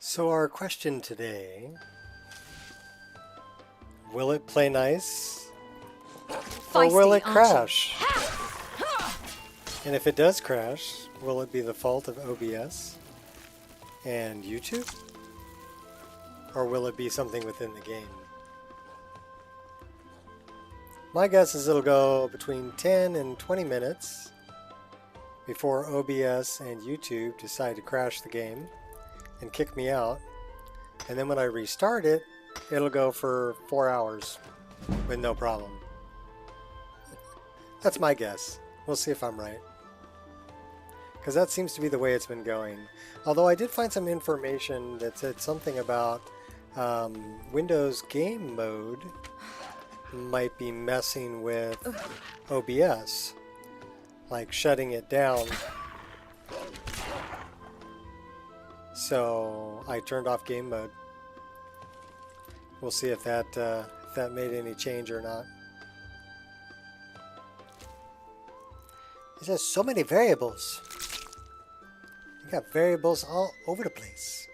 So our question today, will it play nice or will it crash? And if it does crash, will it be the fault of OBS and YouTube? Or will it be something within the game? My guess is it'll go between 10 and 20 minutes before OBS and YouTube decide to crash the game and kick me out. And then when I restart it, it'll go for 4 hours with no problem. That's my guess. We'll see if I'm right. Because that seems to be the way it's been going. Although I did find some information that said something about Windows game mode might be messing with OBS, like shutting it down. So I turned off game mode. We'll see if that made any change or not. It says so many variables. You got variables all over the place.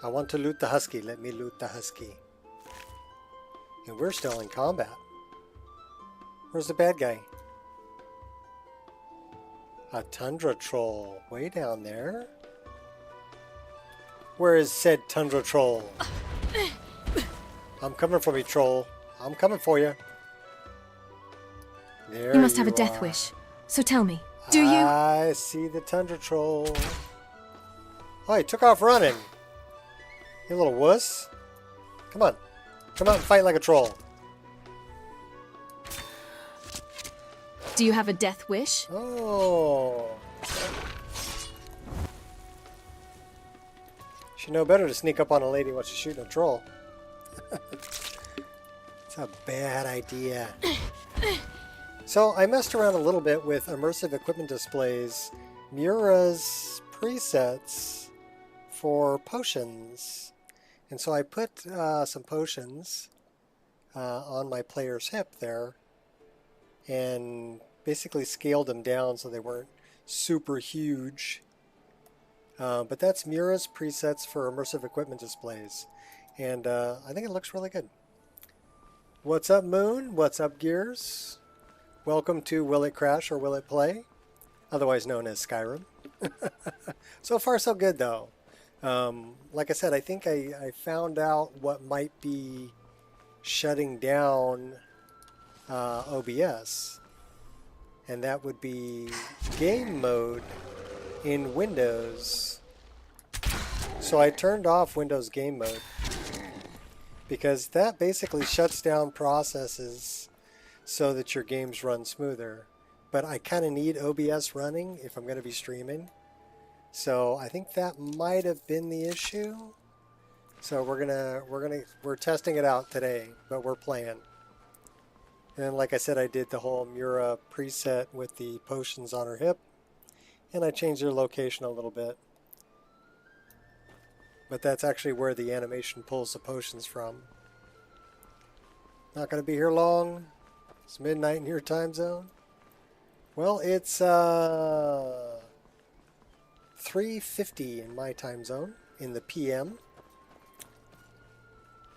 I want to loot the husky. Let me loot the husky. And we're still in combat. Where's the bad guy? A tundra troll. Way down there. Where is said tundra troll? I'm coming for you, troll. I'm coming for you. There you must have a death wish. So tell me, do you? I see the tundra troll. Oh, he took off running. You little wuss. Come on. Come out and fight like a troll. Do you have a death wish? Oh. Should know better to sneak up on a lady while she's shooting a troll. It's a bad idea. So I messed around a little bit with immersive equipment displays, Mura's presets for potions. And so I put some potions on my player's hip there and basically scaled them down so they weren't super huge. But that's Mura's presets for immersive equipment displays. And I think it looks really good. What's up, Moon? What's up, Gears? Welcome to Will It Crash or Will It Play? Otherwise known as Skyrim. So far, so good, though. Like I said, I think I found out what might be shutting down OBS. And that would be game mode in Windows. So I turned off Windows game mode because that basically shuts down processes so that your games run smoother. But I kind of need OBS running if I'm going to be streaming. So I think that might have been the issue. So we're testing it out today, but we're playing. And like I said, I did the whole Mura preset with the potions on her hip. And I changed their location a little bit. But that's actually where the animation pulls the potions from. Not going to be here long. It's midnight in your time zone. Well, it's 3:50 in my time zone in the PM.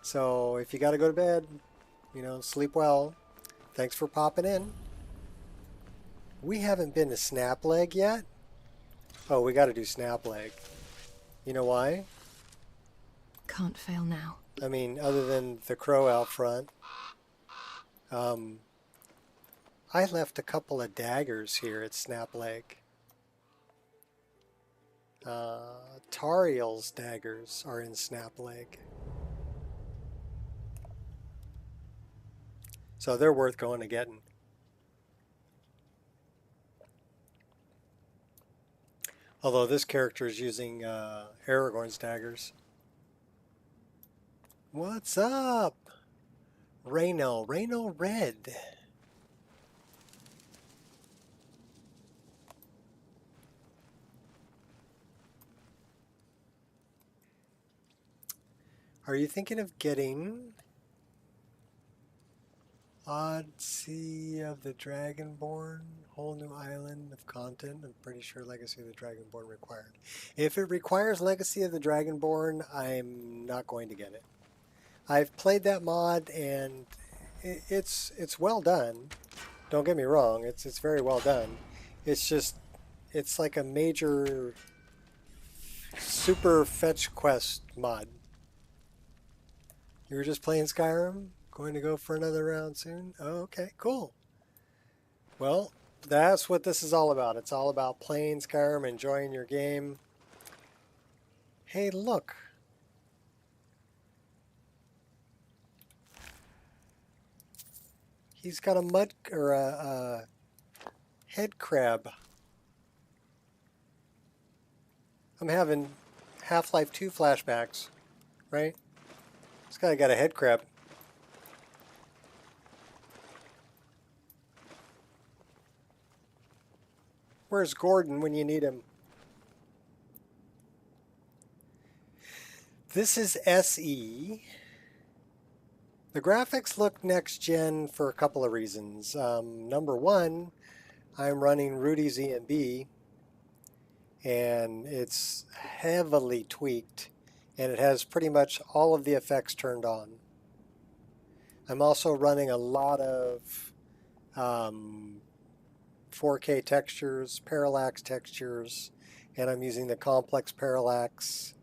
So if you got to go to bed, you know, sleep well. Thanks for popping in. We haven't been to Snap Leg yet. Oh, we got to do Snap Leg. You know why? Can't fail now. I mean, other than the crow out front. I left a couple of daggers here at Snap Leg. Tariel's daggers are in Snap Leg. So they're worth going and getting. Although this character is using Aragorn's daggers. What's up? Reno Red. Are you thinking of getting Odyssey of the Dragonborne, whole new island of content. I'm pretty sure Legacy of the Dragonborne required. If it requires Legacy of the Dragonborne, I'm not going to get it. I've played that mod and it's well done. Don't get me wrong, it's very well done. It's just it's like a major super fetch quest mod. You were just playing Skyrim? Going to go for another round soon? Oh, okay, cool. Well, that's what this is all about. It's all about playing Skyrim, enjoying your game. Hey, look. He's got a mud or a head crab. I'm having Half-Life 2 flashbacks, right? This guy got a head crab. Where's Gordon when you need him? This is SE. The graphics look next gen for a couple of reasons. Number one, I'm running Rudy's ENB, and it's heavily tweaked, and it has pretty much all of the effects turned on. I'm also running a lot of 4K textures, parallax textures, and I'm using the complex parallax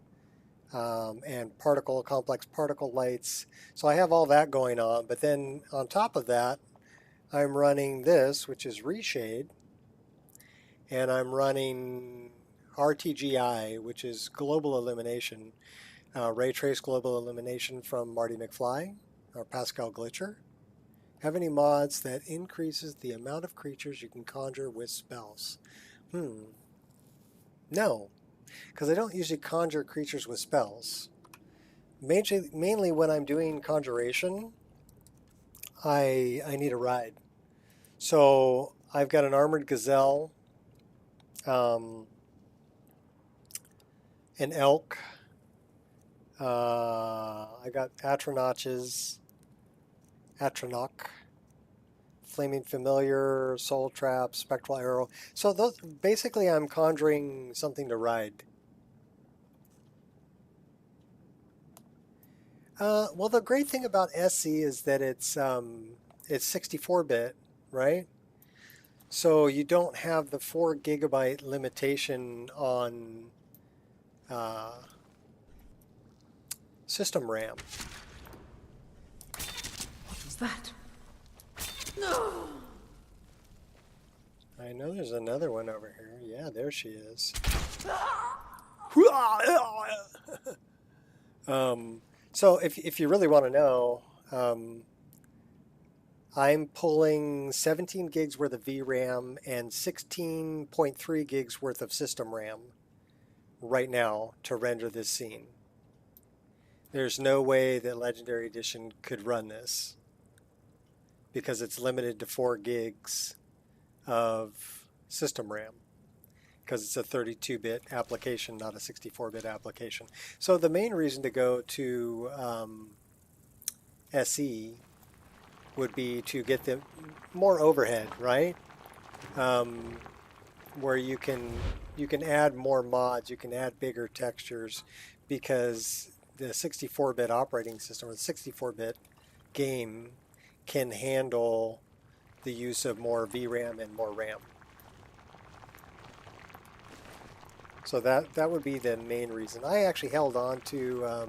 and complex particle lights. So I have all that going on, but then on top of that, I'm running this, which is Reshade, and I'm running RTGI, which is global illumination, ray trace global illumination from MartyMcFly, or Pascal Glitcher. Have any mods that increases the amount of creatures you can conjure with spells? No, because I don't usually conjure creatures with spells. Mainly when I'm doing conjuration, I need a ride. So I've got an armored gazelle, an elk. I got Atronach, Flaming Familiar, Soul Trap, Spectral Arrow. So those, basically I'm conjuring something to ride. Well, the great thing about SC is that it's 64-bit, right? So you don't have the 4 GB limitation on system RAM. What was that? I know there's another one over here. Yeah, there she is. So if you really want to know, I'm pulling 17 gigs worth of VRAM and 16.3 gigs worth of system RAM right now to render this scene. There's no way that Legendary Edition could run this because it's limited to 4 gigs of system RAM because it's a 32-bit application, not a 64-bit application. So the main reason to go to SE would be to get the more overhead, right? Where you can add more mods, you can add bigger textures, because the 64-bit operating system or the 64-bit game can handle the use of more VRAM and more RAM. So that would be the main reason. I actually held on to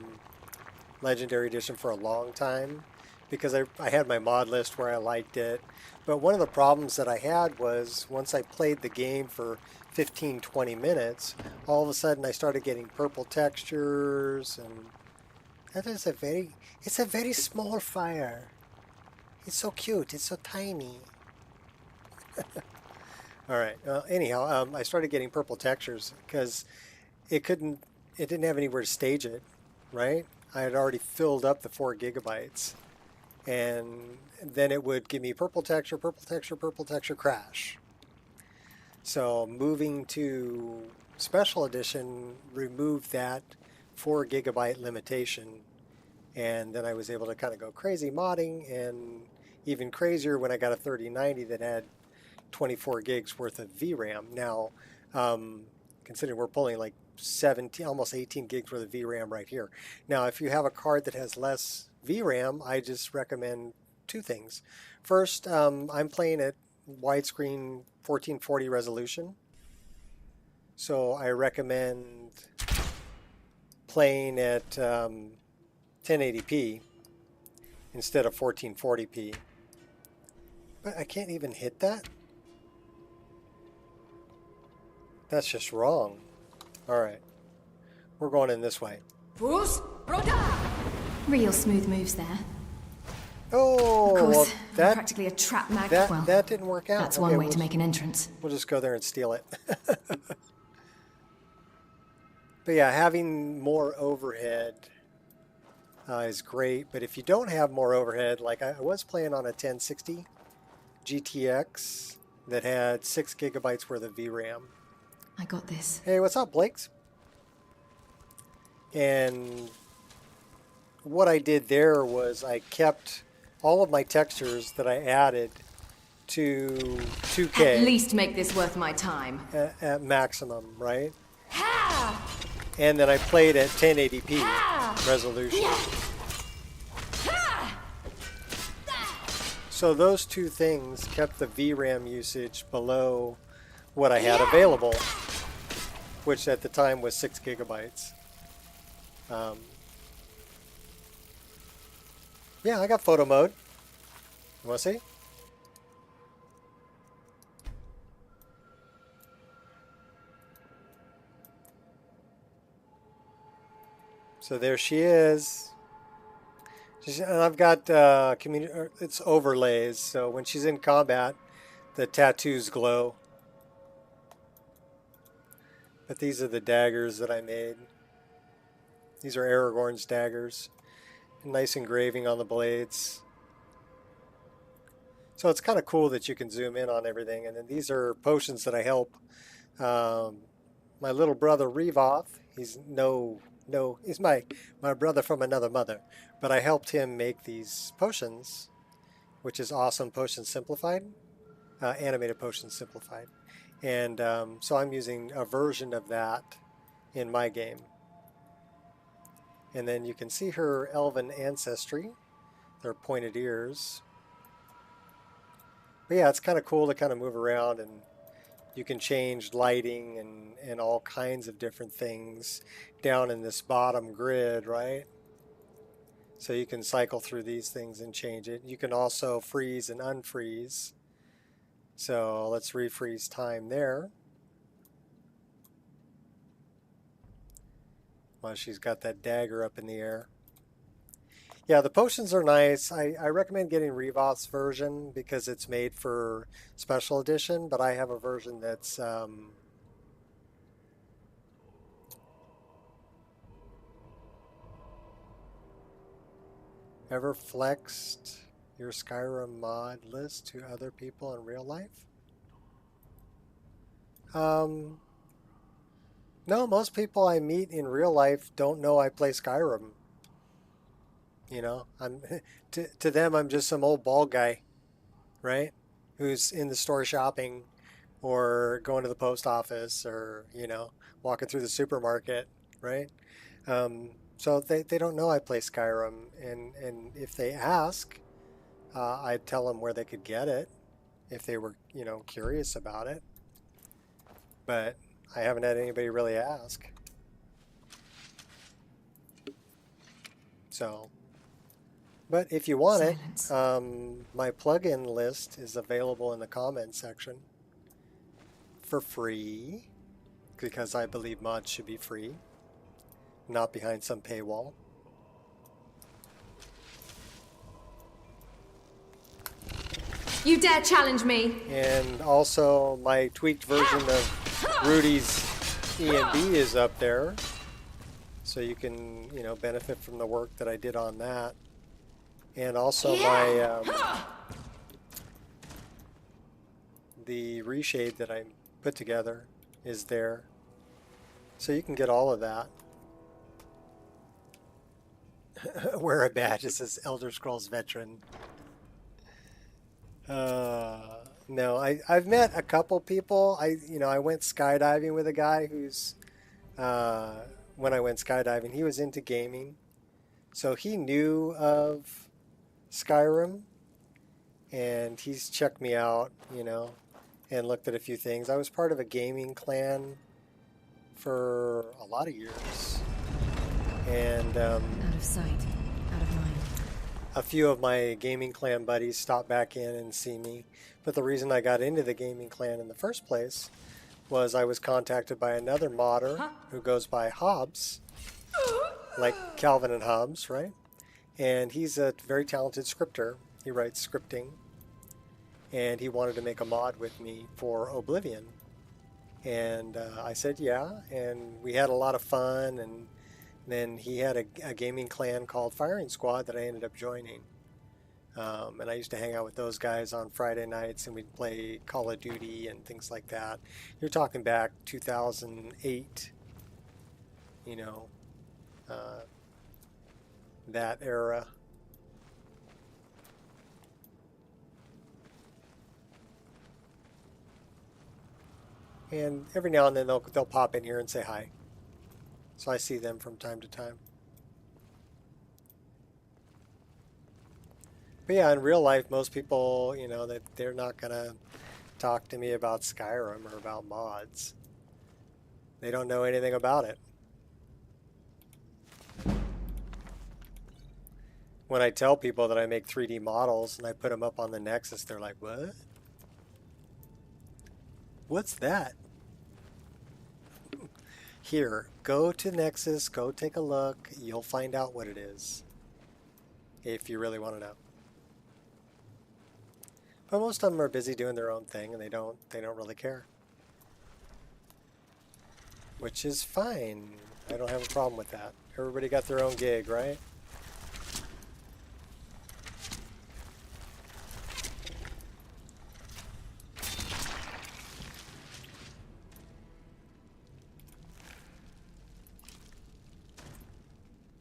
Legendary Edition for a long time because I had my mod list where I liked it. But one of the problems that I had was once I played the game for 15-20 minutes, all of a sudden I started getting purple textures, and that is it's a very small fire. It's so cute. It's so tiny. All right. Anyhow, I started getting purple textures because it didn't have anywhere to stage it, right? I had already filled up the 4 gigabytes, and then it would give me purple texture, crash. So moving to Special Edition removed that 4 gigabyte limitation, and then I was able to kind of go crazy modding, and even crazier when I got a 3090 that had 24 gigs worth of VRAM. Now, considering we're pulling like 17, almost 18 gigs worth of VRAM right here. Now, if you have a card that has less VRAM, I just recommend two things. First, I'm playing at widescreen 1440 resolution. So I recommend playing at 1080p instead of 1440p. But I can't even hit that? That's just wrong. Alright. We're going in this way. Real smooth moves there. Oh, Of course, well, that, practically a trap mag. that didn't work out. That's one way to make an entrance. We'll just go there and steal it. But yeah, having more overhead is great. But if you don't have more overhead, like I was playing on a 1060 GTX that had 6 gigabytes worth of VRAM. I got this. Hey, what's up, Blakes? And what I did there was I kept all of my textures that I added to 2K. At least make this worth my time. At maximum, right? And then I played at 1080p resolution. So those two things kept the VRAM usage below what I had available, which at the time was 6 gigabytes. Yeah, I got photo mode. You want to see? So there she is. And I've got it's overlays, so when she's in combat, the tattoos glow. But these are the daggers that I made. These are Aragorn's daggers. Nice engraving on the blades. So it's kind of cool that you can zoom in on everything. And then these are potions that I help my little brother Revoth. He's he's my brother from another mother. But I helped him make these potions, which is Awesome Potion Simplified, Animated Potion Simplified. And so I'm using a version of that in my game. And then you can see her elven ancestry, their pointed ears. But yeah, it's kind of cool to kind of move around, and you can change lighting and all kinds of different things down in this bottom grid, right? So you can cycle through these things and change it. You can also freeze and unfreeze. So let's refreeze time there. Well, she's got that dagger up in the air. Yeah, the potions are nice. I recommend getting Revoth's version because it's made for special edition, but I have a version that's ever flexed your Skyrim mod list to other people in real life? No, most people I meet in real life don't know I play Skyrim. You know, to them I'm just some old bald guy, right? Who's in the store shopping or going to the post office or, you know, walking through the supermarket, right? So they don't know I play Skyrim, and if they ask, I'd tell them where they could get it if they were, you know, curious about it. But I haven't had anybody really ask. So, but if you want Silence. it, my plugin list is available in the comments section for free, because I believe mods should be free, not behind some paywall. You dare challenge me? And also my tweaked version of Rudy's ENB is up there, so you can, you know, benefit from the work that I did on that. And also my the reshade that I put together is there, so you can get all of that. Wear a badge. It says Elder Scrolls Veteran. No, I've met a couple people. I went skydiving with a guy who's when I went skydiving, he was into gaming, so he knew of Skyrim, and he's checked me out, and looked at a few things. I was part of a gaming clan for a lot of years, and Out of sight, out of mind. a few of my gaming clan buddies stop back in and see me. But the reason I got into the gaming clan in the first place was I was contacted by another modder who goes by Hobbs, like Calvin and Hobbes, right? And he's a very talented scripter. He writes scripting. And he wanted to make a mod with me for Oblivion. And I said yeah, and we had a lot of fun. And then he had a gaming clan called Firing Squad that I ended up joining. And I used to hang out with those guys on Friday nights, and we'd play Call of Duty and things like that. You're talking back 2008, that era. And every now and then they'll pop in here and say hi. So I see them from time to time. But yeah, in real life, most people, that they're not going to talk to me about Skyrim or about mods. They don't know anything about it. When I tell people that I make 3D models and I put them up on the Nexus, they're like, what? What's that? Here, go to Nexus, go take a look. You'll find out what it is, if you really want to know. But most of them are busy doing their own thing, and they don't really care. Which is fine. I don't have a problem with that. Everybody got their own gig, right?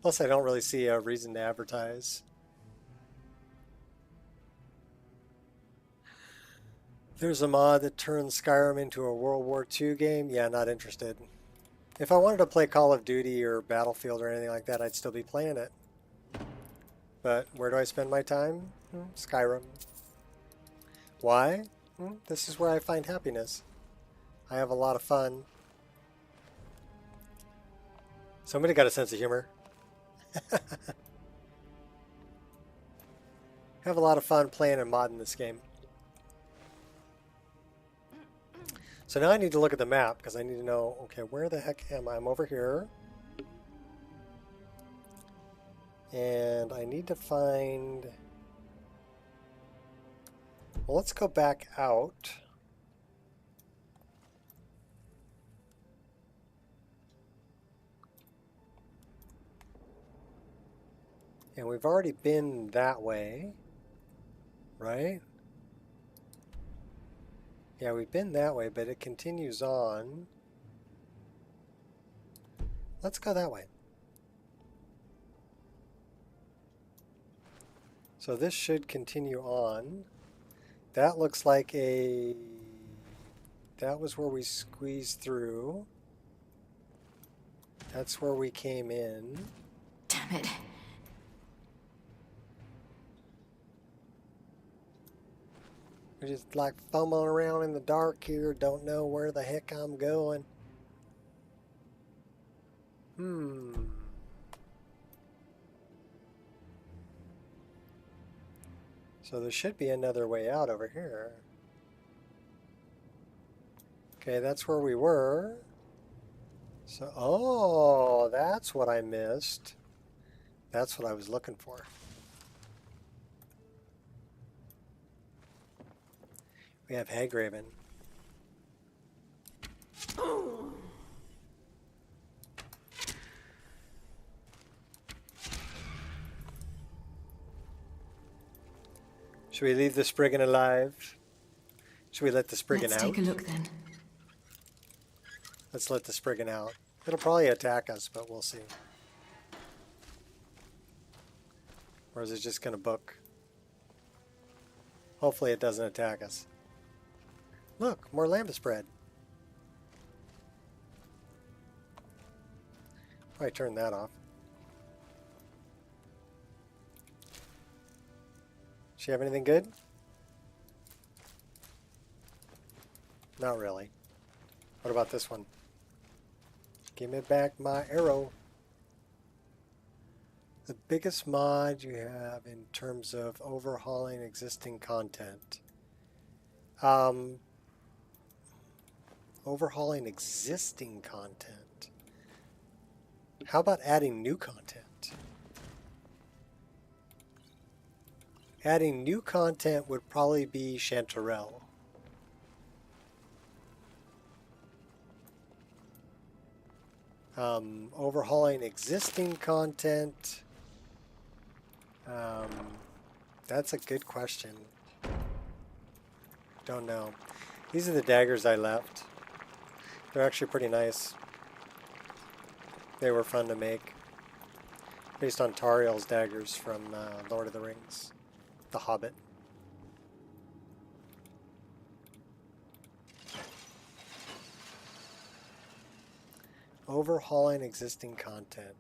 Plus, I don't really see a reason to advertise. There's a mod that turns Skyrim into a World War II game. Yeah, not interested. If I wanted to play Call of Duty or Battlefield or anything like that, I'd still be playing it. But where do I spend my time? Skyrim. Why? This is where I find happiness. I have a lot of fun. Somebody got a sense of humor. Have a lot of fun playing and modding this game. So now I need to look at the map because I need to know, okay, where the heck am I? I'm over here. And I need to find... Well, let's go back out. And we've already been that way, right? Yeah, we've been that way, but it continues on. Let's go that way. So this should continue on. That looks like a... That was where we squeezed through. That's where we came in. Damn it. We're just like fumbling around in the dark here, don't know where the heck I'm going. So there should be another way out over here. Okay, that's where we were. So, oh, that's what I missed. That's what I was looking for. We have Hagraven. Should we leave the Spriggan alive? Should we let the Spriggan out? Let's take a look then. Let's let the Spriggan out. It'll probably attack us, but we'll see. Or is it just going to book? Hopefully it doesn't attack us. Look, more lambus bread. Probably turn that off. Does she have anything good? Not really. What about this one? Give me back my arrow. The biggest mod you have in terms of overhauling existing content. Overhauling existing content. How about adding new content? Adding new content would probably be Chanterelle. Overhauling existing content. That's a good question. Don't know. These are the daggers I left. They're actually pretty nice. They were fun to make. Based on Tariel's daggers from Lord of the Rings. The Hobbit. Overhauling existing content.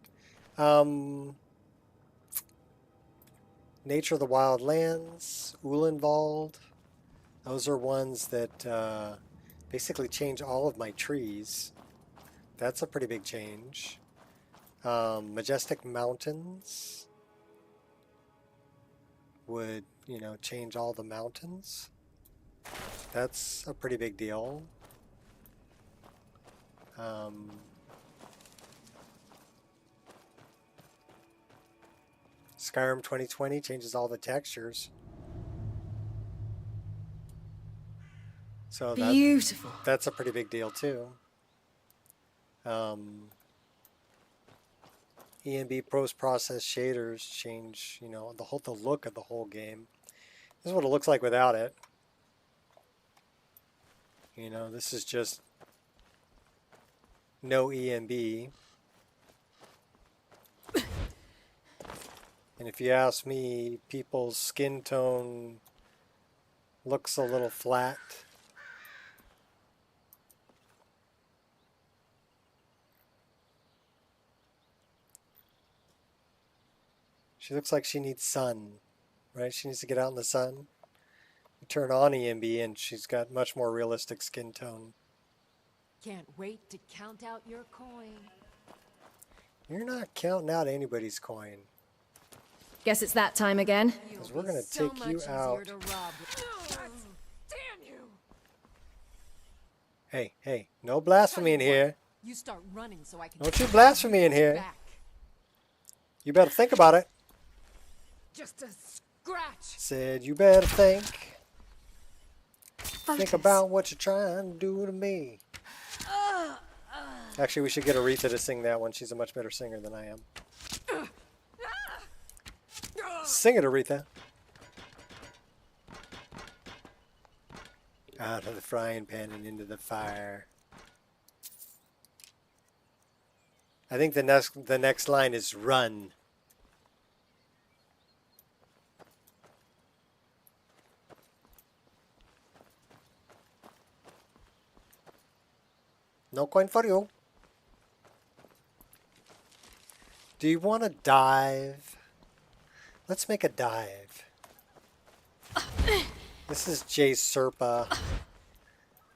Nature of the Wild Lands, Ulenwald. Those are ones that basically change all of my trees. That's a pretty big change. Majestic Mountains would, you know, change all the mountains. That's a pretty big deal. Skyrim 2020 changes all the textures. So beautiful. That's a pretty big deal too. ENB post-process shaders change, you know, the look of the whole game. This is what it looks like without it. You know, this is just no ENB. And if you ask me, people's skin tone looks a little flat. She looks like she needs sun, right? She needs to get out in the sun. You turn on ENB and she's got much more realistic skin tone. Can't wait to count out your coin. You're not counting out anybody's coin. Guess it's that time again. Because we're going to take you out. Damn you! Hey, hey, no blasphemy in here. You start running so I can. Don't you blasphemy in here. Back. You better think about it. Just a scratch. Said you better think. Focus. Think about what you're trying to do to me. Actually, we should get Aretha to sing that one. She's a much better singer than I am. Sing it, Aretha. Out of the frying pan and into the fire. I think the next line is run. No coin for you. Do you want to dive? Let's make a dive. This is J Serpa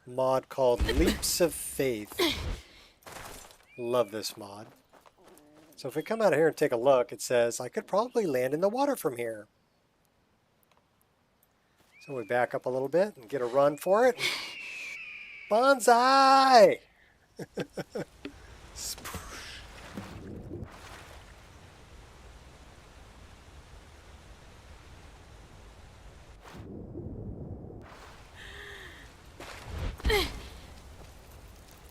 mod called Leaps of Faith. Love this mod. So if we come out of here and take a look, it says I could probably land in the water from here. So we back up a little bit and get a run for it. Bonsai!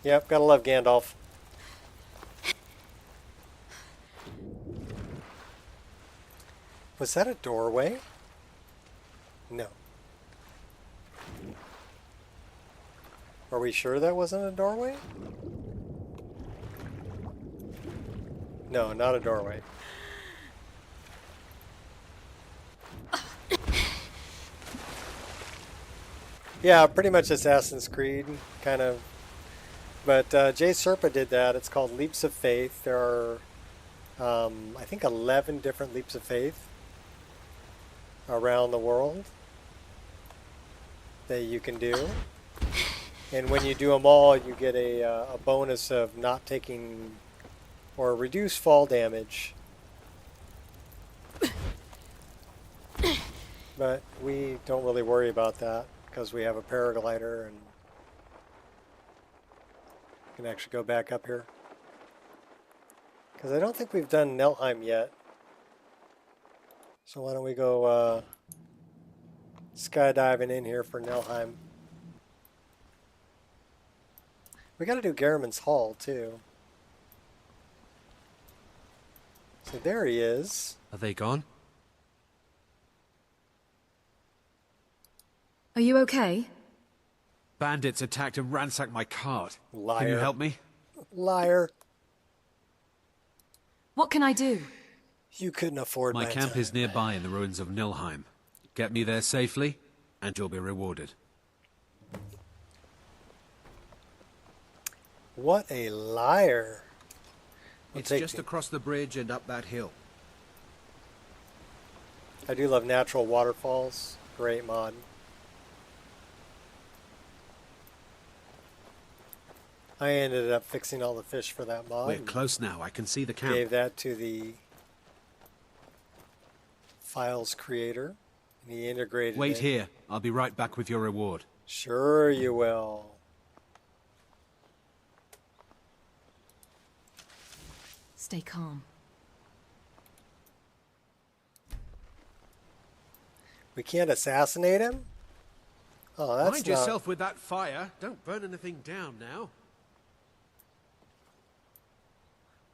Yep, gotta love Gandalf. Was that a doorway? No. Are we sure that wasn't a doorway? No, not a doorway. Yeah, pretty much Assassin's Creed, kind of. But Jay Serpa did that. It's called Leaps of Faith. There are, I think, 11 different Leaps of Faith around the world that you can do. And when you do them all, you get a bonus of not taking or reduce fall damage. But we don't really worry about that because we have a paraglider and can actually go back up here. Because I don't think we've done Nelheim yet. So why don't we go skydiving in here for Nelheim. We got to do Garriman's Hall too. So there he is. Are they gone? Are you okay? Bandits attacked and ransacked my cart. Liar. Can you help me? Liar. What can I do? You couldn't afford My my camp time. is nearby in the ruins of Nilheim. Get me there safely, and you'll be rewarded. What a liar. It's just across the bridge and up that hill. I do love natural waterfalls. Great mod. I ended up fixing all the fish for that mod. We're close now. I can see the camp. Gave that to the files creator, and he integrated Wait it. here. I'll be right back with your reward. Sure you will. Stay calm. We can't assassinate him? Oh, that's Mind not... yourself with that fire. Don't burn anything down now.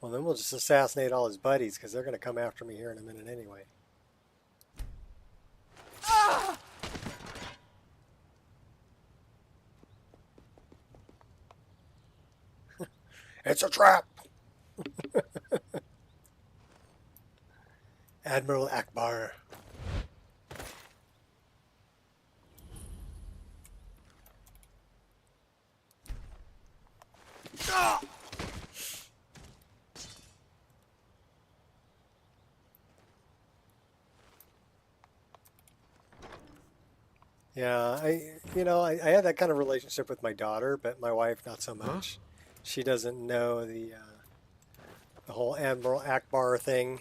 Well, then we'll just assassinate all his buddies, because they're going to come after me here in a minute anyway. It's a trap! Admiral Akbar. Yeah, I had that kind of relationship with my daughter, but my wife not so much. She doesn't know the whole Admiral Akbar thing.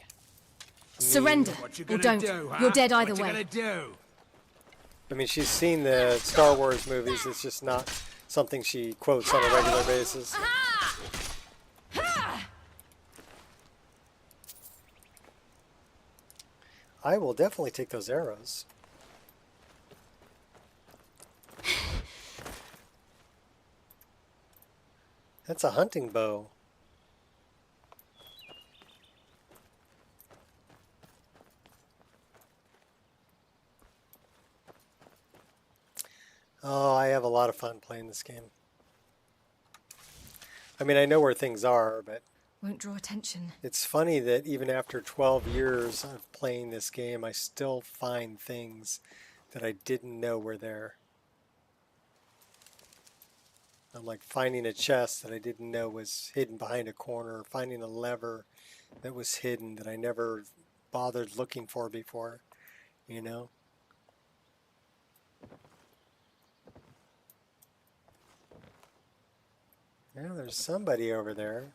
Surrender, What you or gonna don't. do, huh? You're dead either what way. What you gonna do? I mean, she's seen the Star Wars movies. It's just not something she quotes on a regular basis. I will definitely take those arrows. That's a hunting bow. Oh, I have a lot of fun playing this game. I mean, I know where things are, but Won't draw attention. it's funny that even after 12 years of playing this game, I still find things that I didn't know were there. I'm like finding a chest that I didn't know was hidden behind a corner, or finding a lever that was hidden that I never bothered looking for before, you know? Yeah, there's somebody over there.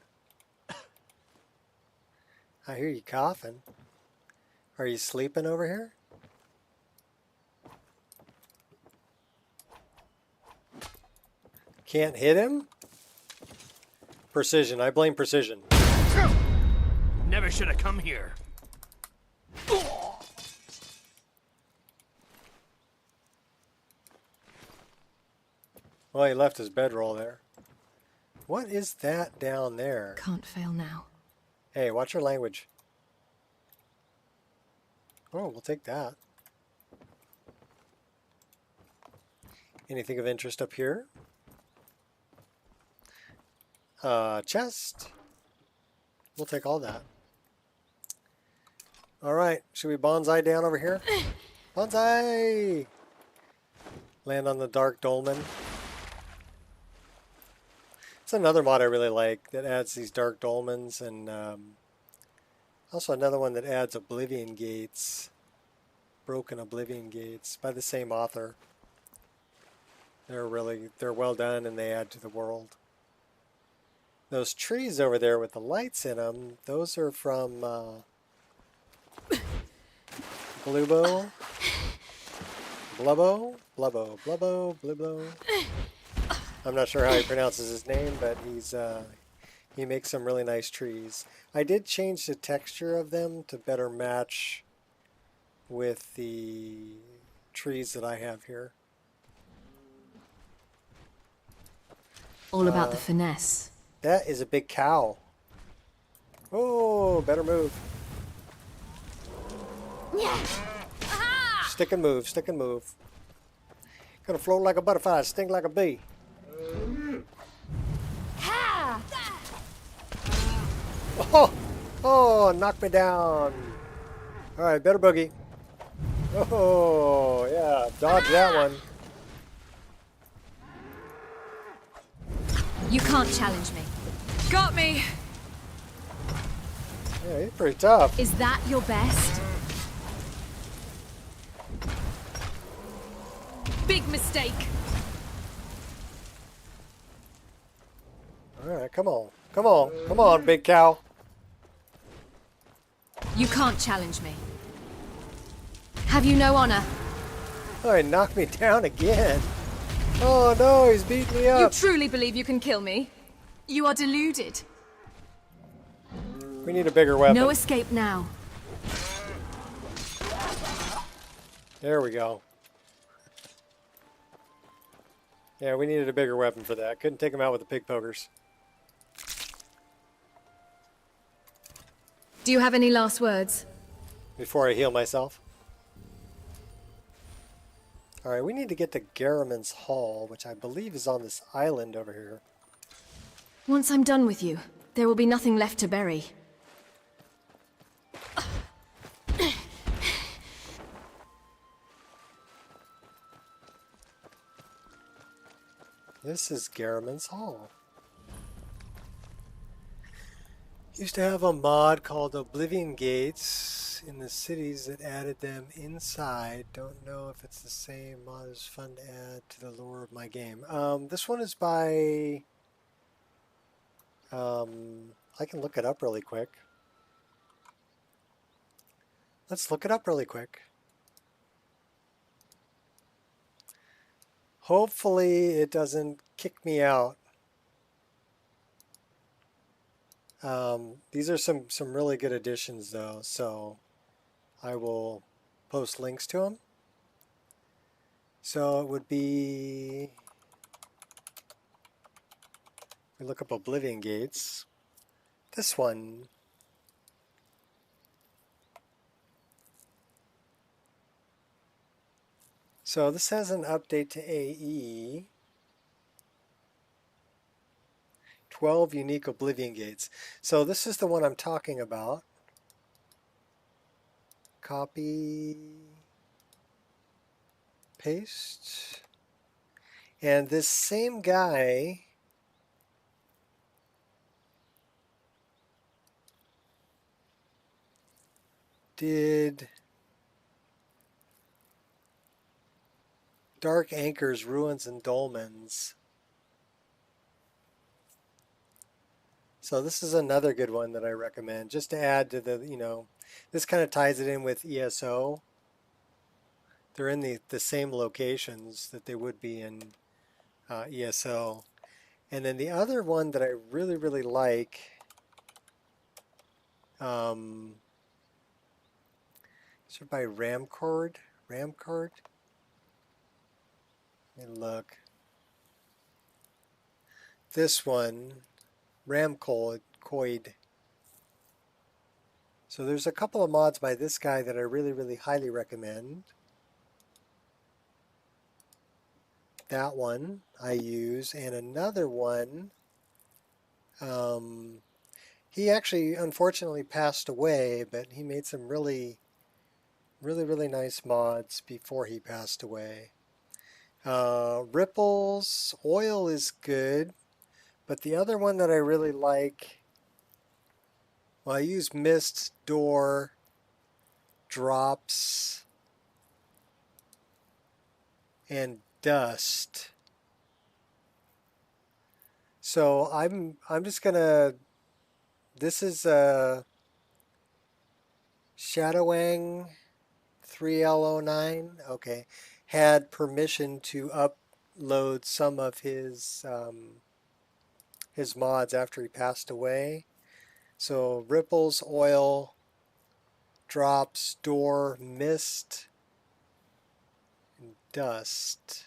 I hear you coughing. Are you sleeping over here? Can't hit him? Precision. I blame precision. Never should have come here. Well, he left his bedroll there. What is that down there? Can't fail now. Hey, watch your language. Oh, we'll take that. Anything of interest up here? Chest. We'll take all that. All right, should we bonsai down over here? Bonsai! Land on the Dark Dolmen. It's another mod I really like that adds these Dark Dolmens, and also another one that adds Oblivion Gates. Broken Oblivion Gates by the same author. They're well done, and they add to the world. Those trees over there with the lights in them, those are from Blubbo. Blubbo. I'm not sure how he pronounces his name, but he makes some really nice trees. I did change the texture of them to better match with the trees that I have here. All about the finesse. That is a big cow. Oh, better move. Stick and move, stick and move. Gonna float like a butterfly, sting like a bee. Oh, knock me down. All right, better boogie. Oh, yeah, dodge that one. You can't challenge me. Got me! Yeah, he's pretty tough. Is that your best? Big mistake. All right, come on. Come on. Come on, big cow. You can't challenge me. Have you no honor? Oh, he knocked me down again. Oh no, he's beating me You up. truly believe you can kill me? You are deluded. We need a bigger weapon. No escape now. There we go. Yeah, we needed a bigger weapon for that. Couldn't take him out with the pig pokers. Do you have any last words? Before I heal myself. Alright, we need to get to Garriman's Hall, which I believe is on this island over here. Once I'm done with you, there will be nothing left to bury. This is Garriman's Hall. Used to have a mod called Oblivion Gates in the cities that added them inside. Don't know if it's the same mod. It's fun to add to the lore of my game. This one is by... I can look it up really quick. Let's look it up really quick. Hopefully it doesn't kick me out. These are some really good additions though, so I will post links to them. So it would be, we look up Oblivion Gates. This one. So this has an update to AE. 12 unique Oblivion Gates. So this is the one I'm talking about. Copy, paste. And this same guy did Dark Anchors, Ruins, and Dolmens. So this is another good one that I recommend, just to add to the, you know, this kind of ties it in with ESO. They're in the same locations that they would be in ESO. And then the other one that I really, really like, it's by Ramcord. Ramcord? Let me look. This one, Ramcoid. So there's a couple of mods by this guy that I really, really highly recommend. That one I use, and another one, he actually unfortunately passed away, but he made some really nice mods before he passed away. Ripples, oil is good, but the other one that I really like, well, I use mist, door, drops, and dust. So I'm just gonna, this is Shadowang 3L09, okay, had permission to upload some of his mods after he passed away. So ripples, oil, drops, door, mist, and dust.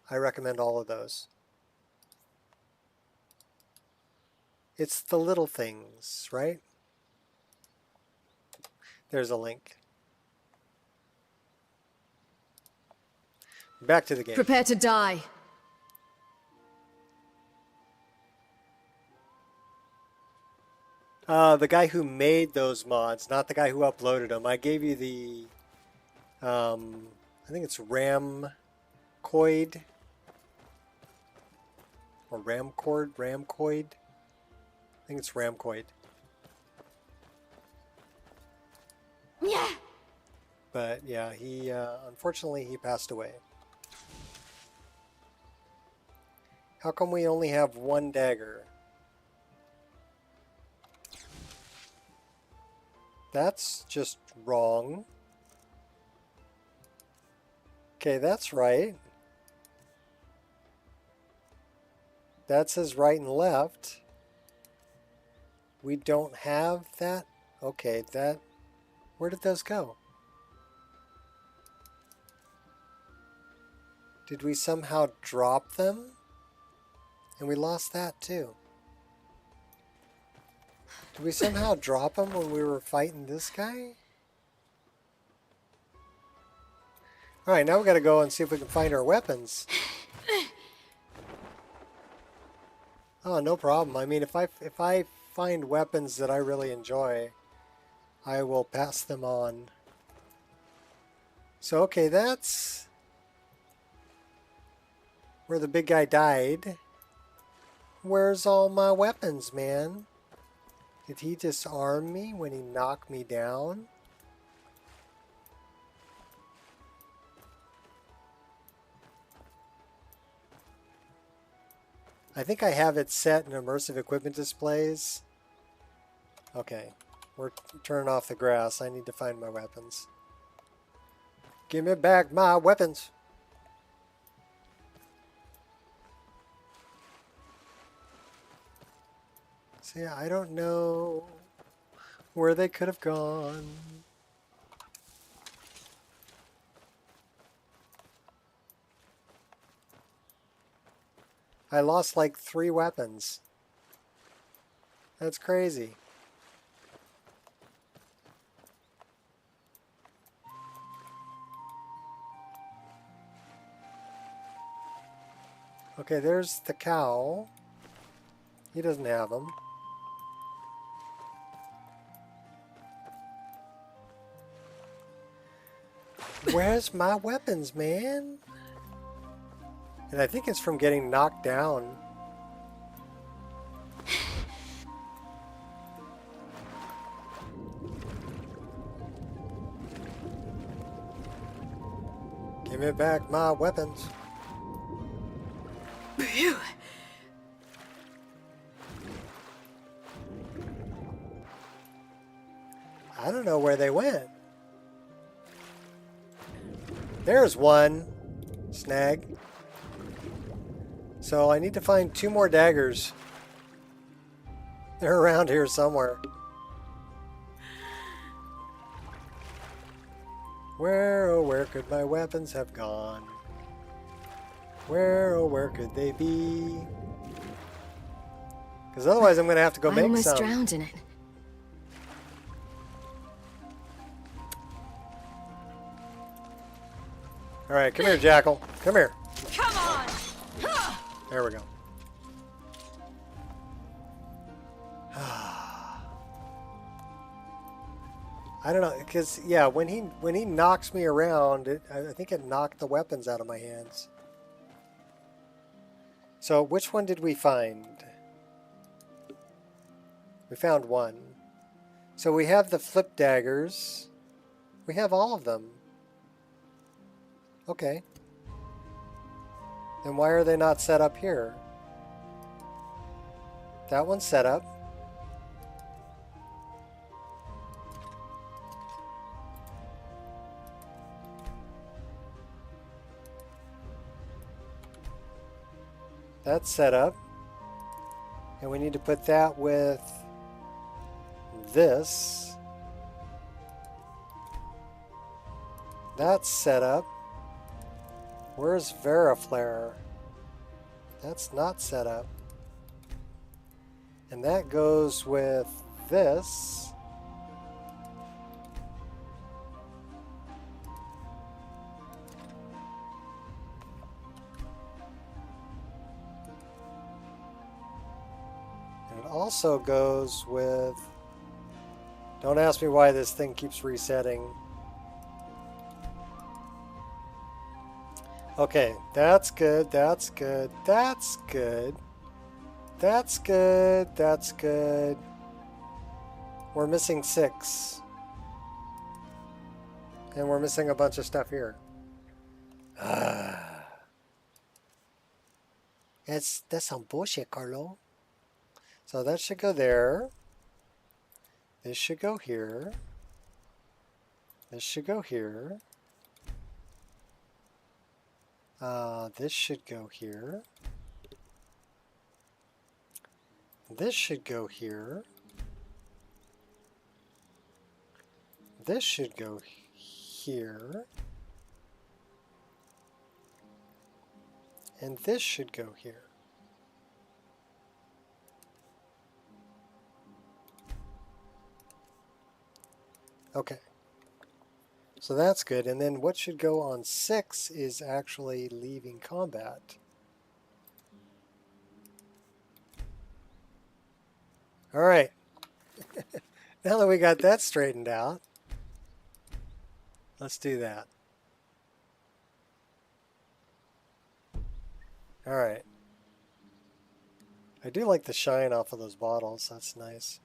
I recommend all of those. It's the little things, right? There's a link. Back to the game. Prepare to die. The guy who made those mods, not the guy who uploaded them. I gave you the, I think it's Ramcoid. Or Ramcoid. I think it's Ramcoid. Yeah. But yeah, he, unfortunately, he passed away. How come we only have one dagger? That's just wrong. Okay, that's right. That says right and left. We don't have that? Okay, that... Where did those go? Did we somehow drop them? And we lost that too. Did we somehow drop them when we were fighting this guy? Alright, now we gotta go and see if we can find our weapons. Oh, no problem. I mean, if I find weapons that I really enjoy, I will pass them on. So, okay, that's where the big guy died. Where's all my weapons, man? Did he disarm me when he knocked me down? I think I have it set in immersive equipment displays. Okay, we're turning off the grass. I need to find my weapons. Give me back my weapons. See, I don't know where they could have gone. I lost like 3 weapons. That's crazy. Okay, there's the cow. He doesn't have them. Where's my weapons, man? And I think it's from getting knocked down. Give me back my weapons. I don't know where they went. There's one. Snag. So I need to find 2 more daggers. They're around here somewhere. Where, oh where could my weapons have gone? Where, oh where could they be? Because otherwise I'm going to have to go I make almost some. drowned in it. Alright, come here, Jackal. Come here. Come on! There we go. I don't know, because yeah, when he knocks me around, I think it knocked the weapons out of my hands. So which one did we find? We found one. So we have the flip daggers. We have all of them. Okay. Then why are they not set up here? That one's set up. That's set up. And we need to put that with this. That's set up. Where's Veriflare? That's not set up. And that goes with this. And it also goes with... Don't ask me why this thing keeps resetting. Okay, that's good, that's good, that's good. That's good, that's good. We're missing 6. And we're missing a bunch of stuff here. That's some bullshit, Carlo. So that should go there. This should go here. This should go here. This should go here. This should go here. This should go here. And this should go here. Okay. So that's good. And then what should go on 6 is actually leaving combat. All right. Now that we got that straightened out, let's do that. All right. I do like the shine off of those bottles. That's nice.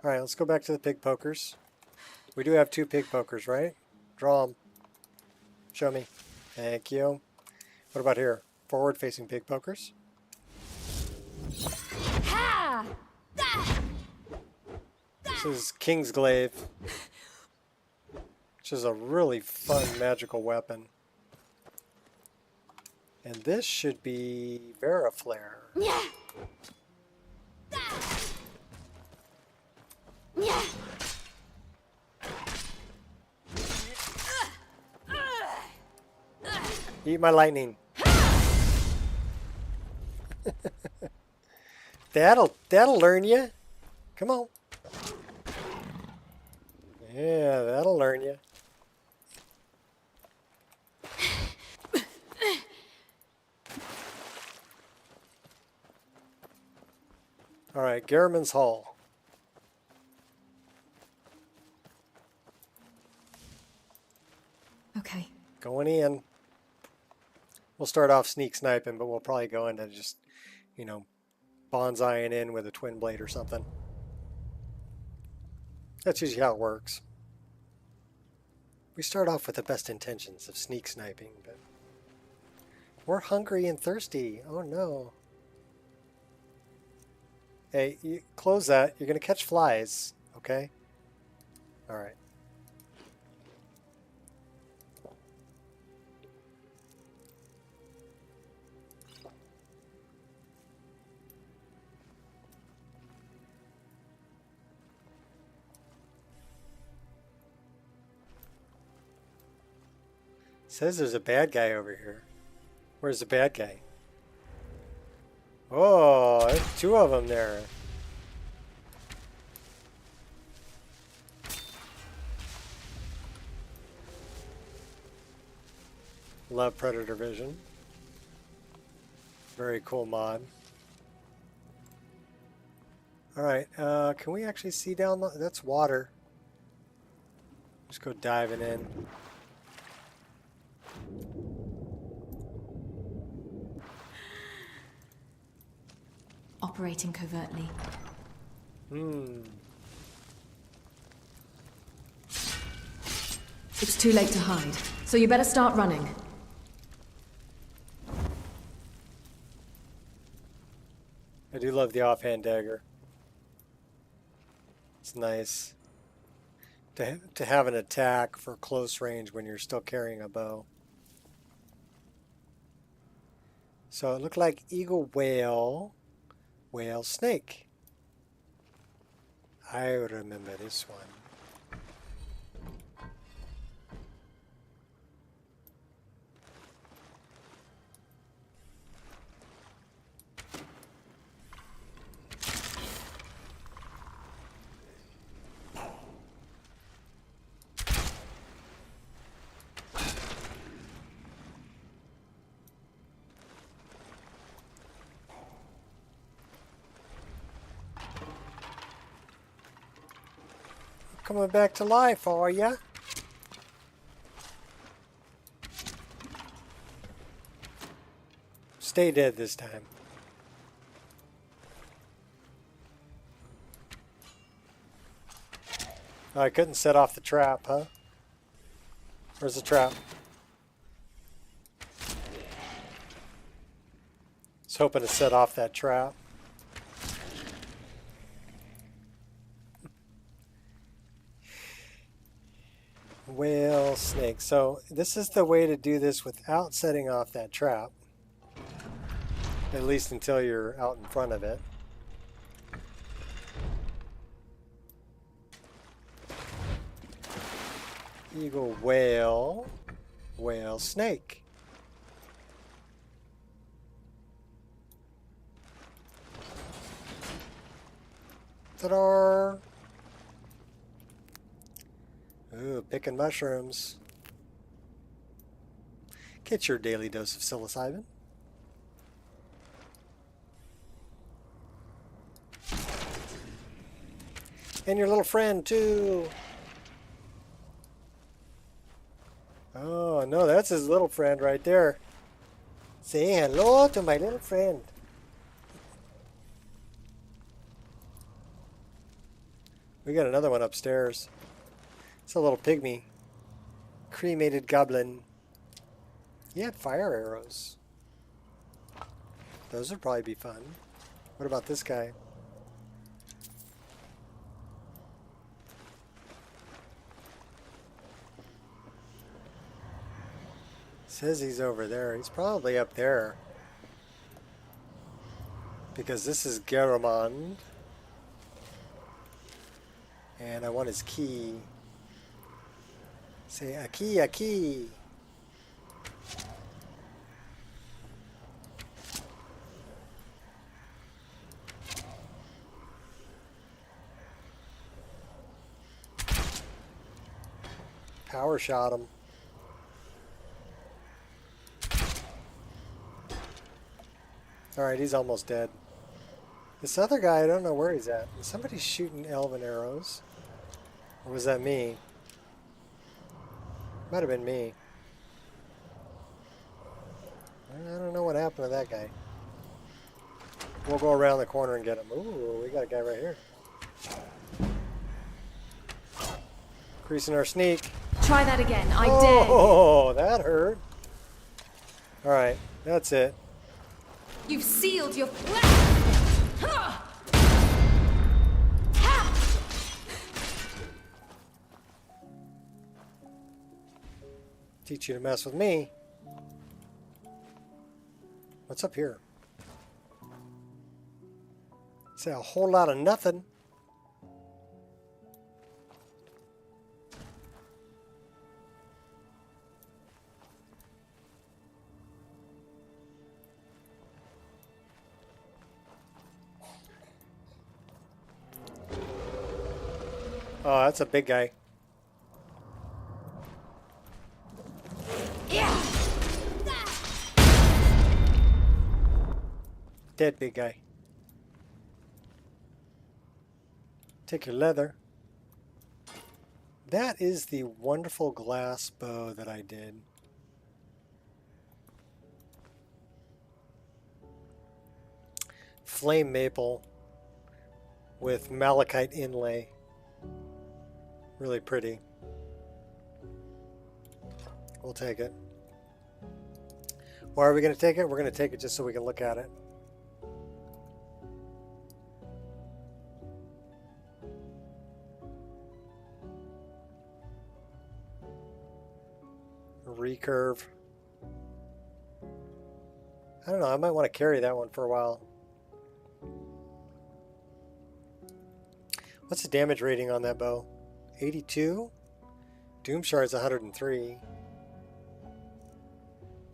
All right, let's go back to the pig pokers. We do have 2 pig pokers, right? Draw them. Show me. Thank you. What about here? Forward-facing pig pokers. This is King's Glaive, which is a really fun magical weapon. And this should be Veriflare. Eat my lightning. That'll learn you. Come on. Yeah, that'll learn you. All right, Garriman's Hall. Okay. Going in. We'll start off sneak sniping, but we'll probably go into just, you know, bonsaiing in with a twin blade or something. That's usually how it works. We start off with the best intentions of sneak sniping, but we're hungry and thirsty. Oh no. Hey, you close that. You're going to catch flies, okay? All right. Says there's a bad guy over here. Where's the bad guy? Oh, there's 2 of them there. Love Predator Vision. Very cool mod. Alright, can we actually see down the... That's water. Just go diving in. Operating covertly. It's too late to hide, so you better start running. I do love the offhand dagger. It's nice to have an attack for close range when you're still carrying a bow. So it looked like eagle, whale, whale, snake. I remember this one. Coming back to life, are ya? Stay dead this time. Oh, I couldn't set off the trap, huh? Where's the trap? I was hoping to set off that trap. Whale, snake. So this is the way to do this without setting off that trap. At least until you're out in front of it. Eagle, whale, whale, snake. Ta-da! Ooh, picking mushrooms. Get your daily dose of psilocybin. And your little friend, too. Oh, no, that's his little friend right there. Say hello to my little friend. We got another one upstairs. It's a little pygmy. Cremated goblin. He had fire arrows. Those would probably be fun. What about this guy? Says he's over there. He's probably up there. Because this is Garamond. And I want his key. Say, a key, a key. Power shot him. Alright, he's almost dead. This other guy, I don't know where he's at. Somebody's shooting elven arrows. Or was that me? Might have been me. I don't know what happened to that guy. We'll go around the corner and get him. Ooh, we got a guy right here. Increasing our sneak. Try that again, I dare. Oh, that hurt. Alright, that's it. You've sealed your flesh! Teach you to mess with me. What's up here? Say a whole lot of nothing. Oh, that's a big guy. Dead big guy. Take your leather. That is the wonderful glass bow that I did. Flame maple with malachite inlay. Really pretty. We'll take it. Why are we going to take it? We're going to take it just so we can look at it. Recurve. I don't know, I might want to carry that one for a while. What's the damage rating on that bow? 82? Doom Shard's 103.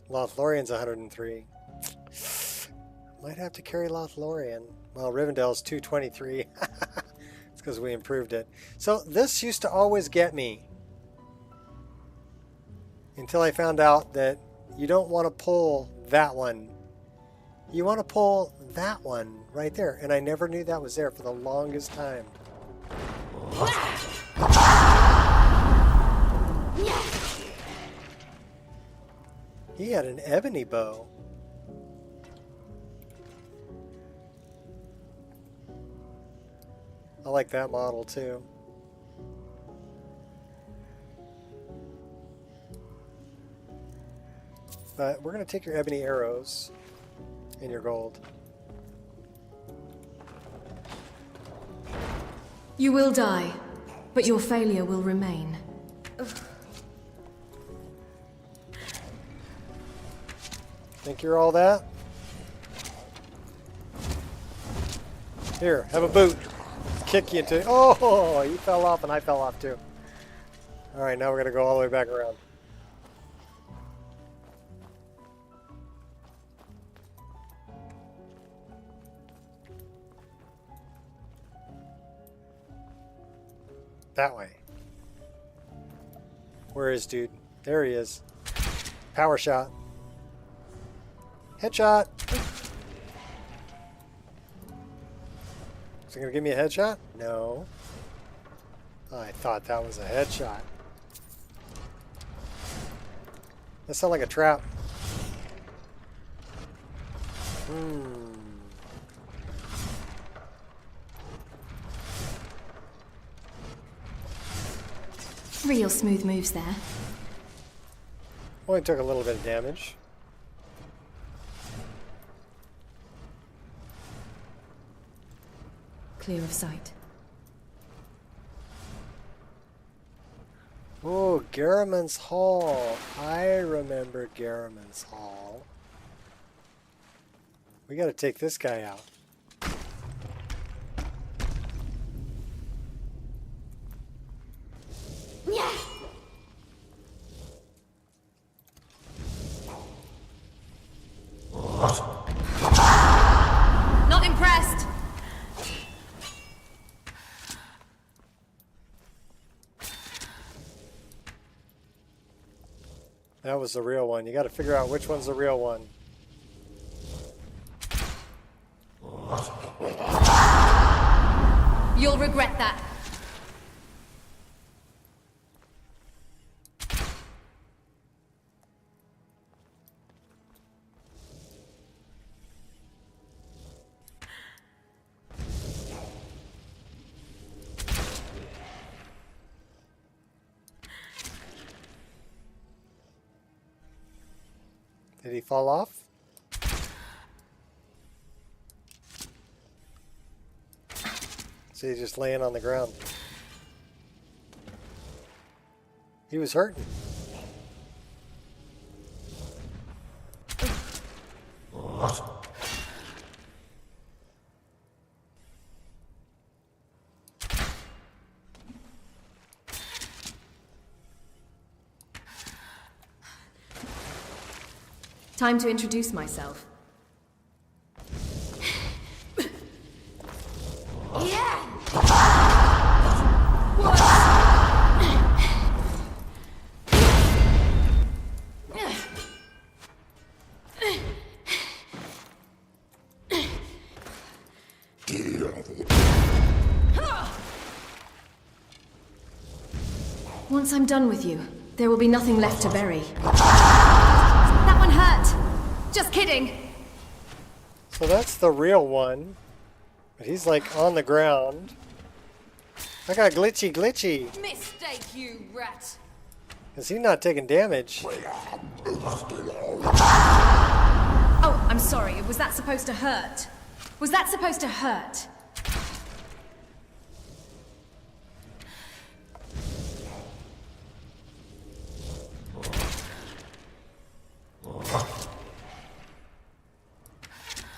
Lothlorien's 103. Might have to carry Lothlorien. Well, Rivendell's 223. It's because we improved it. So this used to always get me. Until I found out that you don't want to pull that one. You want to pull that one right there. And I never knew that was there for the longest time. He had an ebony bow. I like that model too. But we're going to take your ebony arrows and your gold. You will die, but your failure will remain. Think you're all that? Here, have a boot. Kick you to... Oh, you fell off and I fell off too. Alright, now we're going to go all the way back around. That way. Where is dude? There he is. Power shot. Headshot. Is it going to give me a headshot? No. I thought that was a headshot. That sounds like a trap. Real smooth moves there. Only took a little bit of damage. Clear of sight. Oh, Garriman's Hall. I remember Garriman's Hall. We got to take this guy out. Not impressed. That was the real one. You got to figure out which one's the real one. You'll regret that. Did he fall off? So he's just laying on the ground. He was hurting. Time to introduce myself. Once I'm done with you, there will be nothing left to bury. That one hurt! Just kidding! So that's the real one. But he's like on the ground. I got glitchy. Mistake, you rat. Is he not taking damage? Oh, I'm sorry. Was that supposed to hurt? Was that supposed to hurt?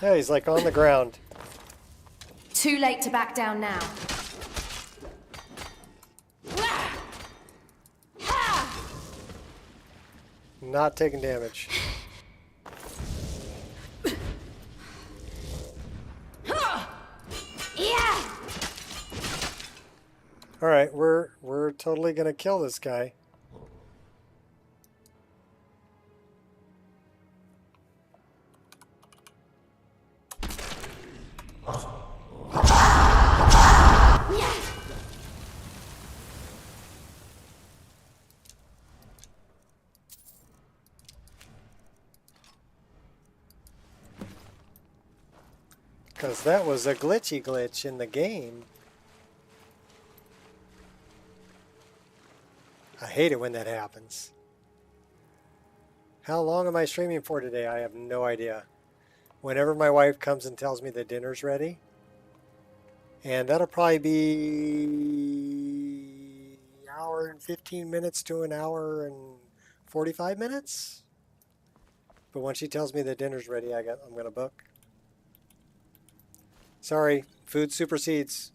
Yeah, he's like on the ground. Too late to back down now. Not taking damage. All right, we're totally gonna kill this guy. Because that was a glitch in the game. I hate it when that happens. How long am I streaming for today? I have no idea. Whenever my wife comes and tells me the dinner's ready. And that'll probably be an hour and 15 minutes to an hour and 45 minutes. But when she tells me the dinner's ready, I'm going to book. Sorry, food supersedes.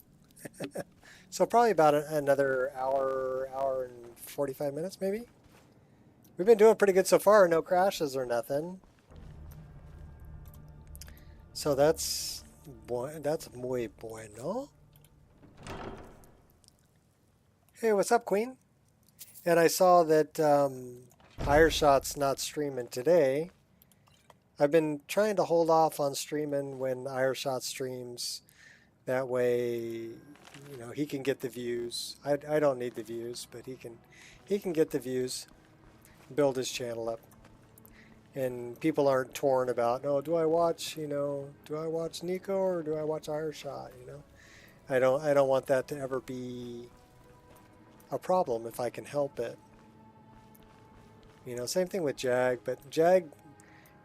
So probably about another hour and 45 minutes maybe. We've been doing pretty good so far, no crashes or nothing. So that's muy bueno. Hey, what's up, Queen? And I saw that Ireshot's not streaming today. I've been trying to hold off on streaming when Ireshot streams. That way, you know, he can get the views. I don't need the views, but he can get the views, build his channel up. And people aren't torn about, no, do I watch Nico or do I watch Ireshot, you know? I don't want that to ever be a problem if I can help it. You know, same thing with Jag, but Jag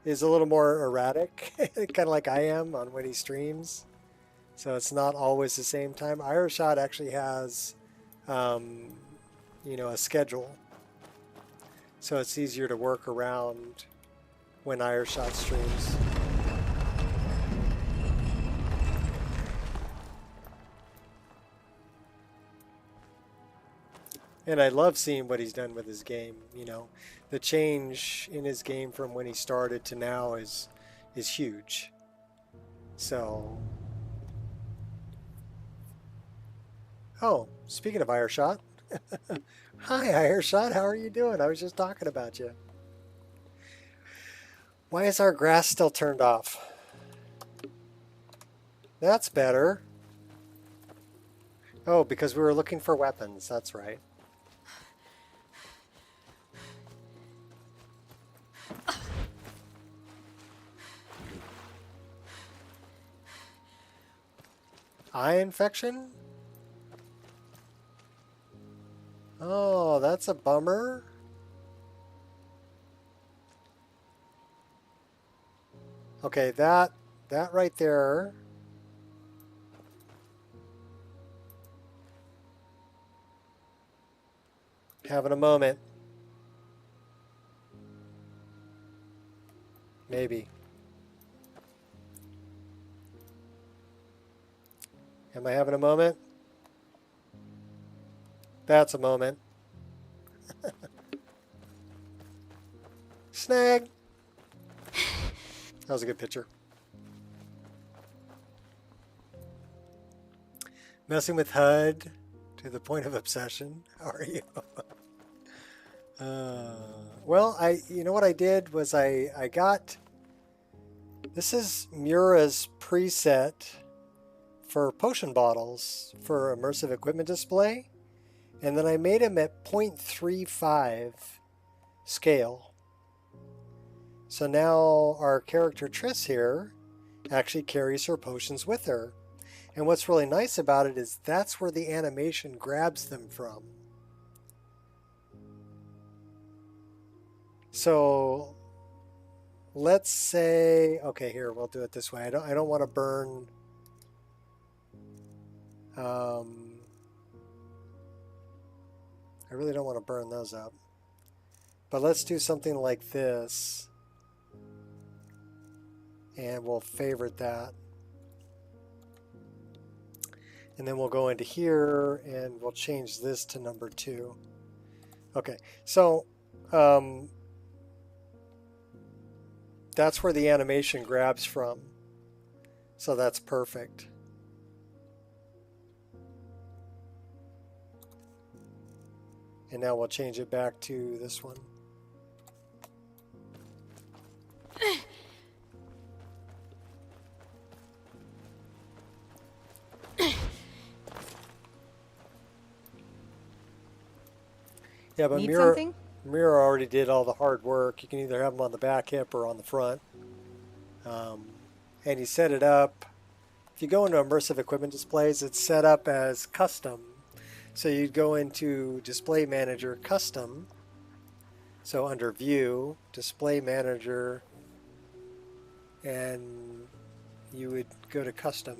is a little more erratic, kind of like I am on when he streams. So it's not always the same time. Ireshot actually has, you know, a schedule. So it's easier to work around when Ireshot streams. And I love seeing what he's done with his game, you know. The change in his game from when he started to now is huge. So, oh, speaking of Ireshot. Hi Ireshot, how are you doing? I was just talking about you. Why is our grass still turned off? That's better. Oh, because we were looking for weapons, that's right. Eye infection? Oh, that's a bummer. Okay, that right there. Having a moment. Maybe. Am I having a moment? That's a moment. Snag. That was a good picture. Messing with HUD to the point of obsession. How are you? Well, you know what I did was I got, this is Mura's preset for potion bottles for immersive equipment display. And then I made him at 0.35 scale. So now our character Triss here actually carries her potions with her. And what's really nice about it is that's where the animation grabs them from. So let's say, okay, here, we'll do it this way. I don't want to burn I really don't want to burn those up. But let's do something like this. And we'll favorite that. And then we'll go into here and we'll change this to number 2. Okay, so that's where the animation grabs from. So that's perfect. And now we'll change it back to this one. Yeah, but Mirror already did all the hard work. You can either have them on the back hip or on the front. And you set it up. If you go into immersive equipment displays, it's set up as custom. So you'd go into Display Manager Custom. So under View, Display Manager, and you would go to Custom,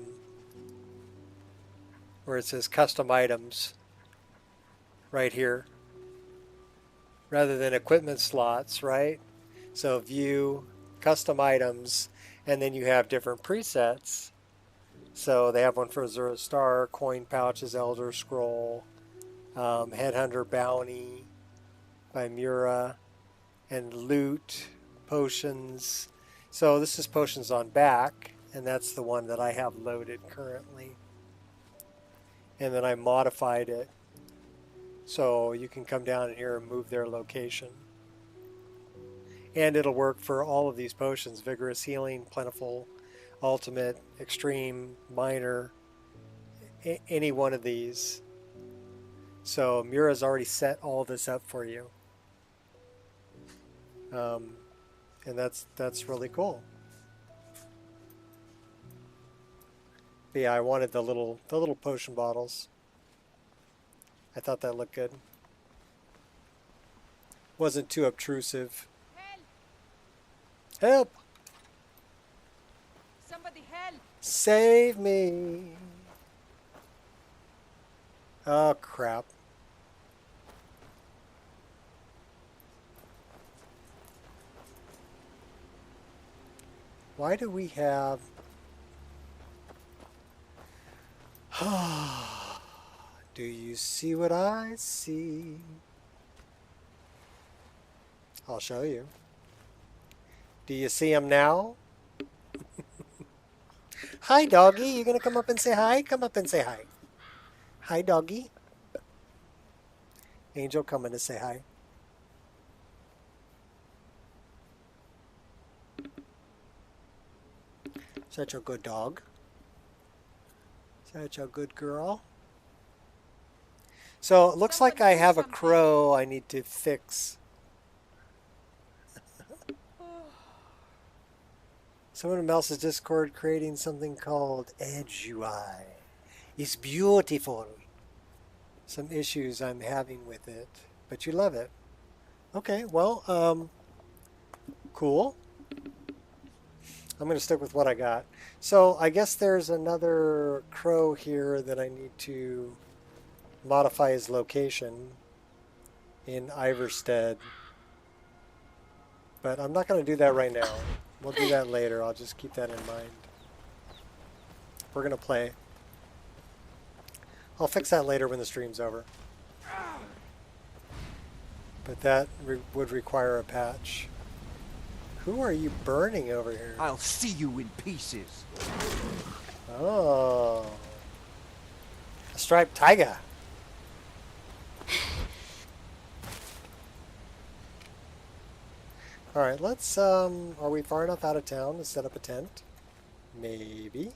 where it says Custom Items, right here, rather than Equipment Slots, right? So View, Custom Items, and then you have different presets. So they have one for Zero Star, Coin Pouches, Elder Scroll, Headhunter Bounty by Mura, and Loot, Potions. So this is Potions on Back, and that's the one that I have loaded currently. And then I modified it so you can come down here and move their location. And it'll work for all of these potions: Vigorous Healing, Plentiful, Ultimate, Extreme, Minor, any one of these. So Mura's already set all this up for you. And that's really cool. But yeah, I wanted the little potion bottles. I thought that looked good. Wasn't too obtrusive. Help! Somebody help! Save me! Oh crap. Why do we have... Do you see what I see? I'll show you. Do you see him now? Hi, doggy. You gonna come up and say hi? Come up and say hi. Hi, doggy. Angel coming to say hi. Such a good dog. Such a good girl. So it looks like I have a crow I need to fix. Someone in else's Discord creating something called Edge UI. It's beautiful. Some issues I'm having with it, but you love it. Okay, well, cool. I'm going to stick with what I got. So I guess there's another crow here that I need to modify his location in Iverstead. But I'm not going to do that right now. We'll do that later. I'll just keep that in mind. We're going to play. I'll fix that later when the stream's over. But that would require a patch. Who are you burning over here? I'll see you in pieces. Oh. A striped tiger. Alright, let's, are we far enough out of town to set up a tent? Maybe.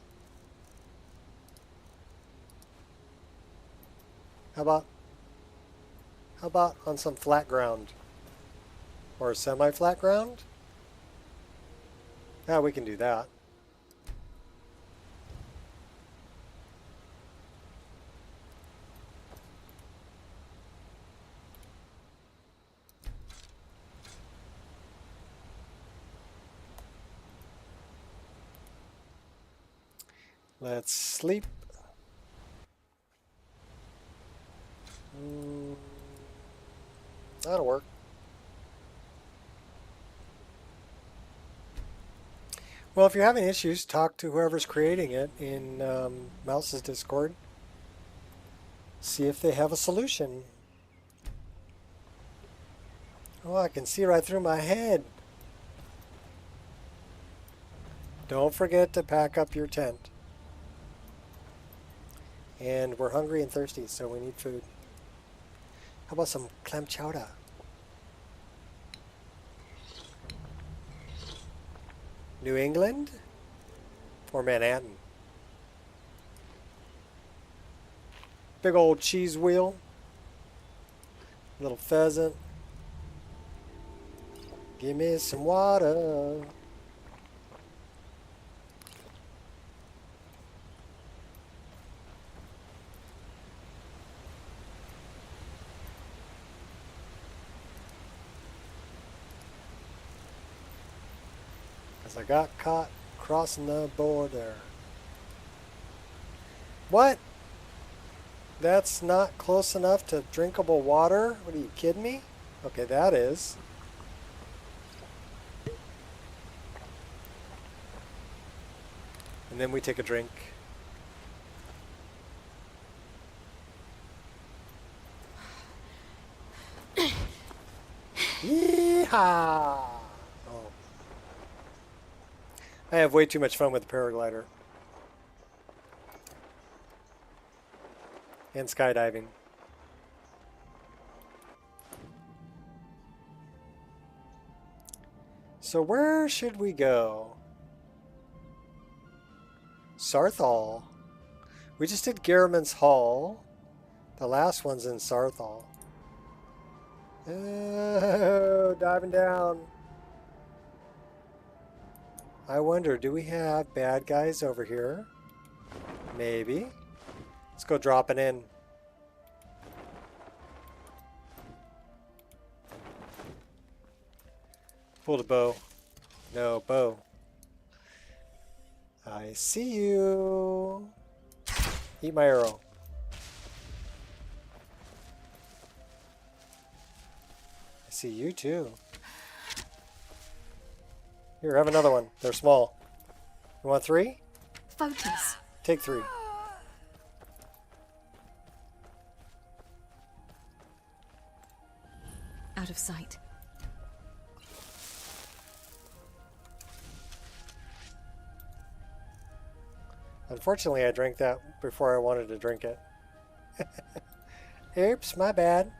How How about on some flat ground? Or semi-flat ground? Yeah, we can do that. Let's sleep. That'll work. Well, if you're having issues, talk to whoever's creating it in Mouse's Discord. See if they have a solution. Oh, I can see right through my head. Don't forget to pack up your tent. And we're hungry and thirsty, so we need food. How about some clam chowder? New England or Manhattan? Big old cheese wheel. Little pheasant. Give me some water. I got caught crossing the border. What? That's not close enough to drinkable water? What, are you kidding me? Okay, that is. And then we take a drink. Yeehaw! I have way too much fun with the paraglider. And skydiving. So where should we go? Sarthal. We just did Garriman's Hall. The last one's in Sarthal. Oh, diving down. I wonder, do we have bad guys over here? Maybe. Let's go dropping in. Pull the bow. No, bow. I see you. Eat my arrow. I see you too. Here, have another one. They're small. You want 3? Focus. Take 3. Out of sight. Unfortunately, I drank that before I wanted to drink it. Oops, my bad.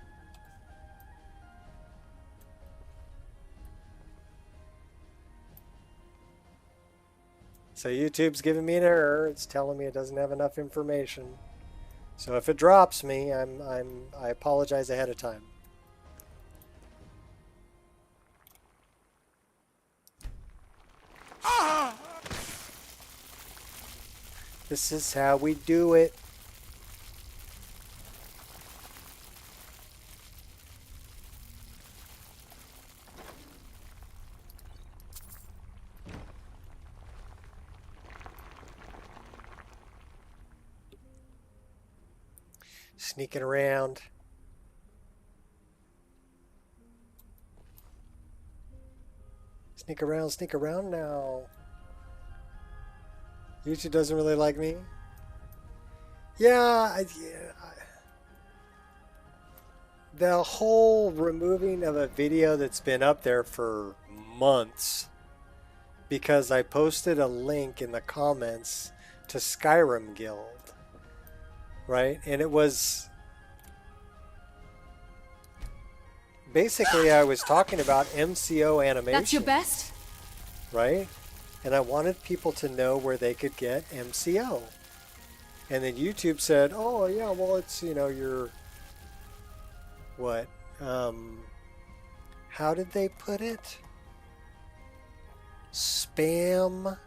So YouTube's giving me an error. It's telling me it doesn't have enough information. So if it drops me, I apologize ahead of time. This is how we do it. Sneaking around. Sneak around now. YouTube doesn't really like me. Yeah, the whole removing of a video that's been up there for months because I posted a link in the comments to Skyrim Guild. Right? And it was basically I was talking about MCO animation. That's your best? Right? And I wanted people to know where they could get MCO. And then YouTube said, oh yeah, well it's, you know, what? How did they put it? Spam.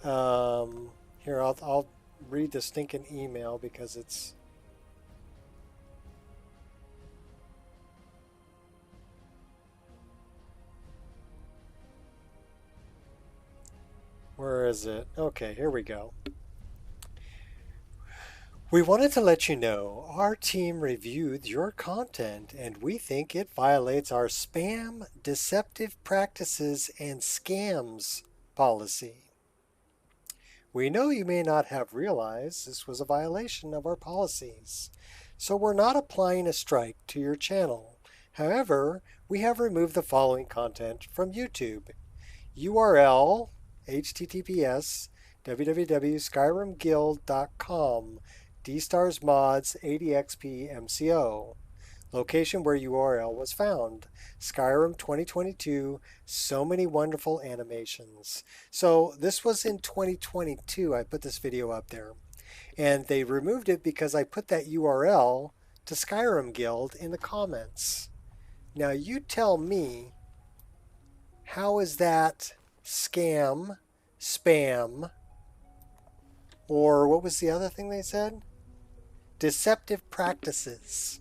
Here, I'll read the stinking email because it's. Where is it? Okay, here we go. We wanted to let you know our team reviewed your content and we think it violates our spam, deceptive practices, and scams policy. We know you may not have realized this was a violation of our policies, so we're not applying a strike to your channel. However, we have removed the following content from YouTube. URL https www.skyrimguild.com D-Stars Mods 80XP MCO. Location where URL was found. Skyrim 2022. So many wonderful animations. So this was in 2022. I put this video up there. And they removed it because I put that URL to Skyrim Guild in the comments. Now you tell me, how is that scam, spam, or what was the other thing they said? Deceptive practices.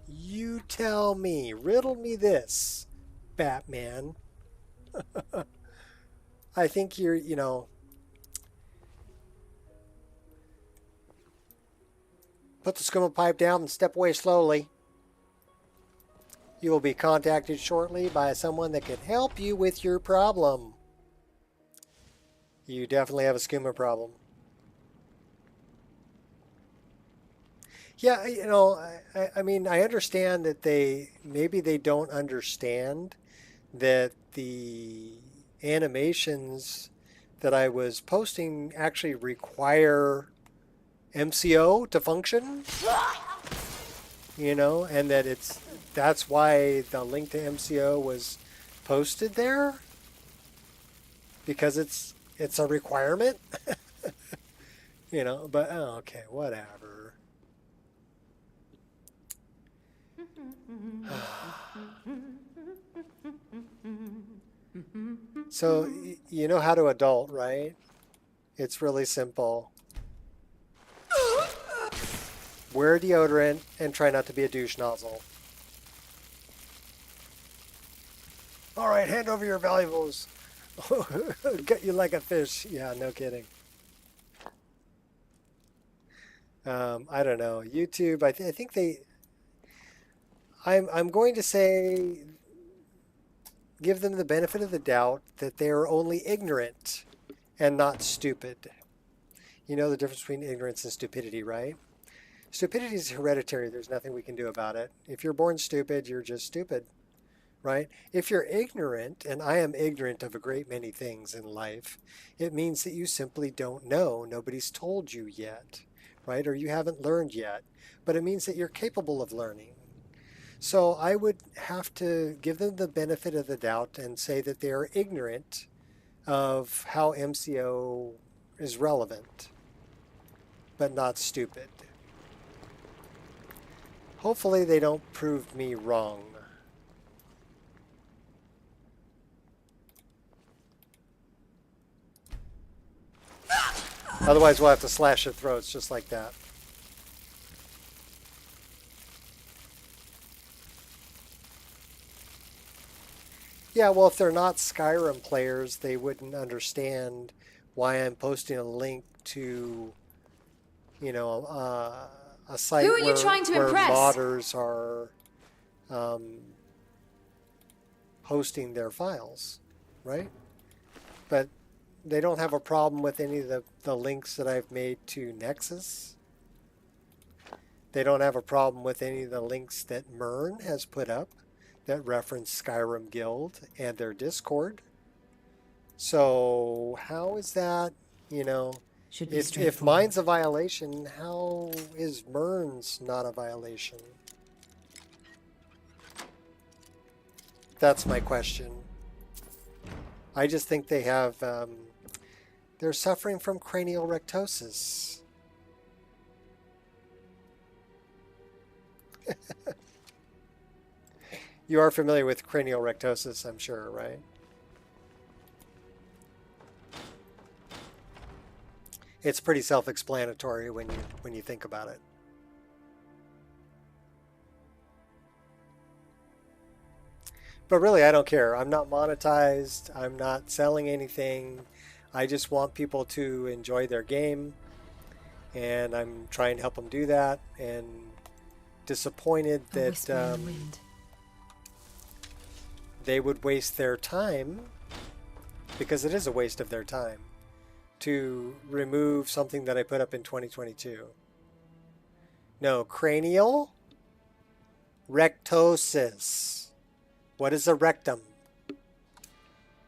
You tell me, riddle me this, Batman. I think you're, put the screamer pipe down and step away slowly. You will be contacted shortly by someone that can help you with your problem. You definitely have a skooma problem. Yeah, I mean, I understand that maybe they don't understand that the animations that I was posting actually require MCO to function, and that that's why the link to MCO was posted there, because it's a requirement, but okay, whatever. So, you know how to adult, right? It's really simple. Wear deodorant and try not to be a douche nozzle. All right, hand over your valuables. Gut you like a fish. Yeah, no kidding. I don't know. YouTube, I think they... I'm going to say, give them the benefit of the doubt that they are only ignorant and not stupid. You know the difference between ignorance and stupidity, right? Stupidity is hereditary. There's nothing we can do about it. If you're born stupid, you're just stupid, right? If you're ignorant, and I am ignorant of a great many things in life, it means that you simply don't know. Nobody's told you yet, right? Or you haven't learned yet. But it means that you're capable of learning. So I would have to give them the benefit of the doubt and say that they are ignorant of how MCO is relevant, but not stupid. Hopefully they don't prove me wrong. Otherwise we'll have to slash their throats just like that. Yeah, well, if they're not Skyrim players, they wouldn't understand why I'm posting a link to, a site Who are you trying to impress? modders are hosting their files, right? But they don't have a problem with any of the links that I've made to Nexus. They don't have a problem with any of the links that Mern has put up that reference Skyrim Guild and their Discord. So how is that, if mine's a violation, how is Mern's not a violation? That's my question. I just think they have, they're suffering from cranial rectosis. You are familiar with cranial rectosis, I'm sure, right? It's pretty self-explanatory when you think about it. But really, I don't care. I'm not monetized. I'm not selling anything. I just want people to enjoy their game, and I'm trying to help them do that. And disappointed A whisper in that the wind. they would waste their time, because it is a waste of their time, to remove something that I put up in 2022. No, cranial rectosis. What is a rectum?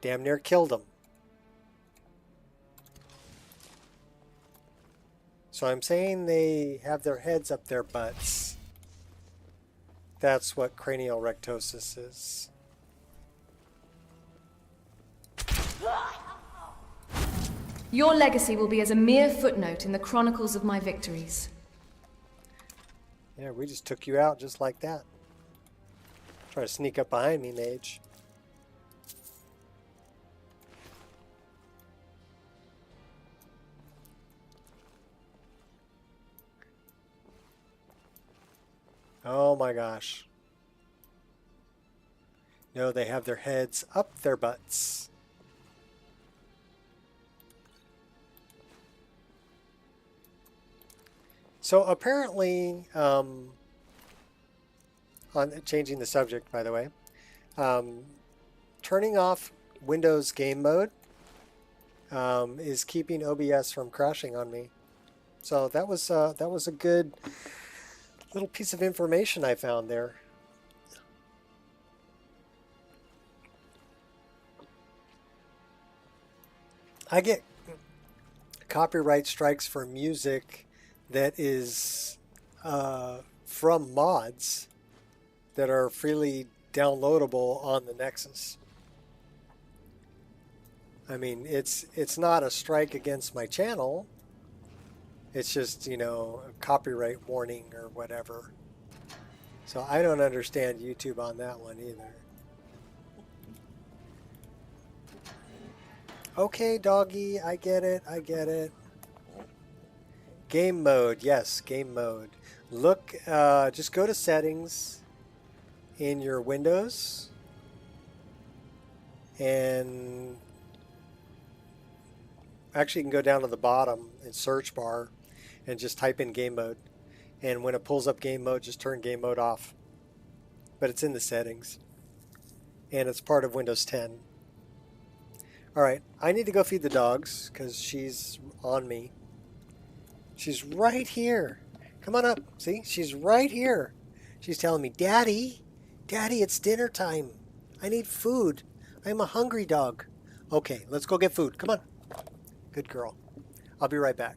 Damn near killed him. So I'm saying they have their heads up their butts. That's what cranial rectosis is. Your legacy will be as a mere footnote in the chronicles of my victories. Yeah, we just took you out just like that. Try to sneak up behind me, mage. Oh my gosh. No, they have their heads up their butts. So apparently, on changing the subject, by the way, turning off Windows game mode is keeping OBS from crashing on me. So that was a good little piece of information I found there. I get copyright strikes for music that is from mods that are freely downloadable on the Nexus. I mean, it's not a strike against my channel. It's just, you know, a copyright warning or whatever. So I don't understand YouTube on that one either. Okay, doggy, I get it, I get it. Game mode, yes, game mode. Look, just go to settings in your Windows and actually you can go down to the bottom in search bar and just type in game mode. And when it pulls up game mode, just turn game mode off. But it's in the settings. And it's part of Windows 10. Alright, I need to go feed the dogs because she's on me. She's right here. Come on up. See? She's right here. She's telling me, Daddy, Daddy, it's dinner time. I need food. I'm a hungry dog. Okay, let's go get food. Come on. Good girl. I'll be right back.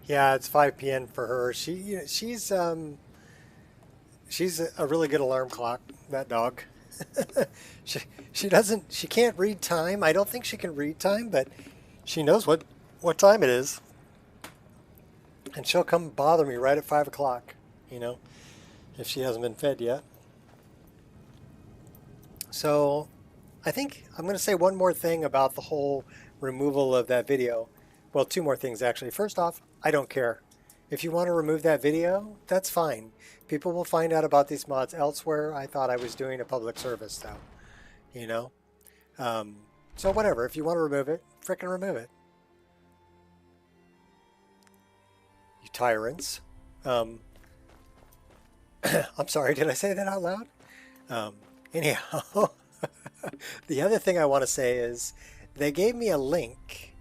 Yeah, it's 5 p.m. for her. She's a really good alarm clock, that dog. She can't read time. I don't think she can read time, but she knows what time it is. And she'll come bother me right at 5 o'clock, you know, if she hasn't been fed yet. So I think I'm going to say one more thing about the whole removal of that video. Well, two more things actually. First off, I don't care. If you want to remove that video, that's fine. People will find out about these mods elsewhere. I thought I was doing a public service though, you know? So whatever, if you want to remove it, frickin' remove it. You tyrants. I'm sorry, did I say that out loud? Anyhow, the other thing I want to say is they gave me a link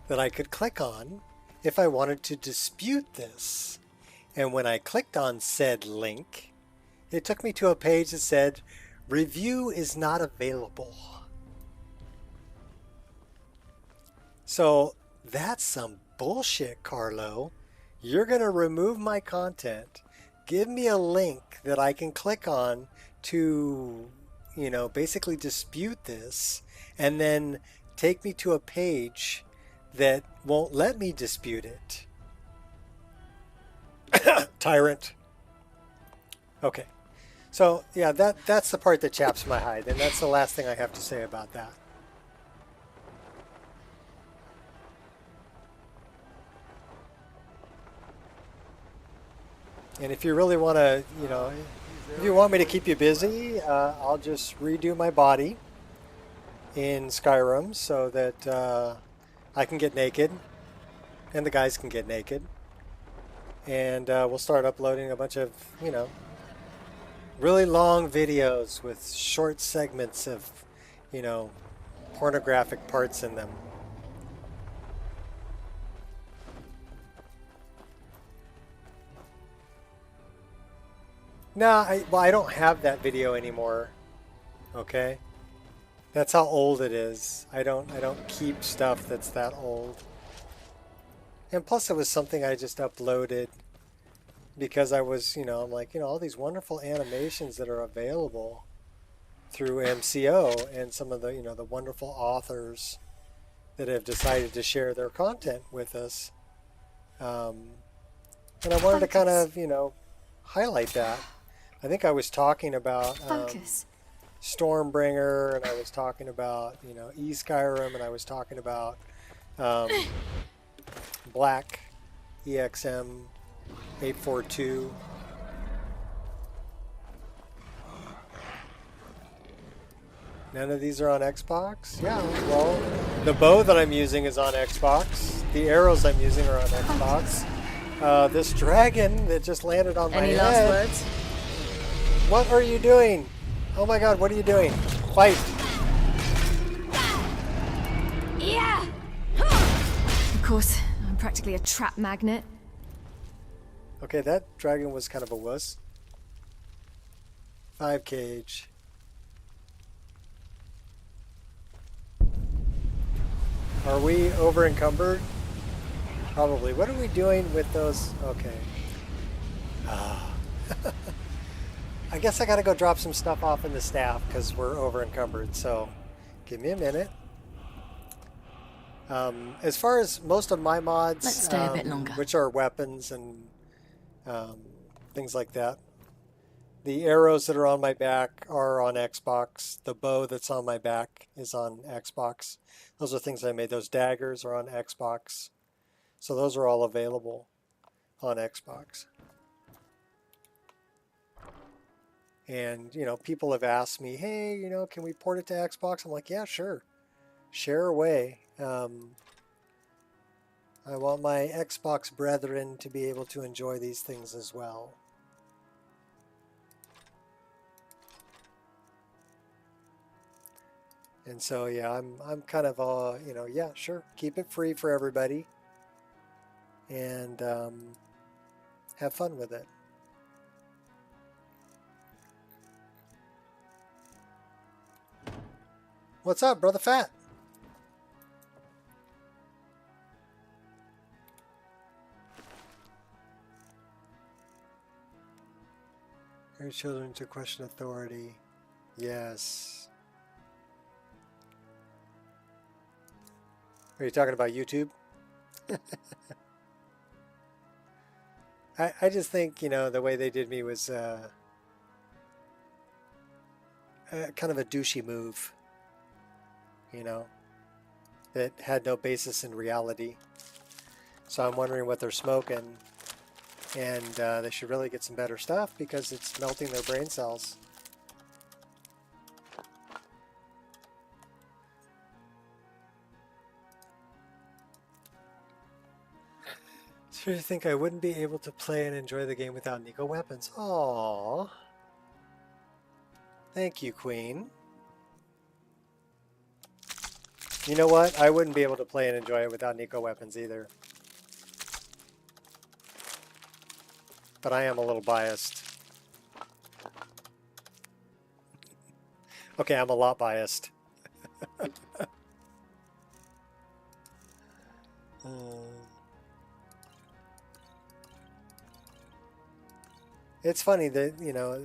that I could click on if I wanted to dispute this. And when I clicked on said link, it took me to a page that said, review is not available. So that's some bullshit, Carlo. You're going to remove my content, give me a link that I can click on to, you know, basically dispute this, and then take me to a page that won't let me dispute it. Tyrant. Okay. So, yeah, that's the part that chaps my hide, and that's the last thing I have to say about that. And if you really want to, you know, if you want me to keep you busy, I'll just redo my body in Skyrim so that I can get naked and the guys can get naked. And we'll start uploading a bunch of, you know, really long videos with short segments of, you know, pornographic parts in them. No, I don't have that video anymore. Okay? That's how old it is. I don't keep stuff that's that old. And plus it was something I just uploaded because I was, you know, I'm like, you know, all these wonderful animations that are available through MXAO and some of the, you know, the wonderful authors that have decided to share their content with us. And I wanted to kind of, you know, highlight that. I think I was talking about Stormbringer, and I was talking about, you know, Skyrim, and I was talking about Black EXM 842. None of these are on Xbox? Yeah, well, the bow that I'm using is on Xbox. The arrows I'm using are on Xbox. This dragon that just landed on my head. Any last words? What are you doing? Oh my god, what are you doing? Fight! Yeah! Of course, I'm practically a trap magnet. Okay, that dragon was kind of a wuss. 5 cage. Are we over encumbered? Probably. What are we doing with those? Okay. I guess I gotta go drop some stuff off in the staff because we're over encumbered, so give me a minute. As far as most of my mods, Let's stay a bit longer. which are weapons and things like that, the arrows that are on my back are on Xbox. The bow that's on my back is on Xbox. Those are things I made. Those daggers are on Xbox. So those are all available on Xbox. And, you know, people have asked me, hey, you know, can we port it to Xbox? I'm like, yeah, sure. Share away. I want my Xbox brethren to be able to enjoy these things as well. And so, yeah, I'm kind of, you know, yeah, sure. Keep it free for everybody. And have fun with it. What's up, Brother Fat? Raise children to question authority. Yes. Are you talking about YouTube? I just think, you know, the way they did me was kind of a douchey move, you know, that had no basis in reality. So I'm wondering what they're smoking, and they should really get some better stuff because it's melting their brain cells. So you think I wouldn't be able to play and enjoy the game without Nico weapons? Aww. Thank you, Queen. You know what? I wouldn't be able to play and enjoy it without Nico weapons either. But I am a little biased. Okay, I'm a lot biased. It's funny that, you know,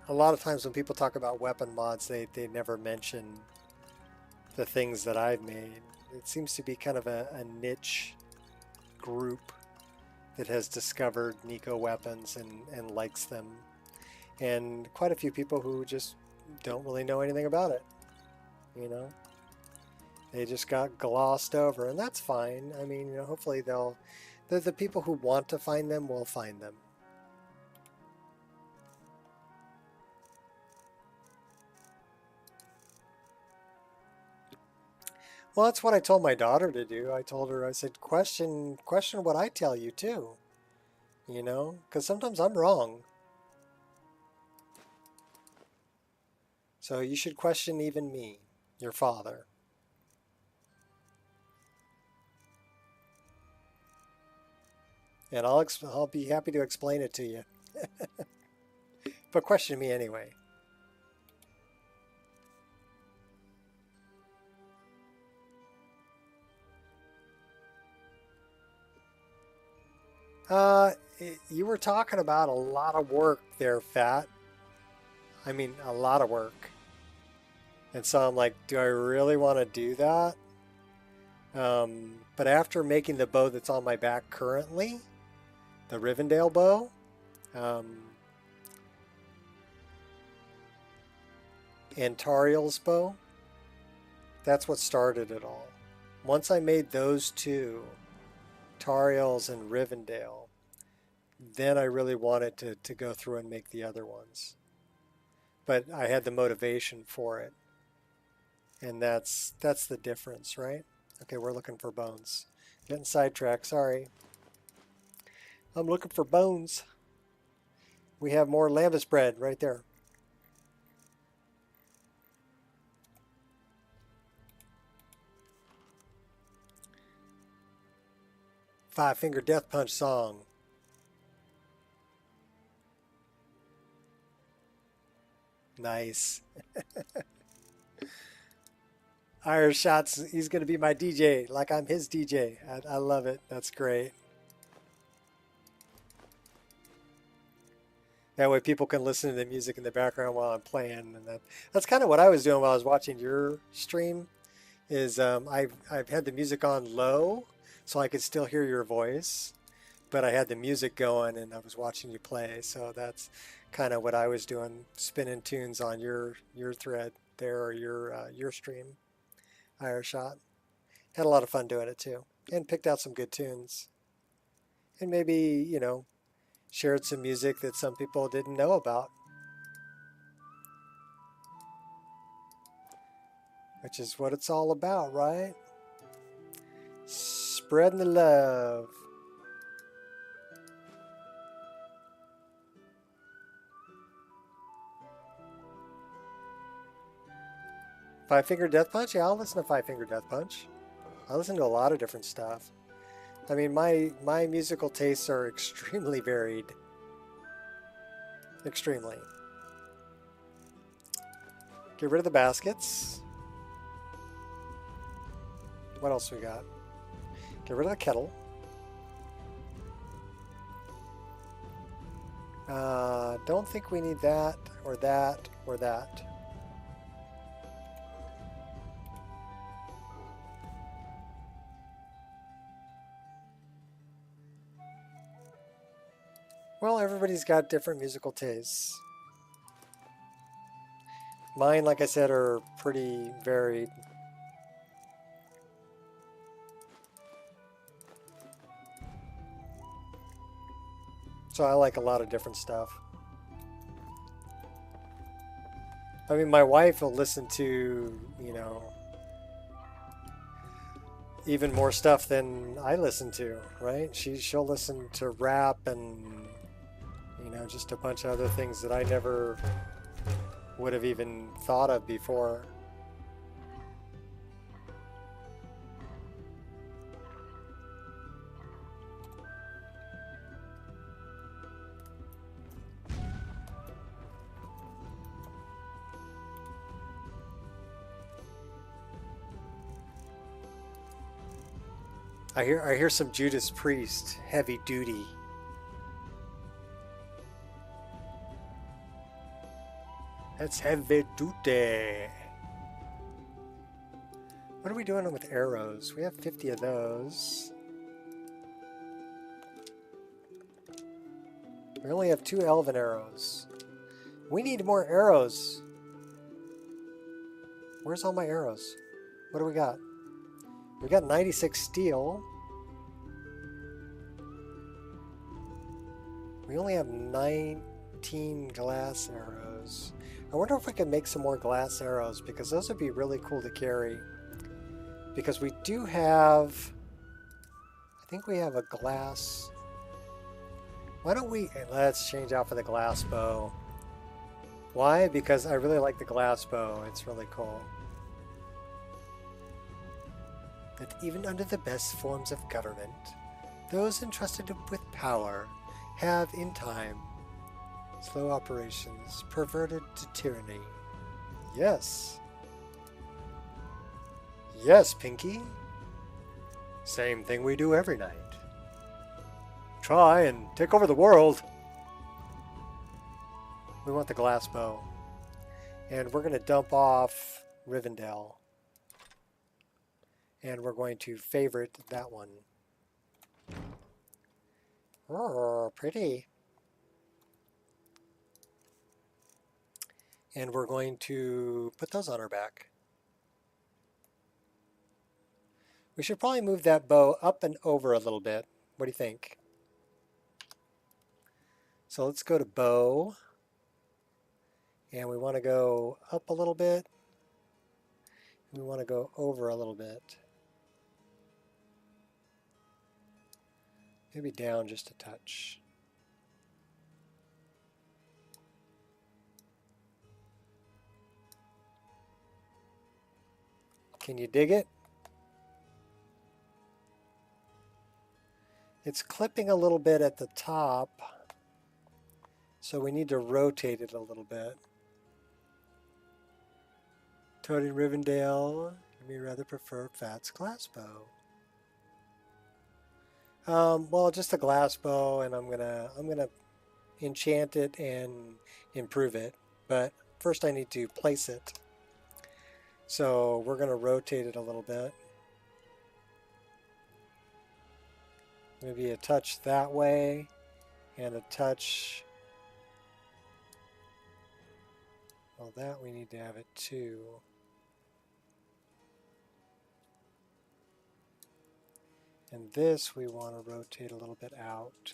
a lot of times when people talk about weapon mods, they never mention the things that I've made. It seems to be kind of a niche group that has discovered Nico weapons and likes them. And quite a few people who just don't really know anything about it, you know? They just got glossed over, and that's fine. I mean, you know, hopefully the people who want to find them will find them. Well, that's what I told my daughter to do. I told her, I said, question what I tell you too, you know, because sometimes I'm wrong. So you should question even me, your father. And I'll be happy to explain it to you. But question me anyway. You were talking about a lot of work there, Fat. I mean, a lot of work. And so I'm like, do I really want to do that? But after making the bow that's on my back currently, the Rivendell bow, and Tariel's bow, that's what started it all. Once I made those two, Tariel's and Rivendell, then I really wanted to go through and make the other ones. But I had the motivation for it. And that's the difference, right? Okay, we're looking for bones. Getting sidetracked, sorry. I'm looking for bones. We have more lambus bread right there. Five-finger death punch song. Nice. Irish Shots, he's going to be my DJ, like I'm his DJ. I love it. That's great. That way people can listen to the music in the background while I'm playing. And that's kind of what I was doing while I was watching your stream, is I've had the music on low so I could still hear your voice, but I had the music going and I was watching you play. So that's kind of what I was doing, spinning tunes on your thread there, or your stream. Irish Shot. Had a lot of fun doing it too, and picked out some good tunes. And maybe, you know, shared some music that some people didn't know about. Which is what it's all about, right? Spreading the love. Five-finger death punch? Yeah, I'll listen to Five-finger death punch. I listen to a lot of different stuff. I mean, my musical tastes are extremely varied. Extremely. Get rid of the baskets. What else we got? Get rid of the kettle. Don't think we need that, or that, or that. Well, everybody's got different musical tastes. Mine, like I said, are pretty varied. So I like a lot of different stuff. I mean, my wife will listen to, you know, even more stuff than I listen to, right? She'll listen to rap and, you know, just a bunch of other things that I never would have even thought of before. I hear some Judas Priest, heavy duty. That's heavy duty. What are we doing with arrows? We have 50 of those. We only have 2 elven arrows. We need more arrows. Where's all my arrows? What do we got? We got 96 steel. We only have 19 glass arrows. I wonder if we can make some more glass arrows, because those would be really cool to carry. Because we do have, I think we have a glass. Why don't we, let's change out for the glass bow. Why? Because I really like the glass bow. It's really cool. That even under the best forms of government, those entrusted with power have, in time, slow operations perverted to tyranny. Yes. Yes, Pinky. Same thing we do every night. Try and take over the world. We want the glass bow. And we're going to dump off Rivendell. And we're going to favorite that one. Oh, pretty. And we're going to put those on our back. We should probably move that bow up and over a little bit. What do you think? So let's go to bow. And we want to go up a little bit. We want to go over a little bit. Maybe down just a touch. Can you dig it? It's clipping a little bit at the top, so we need to rotate it a little bit. Toady Rivendell, you may rather prefer Fat's glass bow. Well, just a glass bow, and I'm gonna enchant it and improve it. But first, I need to place it. So we're gonna rotate it a little bit. Maybe a touch that way, and a touch. Well, that we need to have it too. And this we want to rotate a little bit out.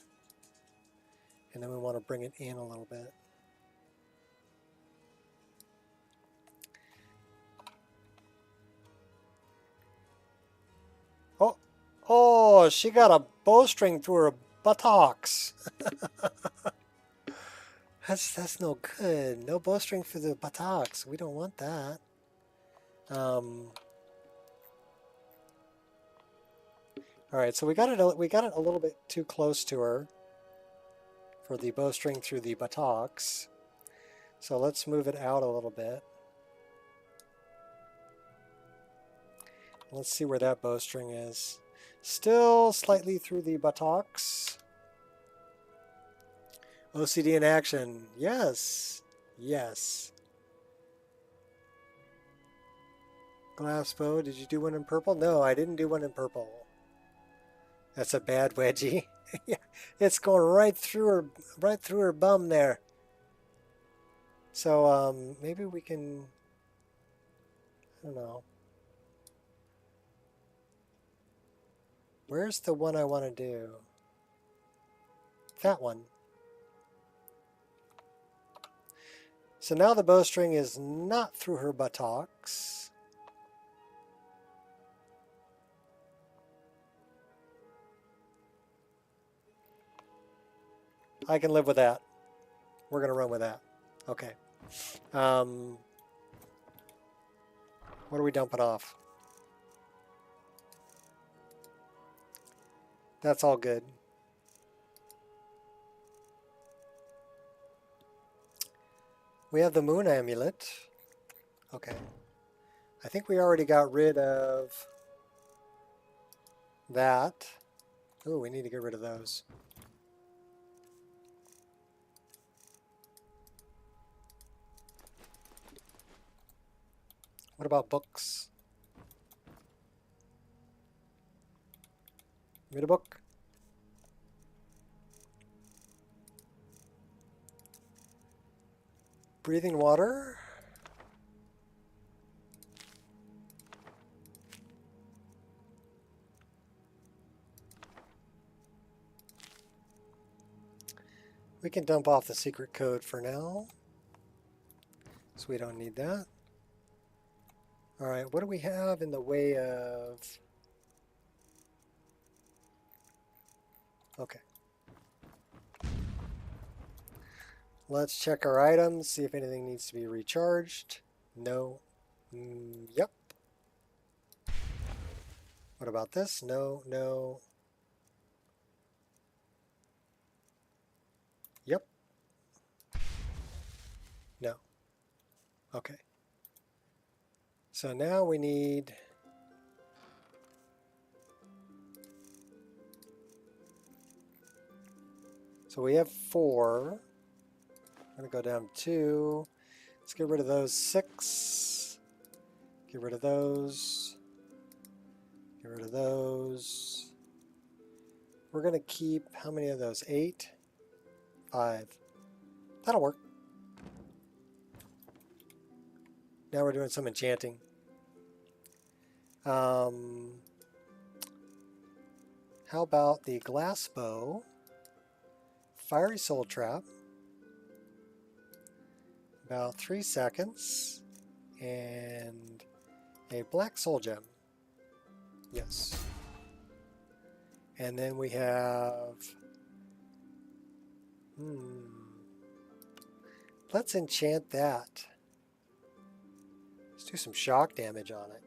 And then we want to bring it in a little bit. Oh, oh, she got a bowstring through her buttocks. That's no good. No bowstring for the buttocks. We don't want that. All right, so we got it a little bit too close to her for the bowstring through the buttocks. So let's move it out a little bit. Let's see where that bowstring is. Still slightly through the buttocks. OCD in action. Yes. Yes. Glass bow. Did you do one in purple? No, I didn't do one in purple. That's a bad wedgie. Yeah, it's going right through her bum there. So maybe we can, I don't know. Where's the one I want to do? That one. So now the bowstring is not through her buttocks. I can live with that. We're going to run with that. Okay. What are we dumping off? That's all good. We have the moon amulet. Okay. I think we already got rid of that. Ooh, we need to get rid of those. What about books? Give me a book. Breathing water. We can dump off the secret code for now, so we don't need that. All right, what do we have in the way of... Okay. Let's check our items, see if anything needs to be recharged. No. Yep. What about this? No, no. Yep. No. Okay. So now we need... So we have 4. I'm going to go down to 2. Let's get rid of those 6. Get rid of those. Get rid of those. We're going to keep, how many of those? 8? 5. That'll work. Now we're doing some enchanting. How about the glass bow? Fiery soul trap. About 3 seconds. And a black soul gem. Yes. And then we have... Let's enchant that. Let's do some shock damage on it.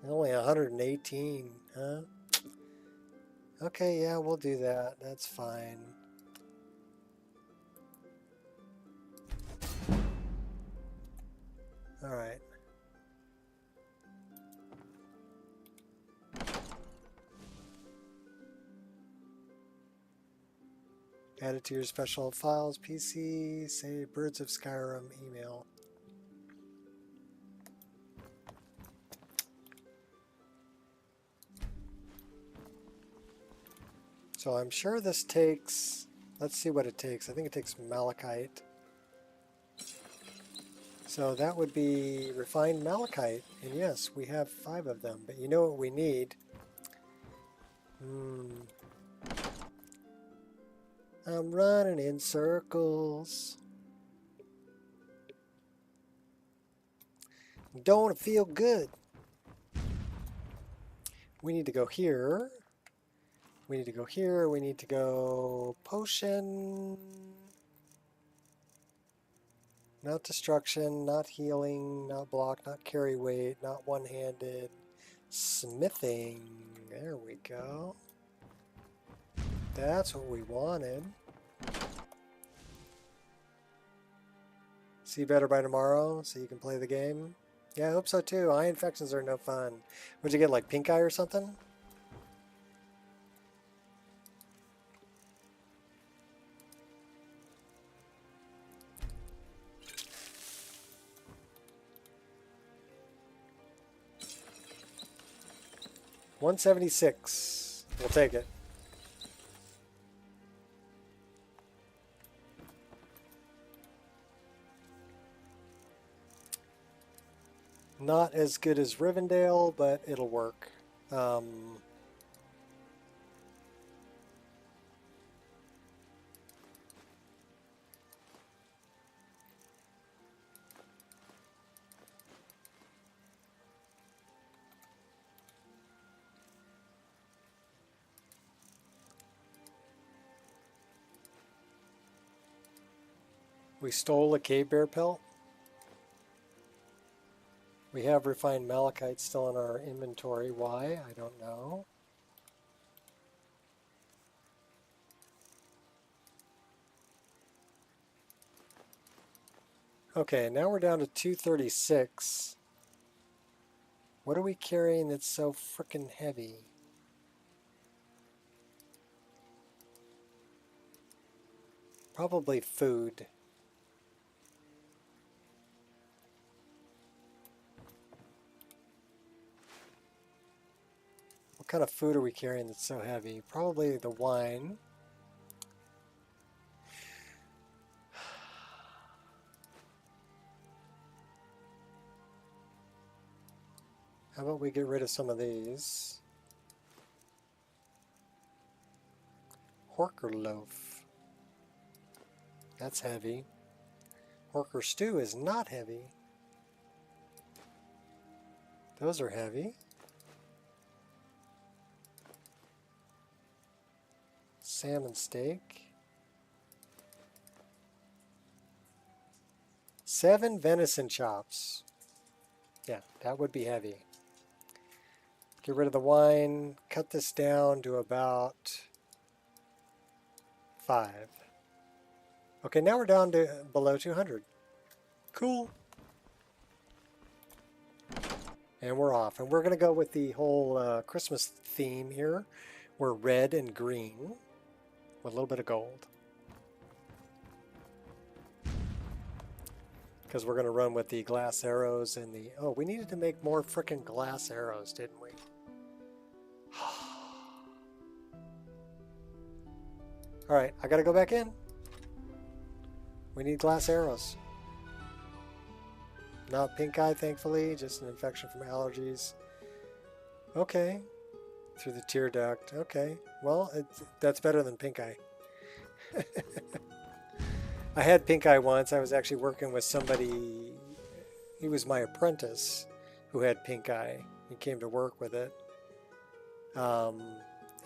Only 118, huh? Okay, yeah, we'll do that. That's fine. All right. Add it to your special files, PC, say Birds of Skyrim, email. So I'm sure this takes, let's see what it takes. I think it takes malachite. So that would be refined malachite. And yes, we have 5 of them, but you know what we need? I'm running in circles. Don't feel good. We need to go here. We need to go here. We need to go potion. Not destruction, not healing, not block, not carry weight, not one-handed. Smithing. There we go. That's what we wanted. See you better by tomorrow so you can play the game. Yeah, I hope so too. Eye infections are no fun. Would you get like pink eye or something? $176. We'll take it. Not as good as Rivendell, but it'll work. We stole a cave bear pelt. We have refined malachite still in our inventory. Why? I don't know. Okay, now we're down to 236. What are we carrying that's so frickin' heavy? Probably food. What kind of food are we carrying that's so heavy? Probably the wine. How about we get rid of some of these? Horker loaf. That's heavy. Horker stew is not heavy. Those are heavy. Salmon steak. 7 venison chops. Yeah, that would be heavy. Get rid of the wine. Cut this down to about 5. Okay, now we're down to below 200. Cool. And we're off. And we're going to go with the whole Christmas theme here. We're red and green with a little bit of gold. Because we're going to run with the glass arrows and the... Oh, we needed to make more frickin' glass arrows, didn't we? Alright, I got to go back in. We need glass arrows. Not pink eye, thankfully. Just an infection from allergies. Okay. Through the tear duct. Okay. Well, that's better than pink eye. I had pink eye once. I was actually working with somebody. He was my apprentice who had pink eye. He came to work with it.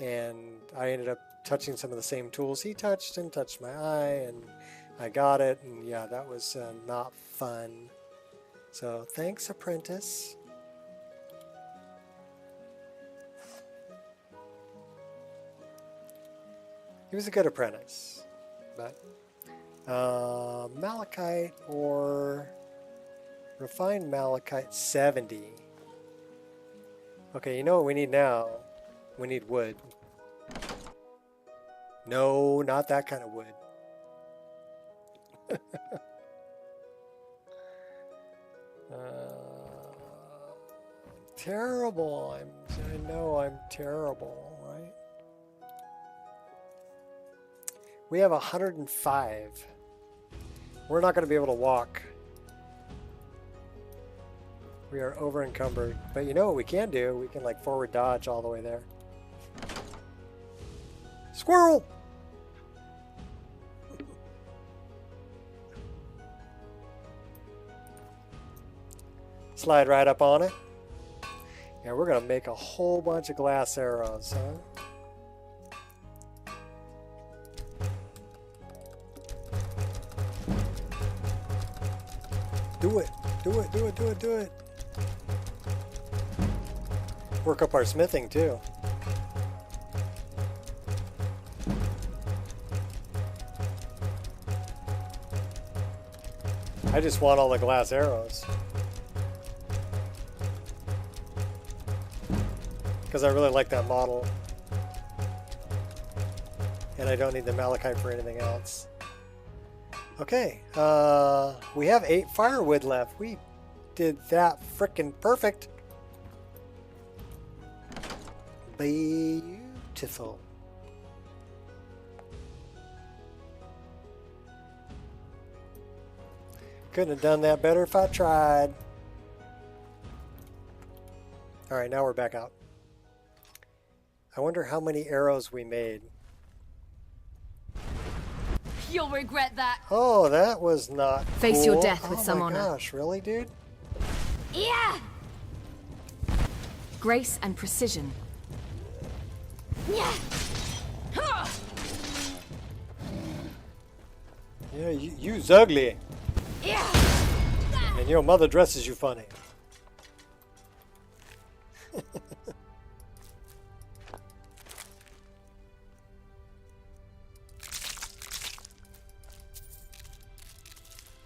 And I ended up touching some of the same tools he touched and touched my eye, and I got it, and yeah, that was not fun. So thanks, apprentice. He was a good apprentice, but malachite or refined malachite 70. Okay, you know what we need now? We need wood. No, not that kind of wood. Terrible. I know I'm terrible, right? We have 105. We're not going to be able to walk. We are over encumbered. But you know what we can do? We can like forward dodge all the way there. Squirrel! Slide right up on it. Yeah, we're going to make a whole bunch of glass arrows, huh? Do it. Do it, do it, do it, do it. Work up our smithing, too. I just want all the glass arrows. because I really like that model. And I don't need the malachite for anything else. Okay, we have 8 firewood left. We did that frickin' perfect. Beautiful. Couldn't have done that better if I tried. Alright, now we're back out. I wonder how many arrows we made. You'll regret that. Oh, that was not Face cool. your death with some honor. Oh my gosh, really, dude? Yeah. Grace and precision. Yeah. Yeah, you's ugly. Yeah. And your mother dresses you funny.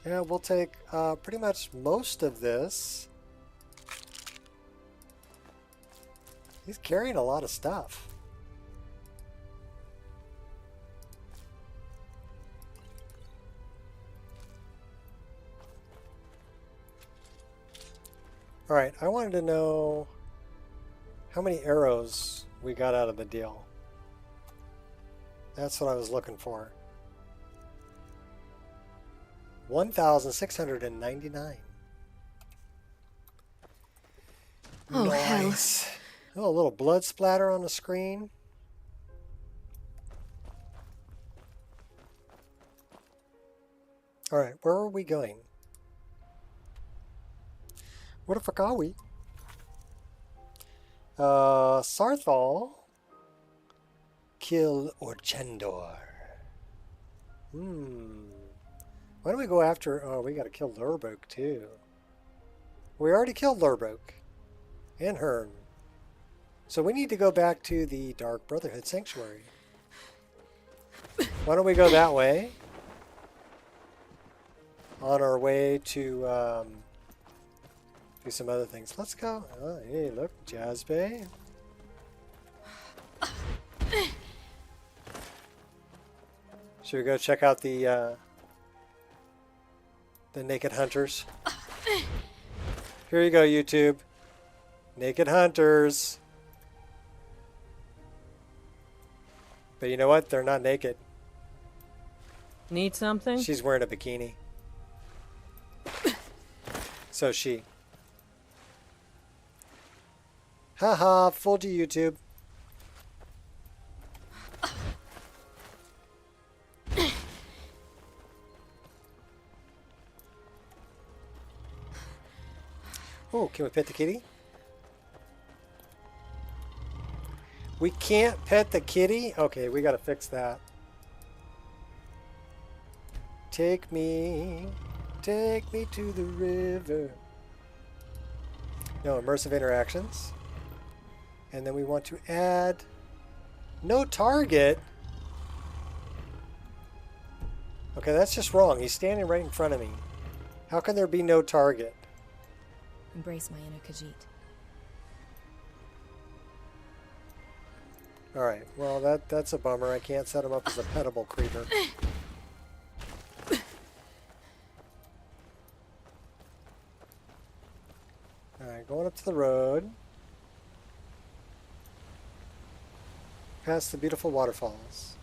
Yeah, we'll take pretty much most of this. He's carrying a lot of stuff. Alright, I wanted to know how many arrows we got out of the deal. That's what I was looking for. 1,699. Oh, nice. Hell. Oh, a little blood splatter on the screen. Alright, where are we going? Where the fuck are we? Sarthal. Kill Orchendor. Why don't we go after... Oh, we gotta kill Lurbok too. We already killed Lurbok. And Hearn. So we need to go back to the Dark Brotherhood Sanctuary. Why don't we go that way? On our way to do some other things. Let's go. Oh, hey, look, Jazz Bay. Should we go check out the Naked Hunters? Here you go, YouTube. Naked Hunters. But you know what? They're not naked. Need something? She's wearing a bikini. So she. Haha, fooled you, YouTube. Oh, can we pet the kitty? We can't pet the kitty? Okay, we gotta fix that. Take me to the river. No, immersive interactions. And then we want to add no target. Okay, that's just wrong. He's standing right in front of me. How can there be no target? Embrace my inner Khajiit. Alright, well that's a bummer. I can't set him up as a pettable creeper. Alright, going up to the road. Past the beautiful waterfalls.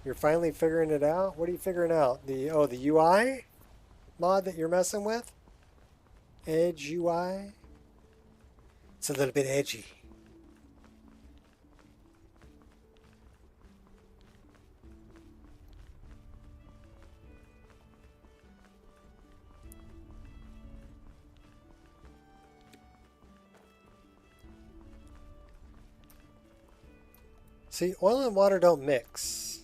You're finally figuring it out? What are you figuring out? The UI mod that you're messing with? Edge UI? It's a little bit edgy. See, oil and water don't mix.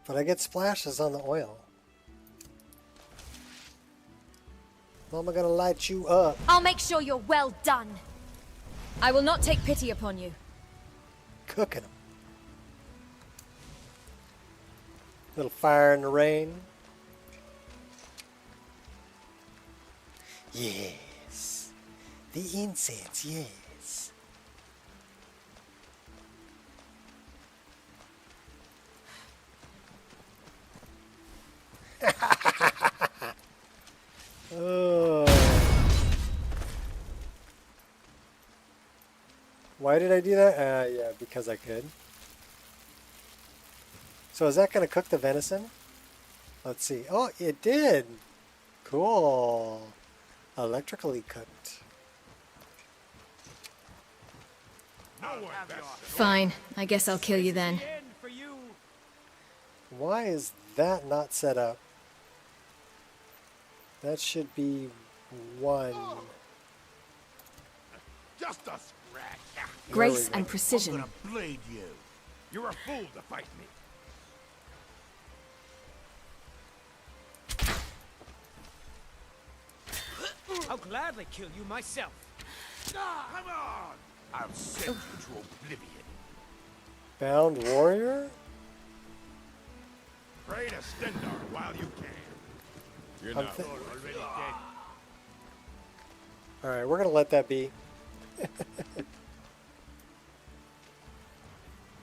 But I get splashes on the oil. Mama gonna light you up. I'll make sure you're well done. I will not take pity upon you. Cooking them. Little fire in the rain. Yes. The incense, yes. Oh. Why did I do that? Yeah, because I could. So is that going to cook the venison? Let's see. Oh, it did. Cool. Electrically cooked. Fine. I guess I'll kill you then. Why is that not set up? That should be 1. Just a scratch. Grace and I'm precision. gonna blade you. You're a fool to fight me. I'll gladly kill you myself. Come on! I'll send you to oblivion. Bound warrior? Pray to Stendar while you can. You're I'm not thi- already dead. Alright, we're going to let that be.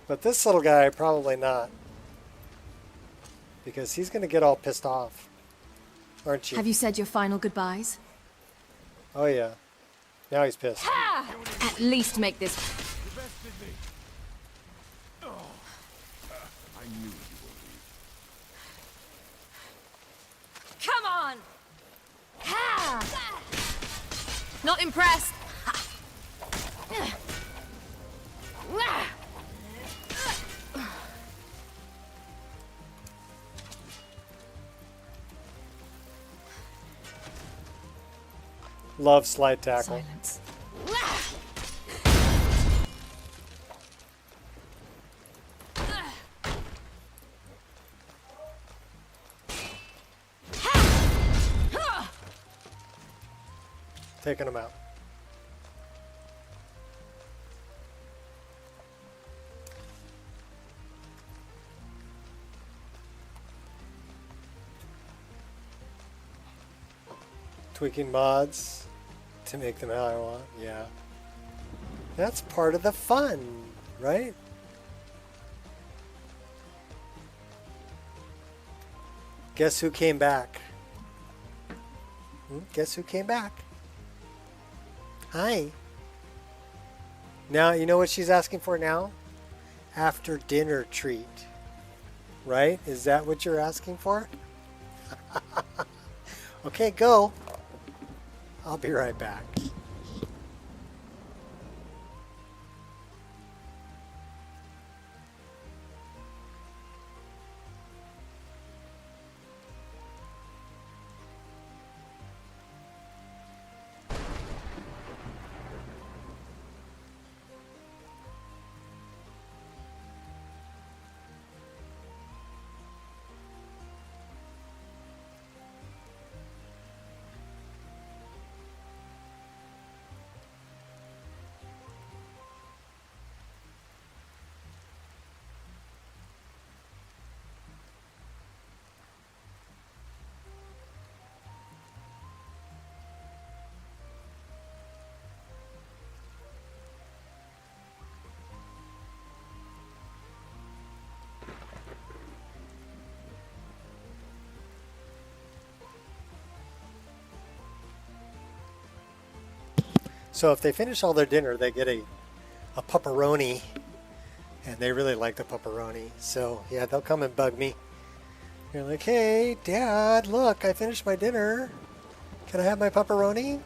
But this little guy, probably not. Because he's going to get all pissed off. Aren't you? Have you said your final goodbyes? Oh, yeah. Now he's pissed. At least make this. You bested me. I knew you were weak. Come on! Not impressed. Love slide tackle. Silence. Taking him out. Tweaking mods to make them how I want. Yeah. That's part of the fun, right? Guess who came back? Guess who came back? Hi. Now, you know what she's asking for now? After dinner treat. Right? Is that what you're asking for? Okay, go. I'll be right back. So if they finish all their dinner, they get a pepperoni, and they really like the pepperoni. So yeah, they'll come and bug me. You're like, hey, Dad, look, I finished my dinner. Can I have my pepperoni?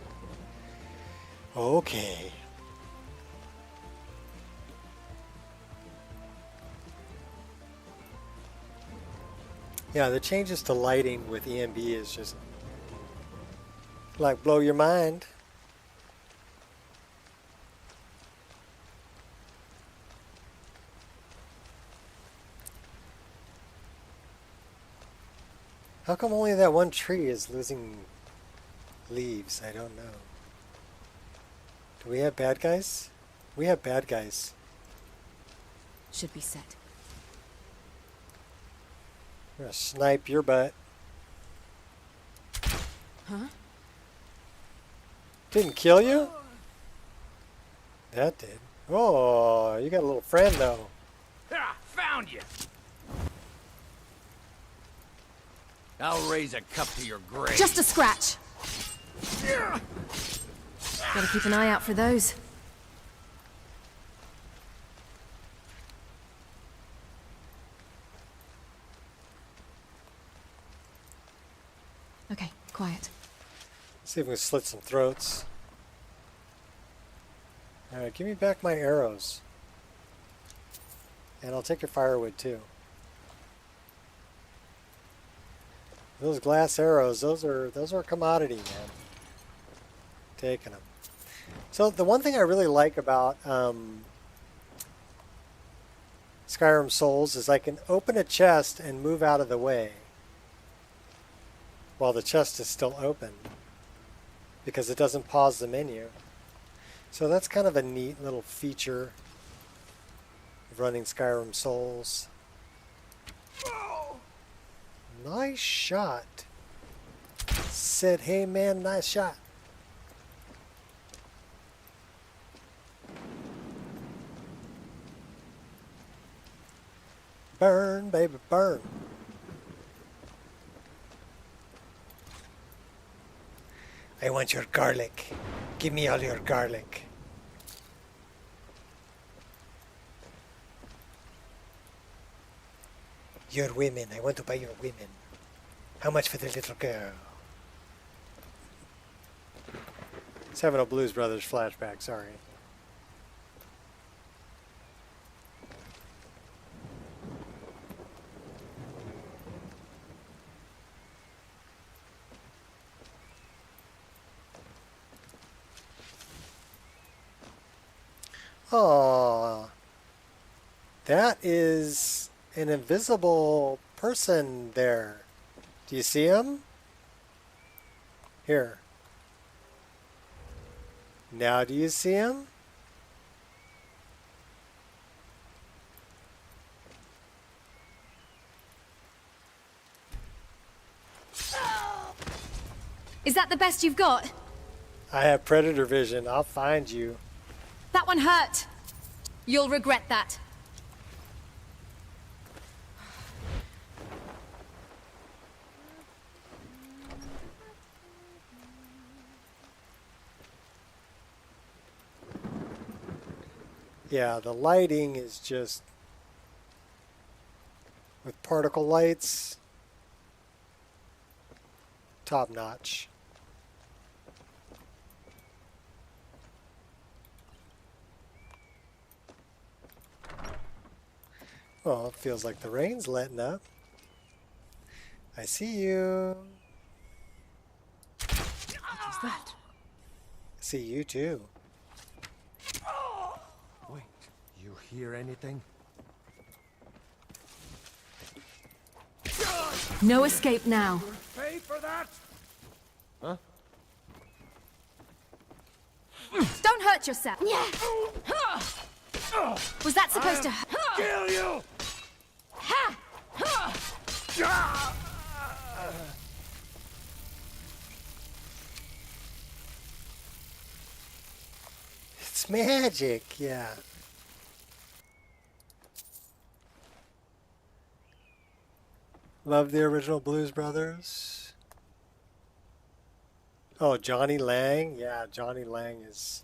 Okay. Yeah, the changes to lighting with ENB is just like blow your mind. How come only that one tree is losing leaves? I don't know. Do we have bad guys? We have bad guys. Should be set. I'm gonna snipe your butt. Huh? Didn't kill you? That did. Oh, you got a little friend though. Ah, found you. I'll raise a cup to your grave. Just a scratch. Gotta keep an eye out for those. Okay, quiet. See if we can slit some throats. Alright, give me back my arrows. And I'll take your firewood too. Those glass arrows, those are a commodity, man. Taking them. So the one thing I really like about Skyrim Souls is I can open a chest and move out of the way while the chest is still open because it doesn't pause the menu. So that's kind of a neat little feature of running Skyrim Souls. Nice shot. Said, hey man, nice shot. Burn, baby, burn. I want your garlic. Give me all your garlic. Your women. I want to buy your women. How much for the little girl? It's having a Blues Brothers flashback, sorry. Oh, that is an invisible person there. Do you see him? Here. Now do you see him? Is that the best you've got? I have predator vision. I'll find you. That one hurt. You'll regret that. Yeah, the lighting is just with particle lights, top notch. Well, it feels like the rain's letting up. I see you. What is that? I see you too. Wait, you hear anything? No escape now. Pay for that? Huh? Don't hurt yourself. Was that supposed to hurt? Kill you! It's magic, yeah. Love the original Blues Brothers. Oh, Johnny Lang? Yeah, Johnny Lang is...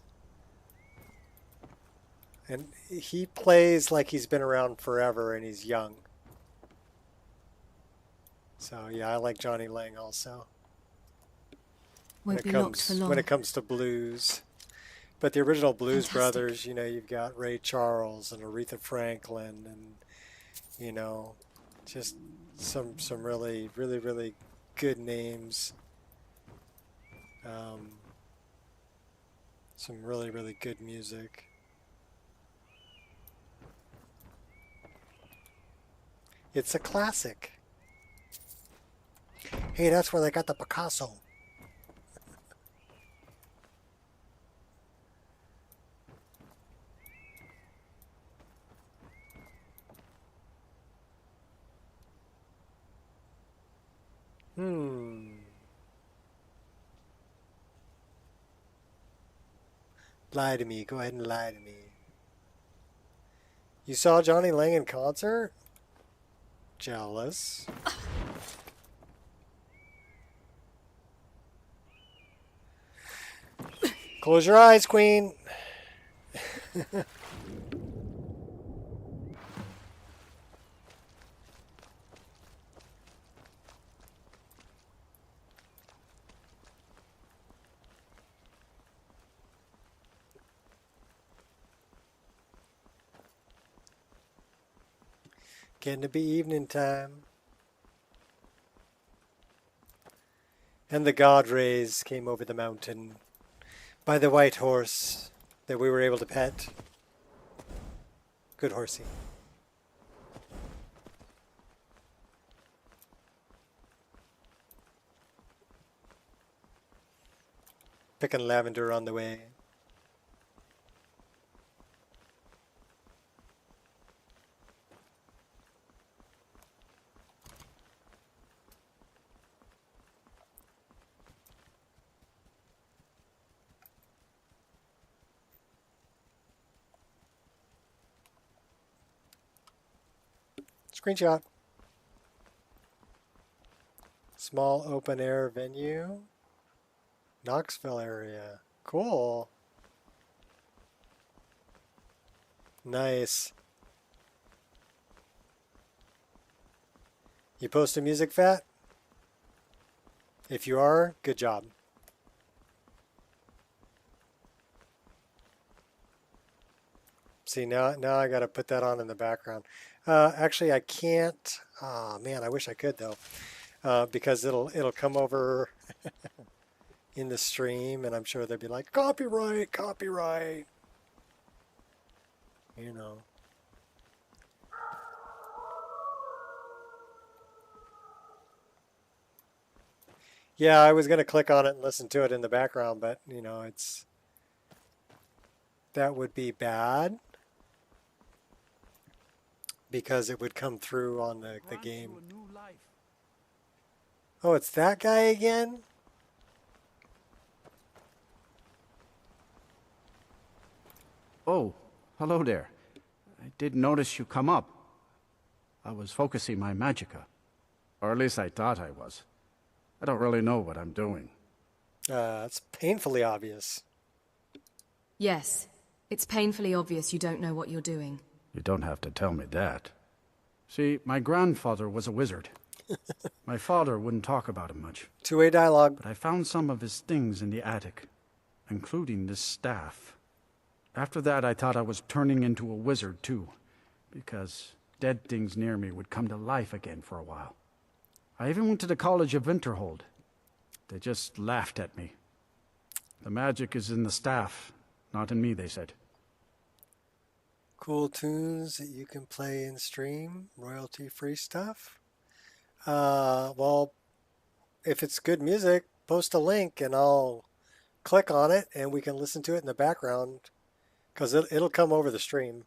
And he plays like he's been around forever and he's young. So yeah, I like Johnny Lang also. Won't be locked for long. When it comes to blues. But the original Blues Fantastic. Brothers, you know, you've got Ray Charles and Aretha Franklin and, you know, just some really, really, really good names. Some really, really good music. It's a classic. Hey, that's where they got the Picasso. Lie to me. Go ahead and lie to me. You saw Johnny Lang in concert? Jealous. Close your eyes, Queen. Getting to be evening time. And the god rays came over the mountain by the white horse that we were able to pet. Good horsey. Picking lavender on the way. Screenshot. Small open air venue. Knoxville area. Cool. Nice. You posting music, Fat? If you are, good job. See, now I got to put that on in the background. Actually, I can't. Oh, man, I wish I could, though. Because it'll come over in the stream, and I'm sure they'll be like, copyright, copyright. You know. Yeah, I was going to click on it and listen to it in the background, but, you know, that would be bad. Because it would come through on the game. Oh, it's that guy again? Oh, hello there. I did notice you come up. I was focusing my magicka. Or at least I thought I was. I don't really know what I'm doing. It's painfully obvious. Yes, it's painfully obvious you don't know what you're doing. You don't have to tell me that. See, my grandfather was a wizard. My father wouldn't talk about him much. Two-way dialogue. But I found some of his things in the attic, including this staff. After that, I thought I was turning into a wizard, too, because dead things near me would come to life again for a while. I even went to the College of Winterhold. They just laughed at me. The magic is in the staff, not in me, they said. Cool tunes that you can play in stream, royalty-free stuff. Well, if it's good music, post a link and I'll click on it and we can listen to it in the background because it'll come over the stream.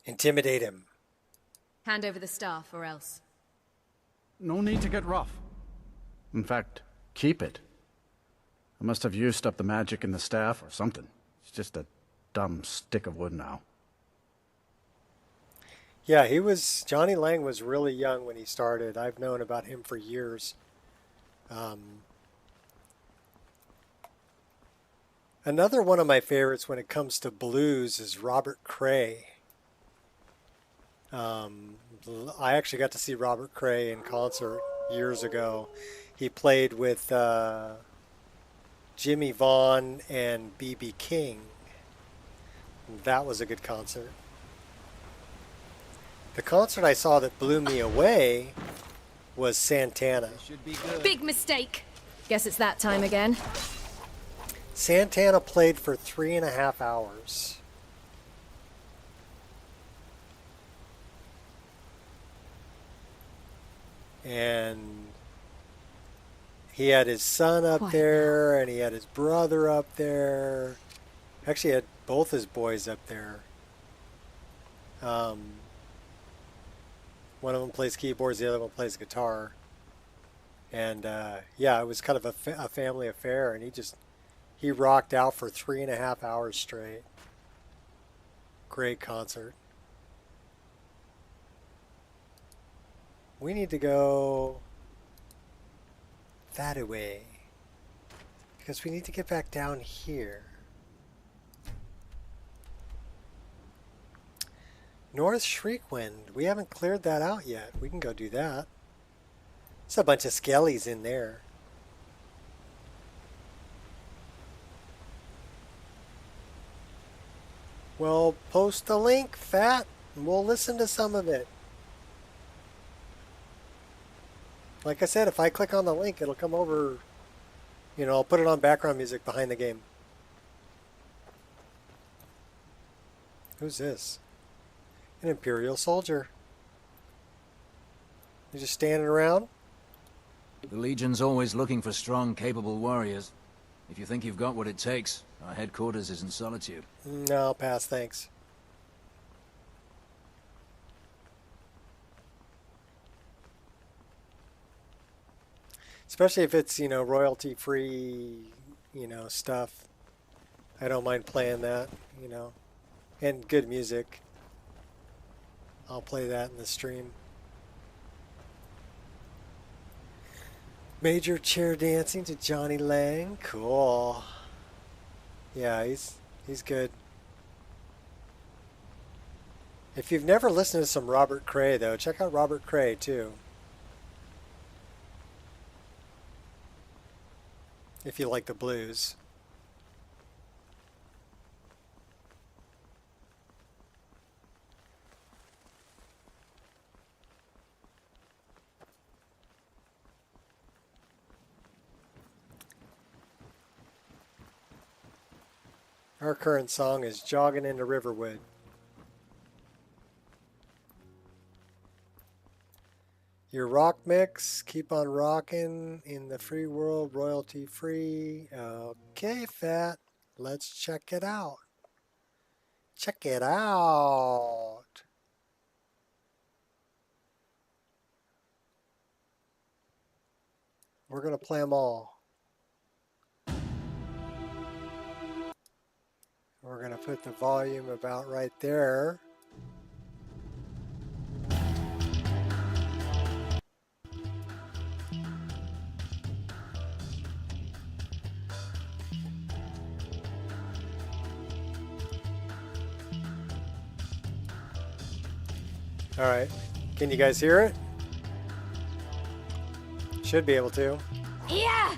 Intimidate him. Hand over the staff or else. No need to get rough. In fact, keep it. I must have used up the magic in the staff or something. It's just a dumb stick of wood now. Yeah, Johnny Lang was really young when he started. I've known about him for years. Another one of my favorites when it comes to blues is Robert Cray. I actually got to see Robert Cray in concert years ago. He played with Jimmy Vaughn and B.B. King. That was a good concert. The concert I saw that blew me away was Santana. Big mistake. Guess it's that time again. Santana played for 3.5 hours. And he had his son up there, and he had his brother up there. Actually, he had both his boys up there. One of them plays keyboards, the other one plays guitar. And yeah, it was kind of a family affair, and he rocked out for 3.5 hours straight. Great concert. We need to go that way because we need to get back down here. North Shriekwind. We haven't cleared that out yet. We can go do that. There's a bunch of skellies in there. Well, post the link, Fat, and we'll listen to some of it. Like I said, if I click on the link, it'll come over, you know, I'll put it on background music behind the game. Who's this? An Imperial soldier. You're just standing around? The Legion's always looking for strong, capable warriors. If you think you've got what it takes, our headquarters is in Solitude. No, I'll pass, thanks. Especially if it's, you know, royalty-free, you know, stuff. I don't mind playing that, you know. And good music. I'll play that in the stream. Major chair dancing to Johnny Lang. Cool. Yeah, he's good. If you've never listened to some Robert Cray, though, check out Robert Cray, too. If you like the blues. Our current song is Jogging into Riverwood. Your rock mix, keep on rocking in the free world, royalty free. Okay, Fat, let's check it out. Check it out. We're going to play them all. We're going to put the volume about right there. All right, can you guys hear it? Should be able to. Yeah!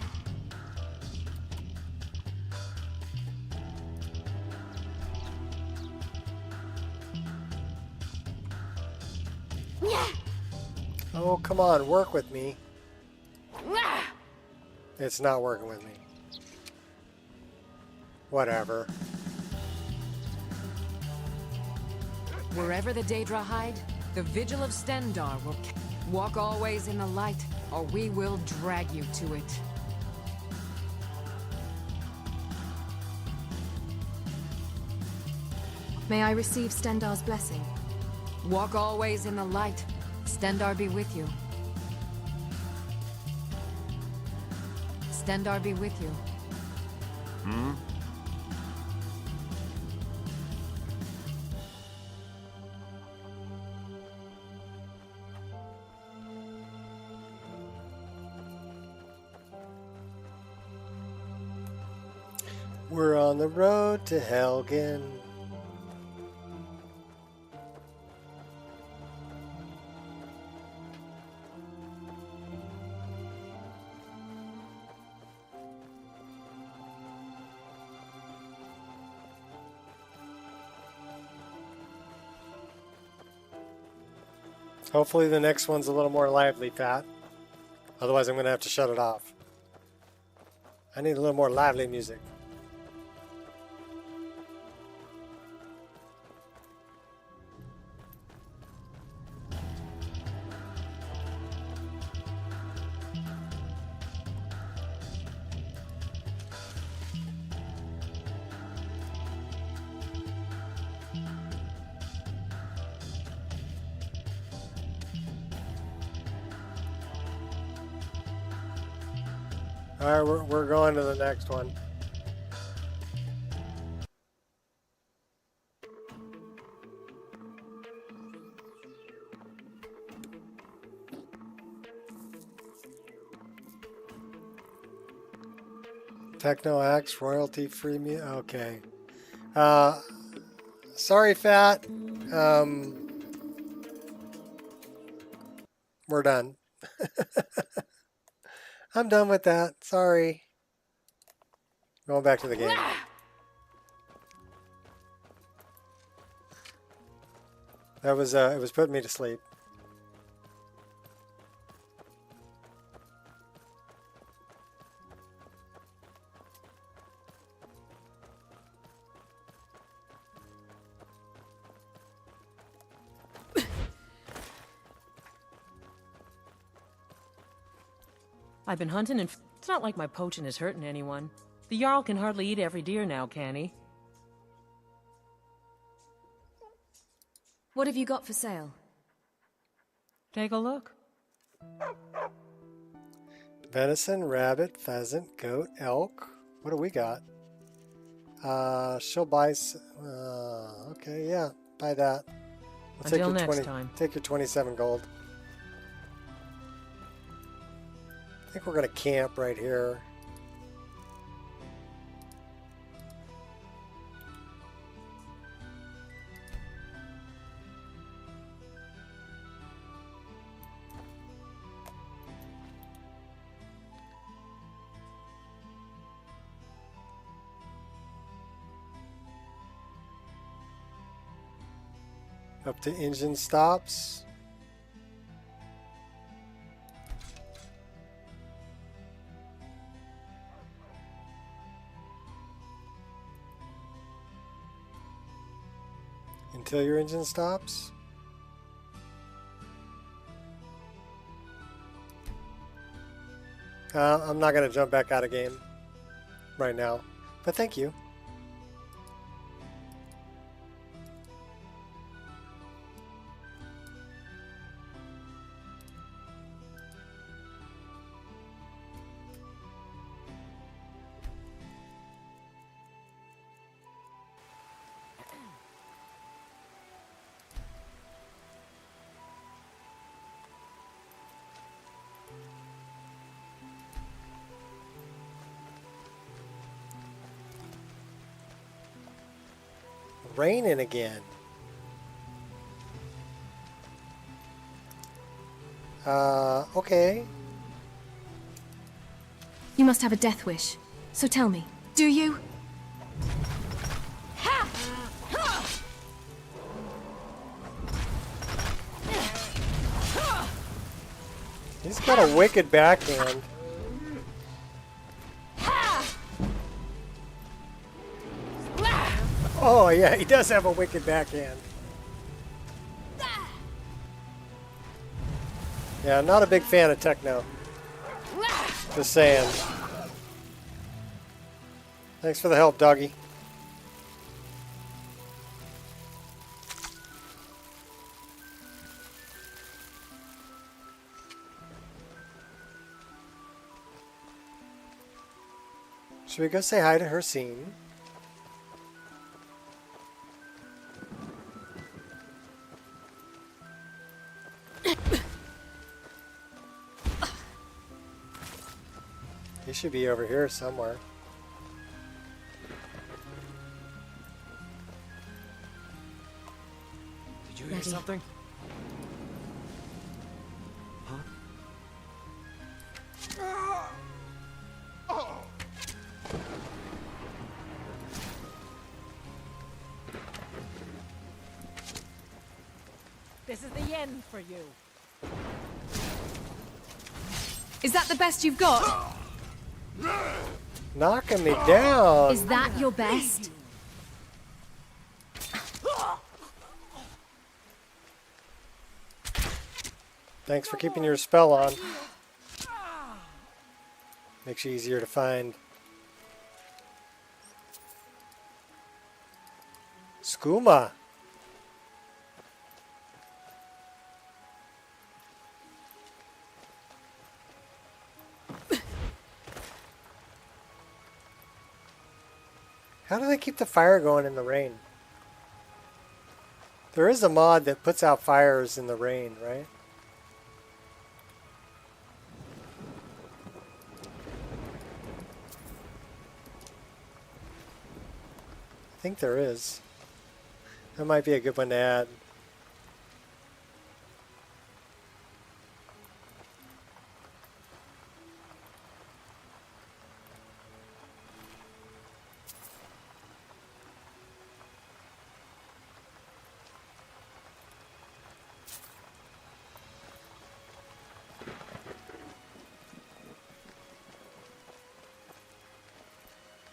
Oh, come on, work with me. It's not working with me. Whatever. Wherever the Daedra hide, the Vigil of Stendar will walk always in the light, or we will drag you to it. May I receive Stendar's blessing? Walk always in the light. Stendar be with you. Stendar be with you. We're on the road to Helgen. Hopefully the next one's a little more lively, Pat. Otherwise I'm going to have to shut it off. I need a little more lively music. Alright, we're going to the next one. Techno Axe, royalty free me. Okay. Sorry, Fat. We're done. I'm done with that. Sorry. Going back to the game. That was it was putting me to sleep. I've been hunting and it's not like my poaching is hurting anyone. The Jarl can hardly eat every deer now, can he? What have you got for sale? Take a look. Venison, rabbit, pheasant, goat, elk. What do we got? She'll buy. Okay, yeah, buy that. We'll Until next time. Take your 27 gold. I think we're gonna camp right here. Up to engine stops. Until your engine stops. I'm not going to jump back out of game right now, but thank you. Raining again. Okay. You must have a death wish. So tell me, do you? He's got a wicked backhand. Oh yeah, he does have a wicked backhand. Yeah, I'm not a big fan of techno. Just saying. Thanks for the help, doggy. Should we go say hi to her scene? He should be over here somewhere. Did you hear something? Huh? This is the end for you. Is that the best you've got? Knocking me down. Is that your best? Thanks for keeping your spell on. Makes you easier to find. Skooma. How do they keep the fire going in the rain? There is a mod that puts out fires in the rain, right? I think there is. That might be a good one to add.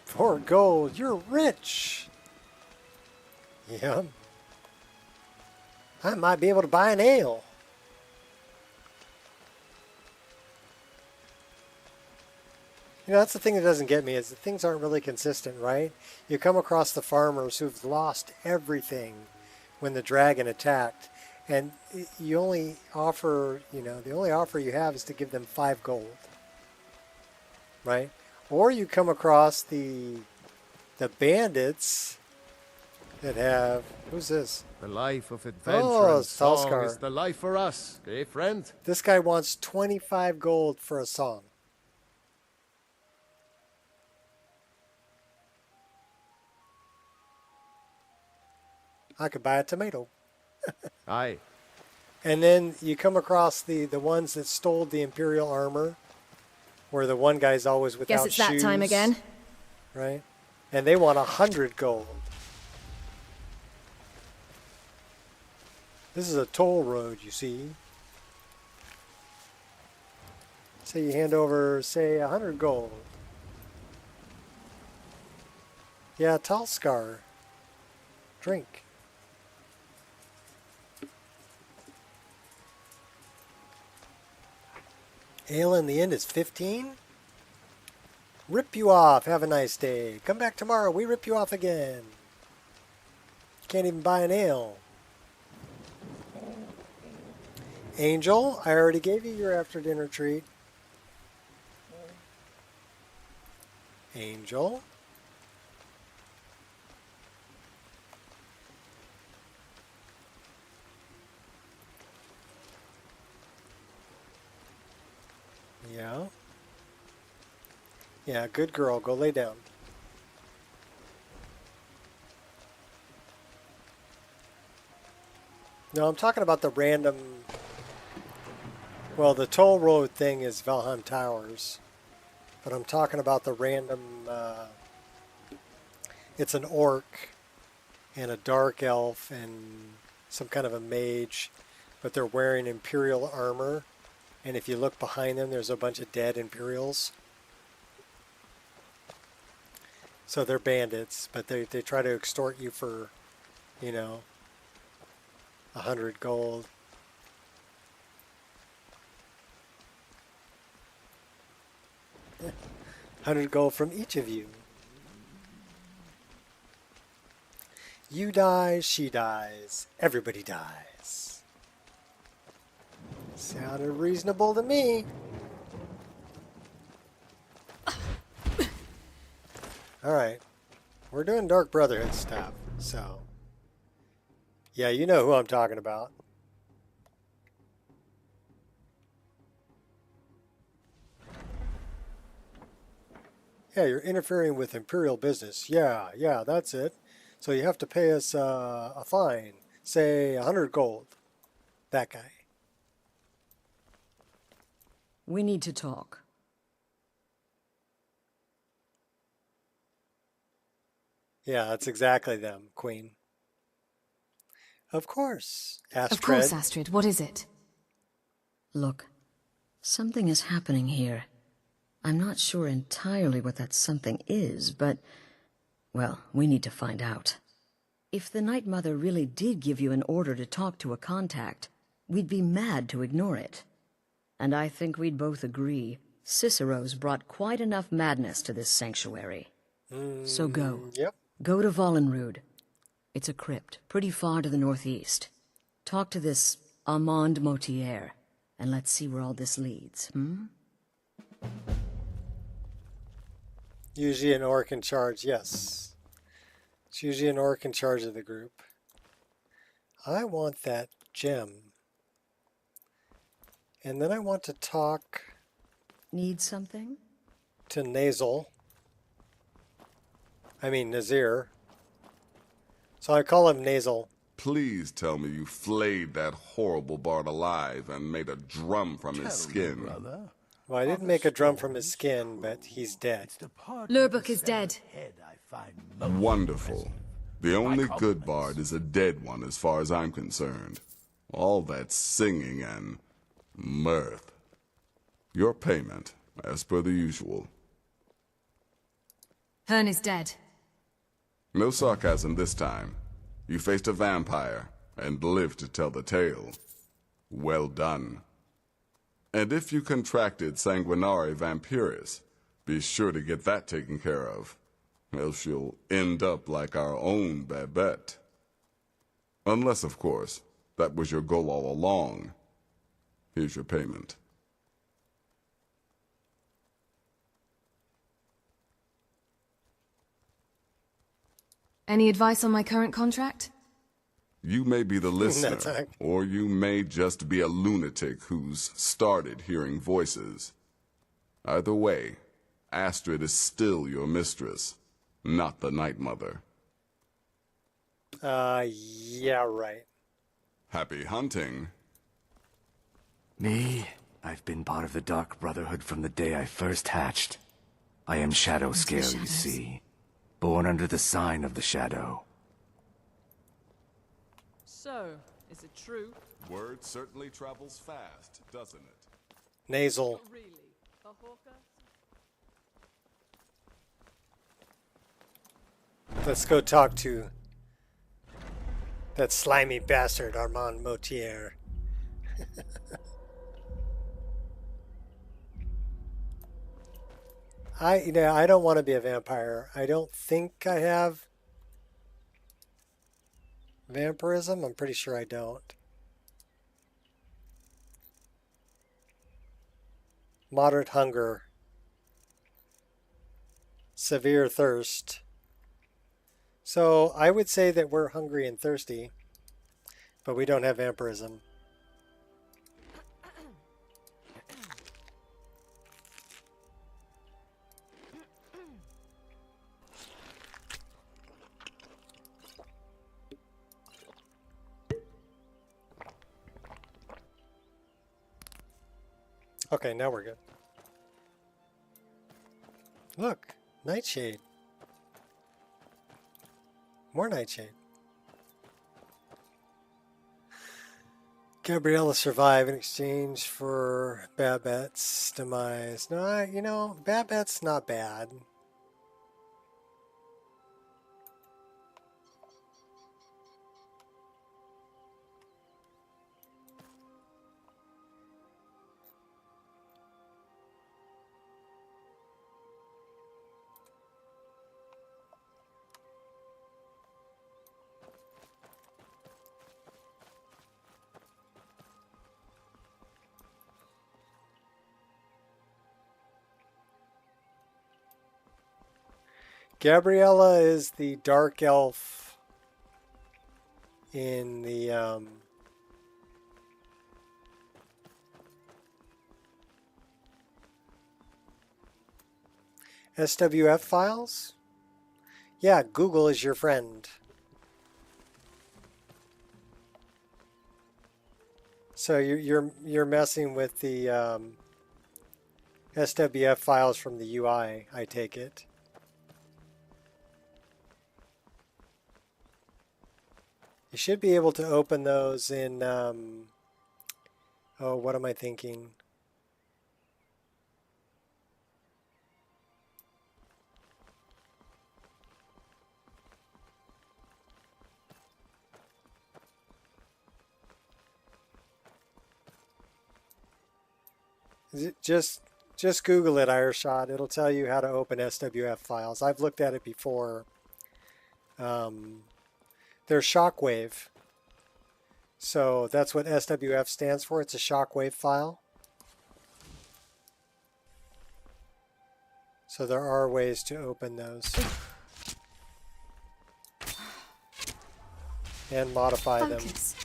For gold, you're rich. Yeah. I might be able to buy an ale. You know, that's the thing that doesn't get me, is that things aren't really consistent, right? You come across the farmers who've lost everything when the dragon attacked, and you only offer, you know, the only offer you have is to give them 5 gold, right? Or you come across the bandits that have, who's this? The life of adventure Oh, and song Salskar. is the life for us, eh, friend? This guy wants 25 gold for a song. I could buy a tomato. Aye. And then you come across the ones that stole the Imperial armor, where the one guy's always without Guess it's that shoes, time again. right? And they want 100 gold. This is a toll road, you see. So you hand over, say, 100 gold. Yeah, Talskar. Drink. Ale in the end is 15? Rip you off. Have a nice day. Come back tomorrow. We rip you off again. Can't even buy an ale. Angel, I already gave you your after dinner treat. Angel. Yeah. Yeah, good girl. Go lay down. No, I'm talking about the random... Well, the toll road thing is Valheim Towers. But I'm talking about the random... it's an orc and a dark elf and some kind of a mage. But they're wearing Imperial armor. And if you look behind them, there's a bunch of dead Imperials. So they're bandits, but they try to extort you for, you know, 100 gold. Yeah. 100 gold from each of you. You die, she dies, everybody dies. Sounded reasonable to me. Alright. We're doing Dark Brotherhood stuff, so... Yeah, you know who I'm talking about. Yeah, you're interfering with Imperial business. Yeah, that's it. So you have to pay us a fine. Say 100 gold. That guy. We need to talk. Yeah, that's exactly them, Queen. Of course, Astrid. Of course, Astrid. What is it? Look, something is happening here. I'm not sure entirely what that something is, but... well, we need to find out. If the Night Mother really did give you an order to talk to a contact, we'd be mad to ignore it. And I think we'd both agree, Cicero's brought quite enough madness to this sanctuary. So go. Yep. Go to Vollenrude. It's a crypt, pretty far to the northeast. Talk to this Armand Motier, and let's see where all this leads, Usually an orc in charge, yes. It's usually an orc in charge of the group. I want that gem. And then I want to talk... Need something? to Nazir. So I call him Nasal. Please tell me you flayed that horrible bard alive and made a drum from his skin. Well, I didn't make a drum from his skin, but he's dead. Lurbuk is dead. Wonderful. The only good bard is a dead one as far as I'm concerned. All that singing and mirth. Your payment, as per the usual. Hearn is dead. No sarcasm this time. You faced a vampire and lived to tell the tale. Well done. And if you contracted sanguinare vampiris, be sure to get that taken care of. Else you'll end up like our own Babette. Unless, of course, that was your goal all along. Here's your payment. Any advice on my current contract? You may be the listener, or you may just be a lunatic who's started hearing voices. Either way, Astrid is still your mistress, not the Night Mother. Yeah, right. Happy hunting. Me? I've been part of the Dark Brotherhood from the day I first hatched. I am Shadow Scale, you see. Born under the sign of the Shadow. So, is it true? Word certainly travels fast, doesn't it? Nasal. Really? The hawker? Let's go talk to that slimy bastard, Armand Motier. I don't want to be a vampire. I don't think I have vampirism. I'm pretty sure I don't. Moderate hunger. Severe thirst. So I would say that we're hungry and thirsty, but we don't have vampirism. Okay, now we're good. Look, Nightshade. More Nightshade. Gabriella survived in exchange for Babette's demise. No, Babette's not bad. Gabriella is the dark elf in the SWF files. Yeah, Google is your friend. So you're messing with the SWF files from the UI, I take it. You should be able to open those in, oh, what am I thinking? Just Google it, Ireshot. It'll tell you how to open SWF files. I've looked at it before. They're shockwave. So that's what SWF stands for. It's a shockwave file. So there are ways to open those. and modify them. Focus.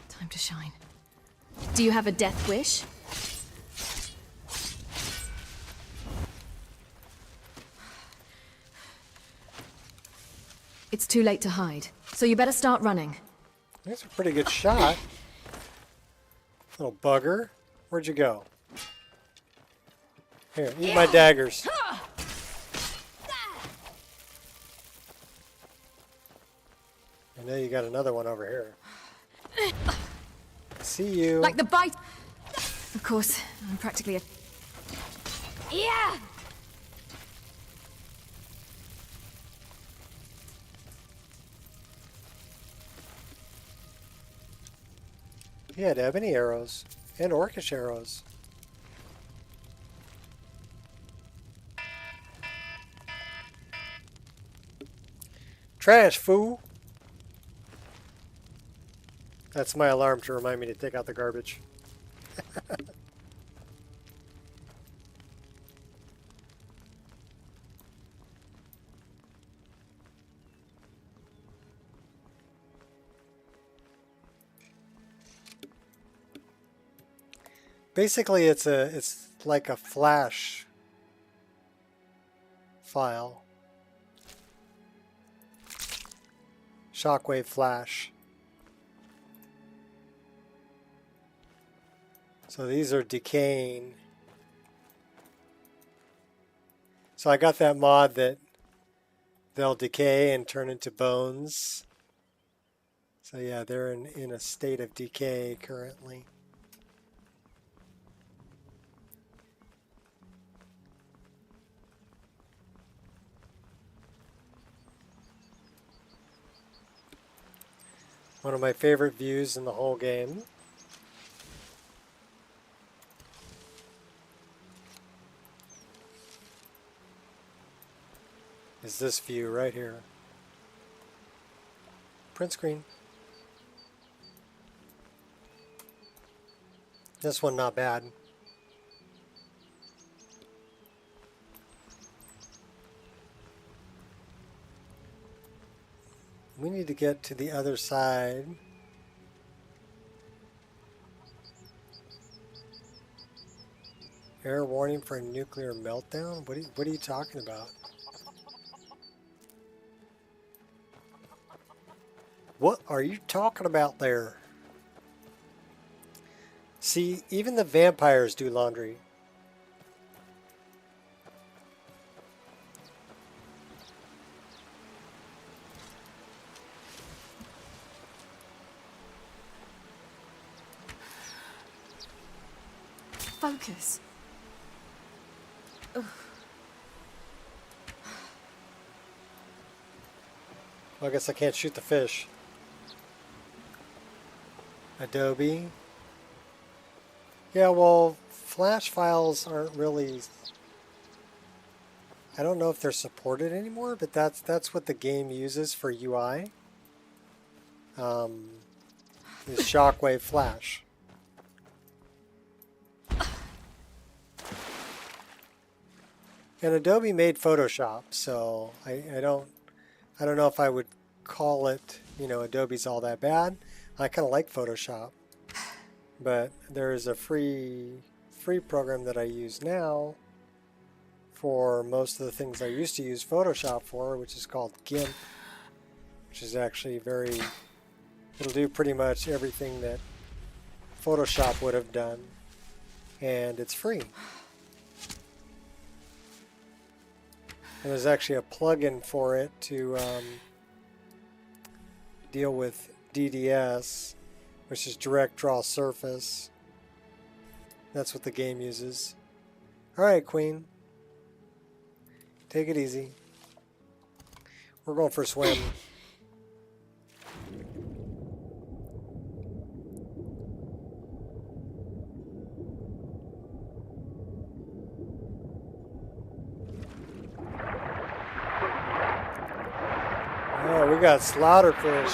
Time to shine. Do you have a death wish? It's too late to hide, so you better start running. That's a pretty good shot. Little bugger. Where'd you go? Here, eat my daggers. I know you got another one over here. See you. Like the bite! Of course, I'm practically a... Yeah! He had ebony arrows and orcish arrows. Trash, fool! That's my alarm to remind me to take out the garbage. Basically, it's like a flash file. Shockwave flash. So these are decaying. So I got that mod that they'll decay and turn into bones. So yeah, they're in a state of decay currently. One of my favorite views in the whole game. Is this view right here. Print screen. This one not bad. We need to get to the other side. Air warning for a nuclear meltdown? What are you talking about? What are you talking about there? See, even the vampires do laundry. Focus. Ugh. Well, I guess I can't shoot the fish. Adobe. Yeah, well, Flash files aren't really... I don't know if they're supported anymore, but that's what the game uses for UI. Is Shockwave Flash. And Adobe made Photoshop, so I don't know if I would call it, you know, Adobe's all that bad. I kind of like Photoshop, but there is a free program that I use now for most of the things I used to use Photoshop for, which is called GIMP, which is actually it'll do pretty much everything that Photoshop would have done, and it's free. And there's actually a plugin for it to deal with DDS, which is Direct Draw Surface. That's what the game uses. Alright, Queen. Take it easy. We're going for a swim. we got slaughterfish.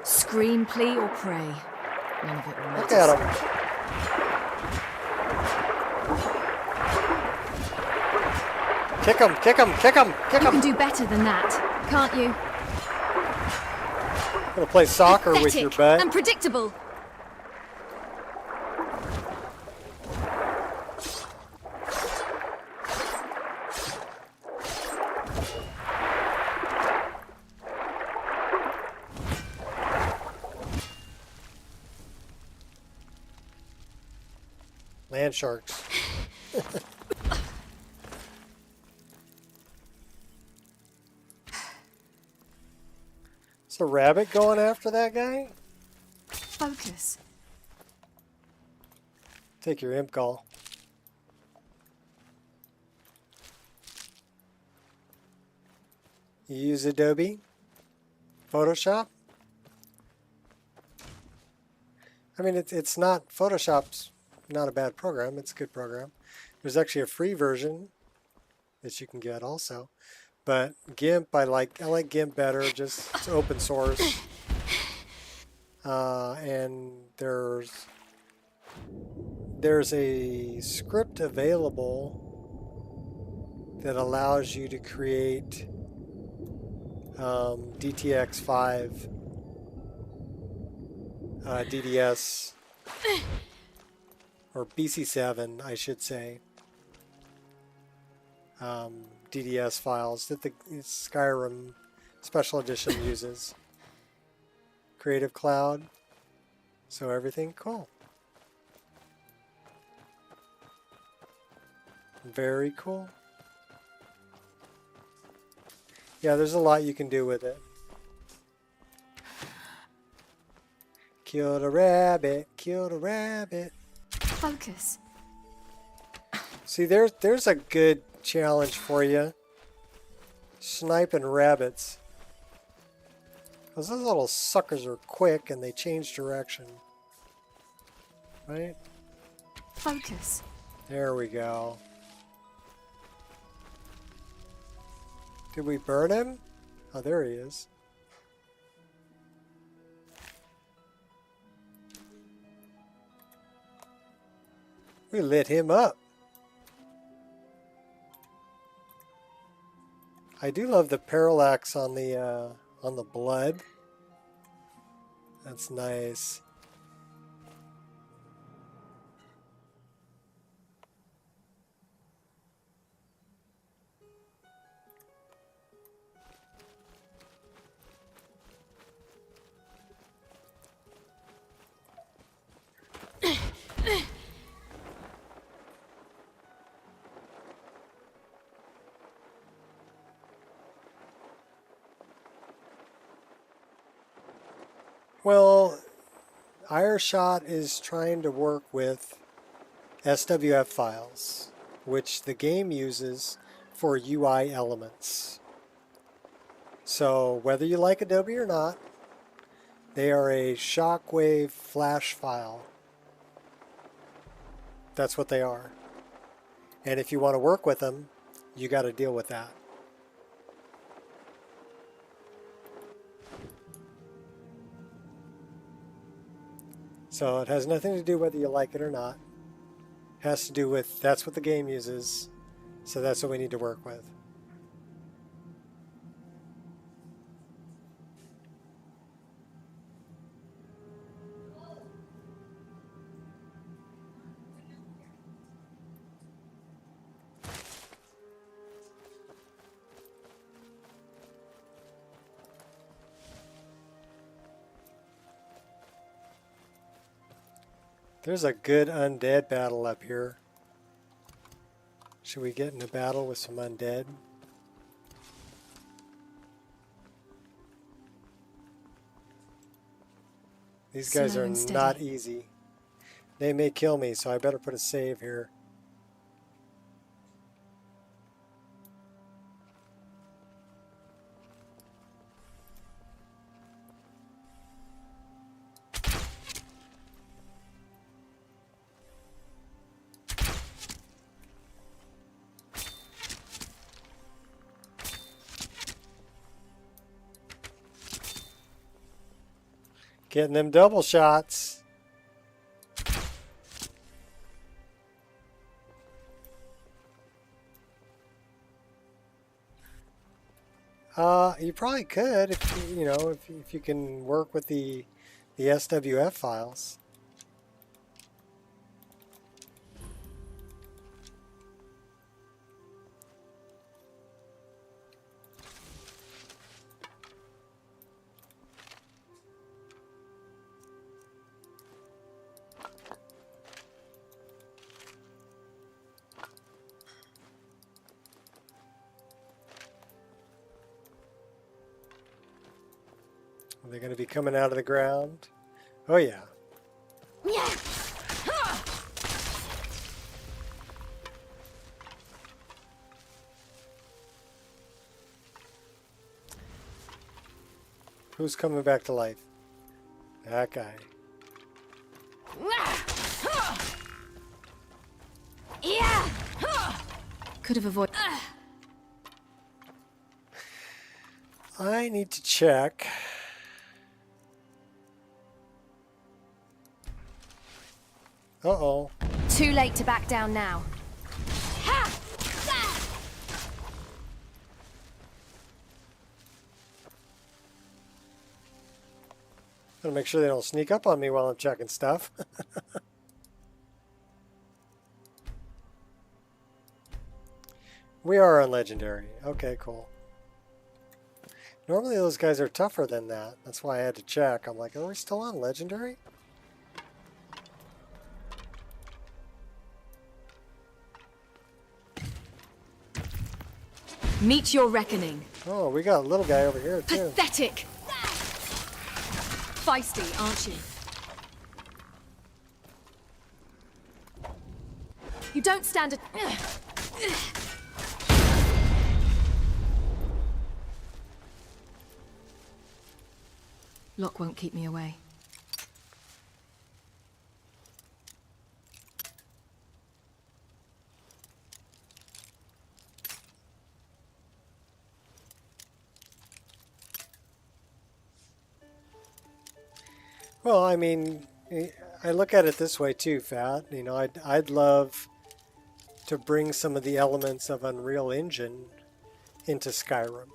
Scream, plea, or pray. None of it will Look matter. at him. Kick him, kick him, kick him, kick You him. can do better than that, can't you? Gonna play soccer with your butt. Unpredictable. Land sharks. Is a rabbit going after that guy? Focus. Take your imp call. You use Adobe? Photoshop? I mean, it's not, Photoshop's not a bad program. It's a good program. There's actually a free version that you can get also. But GIMP, I like GIMP better. Just it's open source. And there's a script available that allows you to create DTX5 DDS or BC7, I should say. DDS files that the Skyrim Special Edition uses. Creative Cloud. So everything cool. Very cool. Yeah, there's a lot you can do with it. Kill the rabbit, kill the rabbit. Focus. See, there's a good challenge for you. Sniping rabbits. Because those little suckers are quick and they change direction. Right? Focus. There we go. Did we burn him? Oh, there he is. We lit him up. I do love the parallax on the blood. That's nice. Well, Ireshot is trying to work with SWF files, which the game uses for UI elements. So whether you like Adobe or not, they are a shockwave flash file. That's what they are. And if you want to work with them, you got to deal with that. So it has nothing to do whether you like it or not. It has to do with that's what the game uses. So that's what we need to work with. There's a good undead battle up here. Should we get in a battle with some undead? These guys Slow are and steady. not easy. They may kill me, so I better put a save here. Getting them double shots. You probably could if you know if you can work with the SWF files. Are they going to be coming out of the ground? Oh, yeah. Who's coming back to life? That guy. Could have avoided. I need to check. Uh-oh. Too late to back down now. Gotta make sure they don't sneak up on me while I'm checking stuff. We are on Legendary. Okay, cool. Normally those guys are tougher than that. That's why I had to check. I'm like, are we still on Legendary? Meet your reckoning. Oh, we got a little guy over here too. Pathetic. Feisty, aren't you? You don't stand a... Lock won't keep me away. Well, I mean, I look at it this way too, Fat. You know, I'd love to bring some of the elements of Unreal Engine into Skyrim,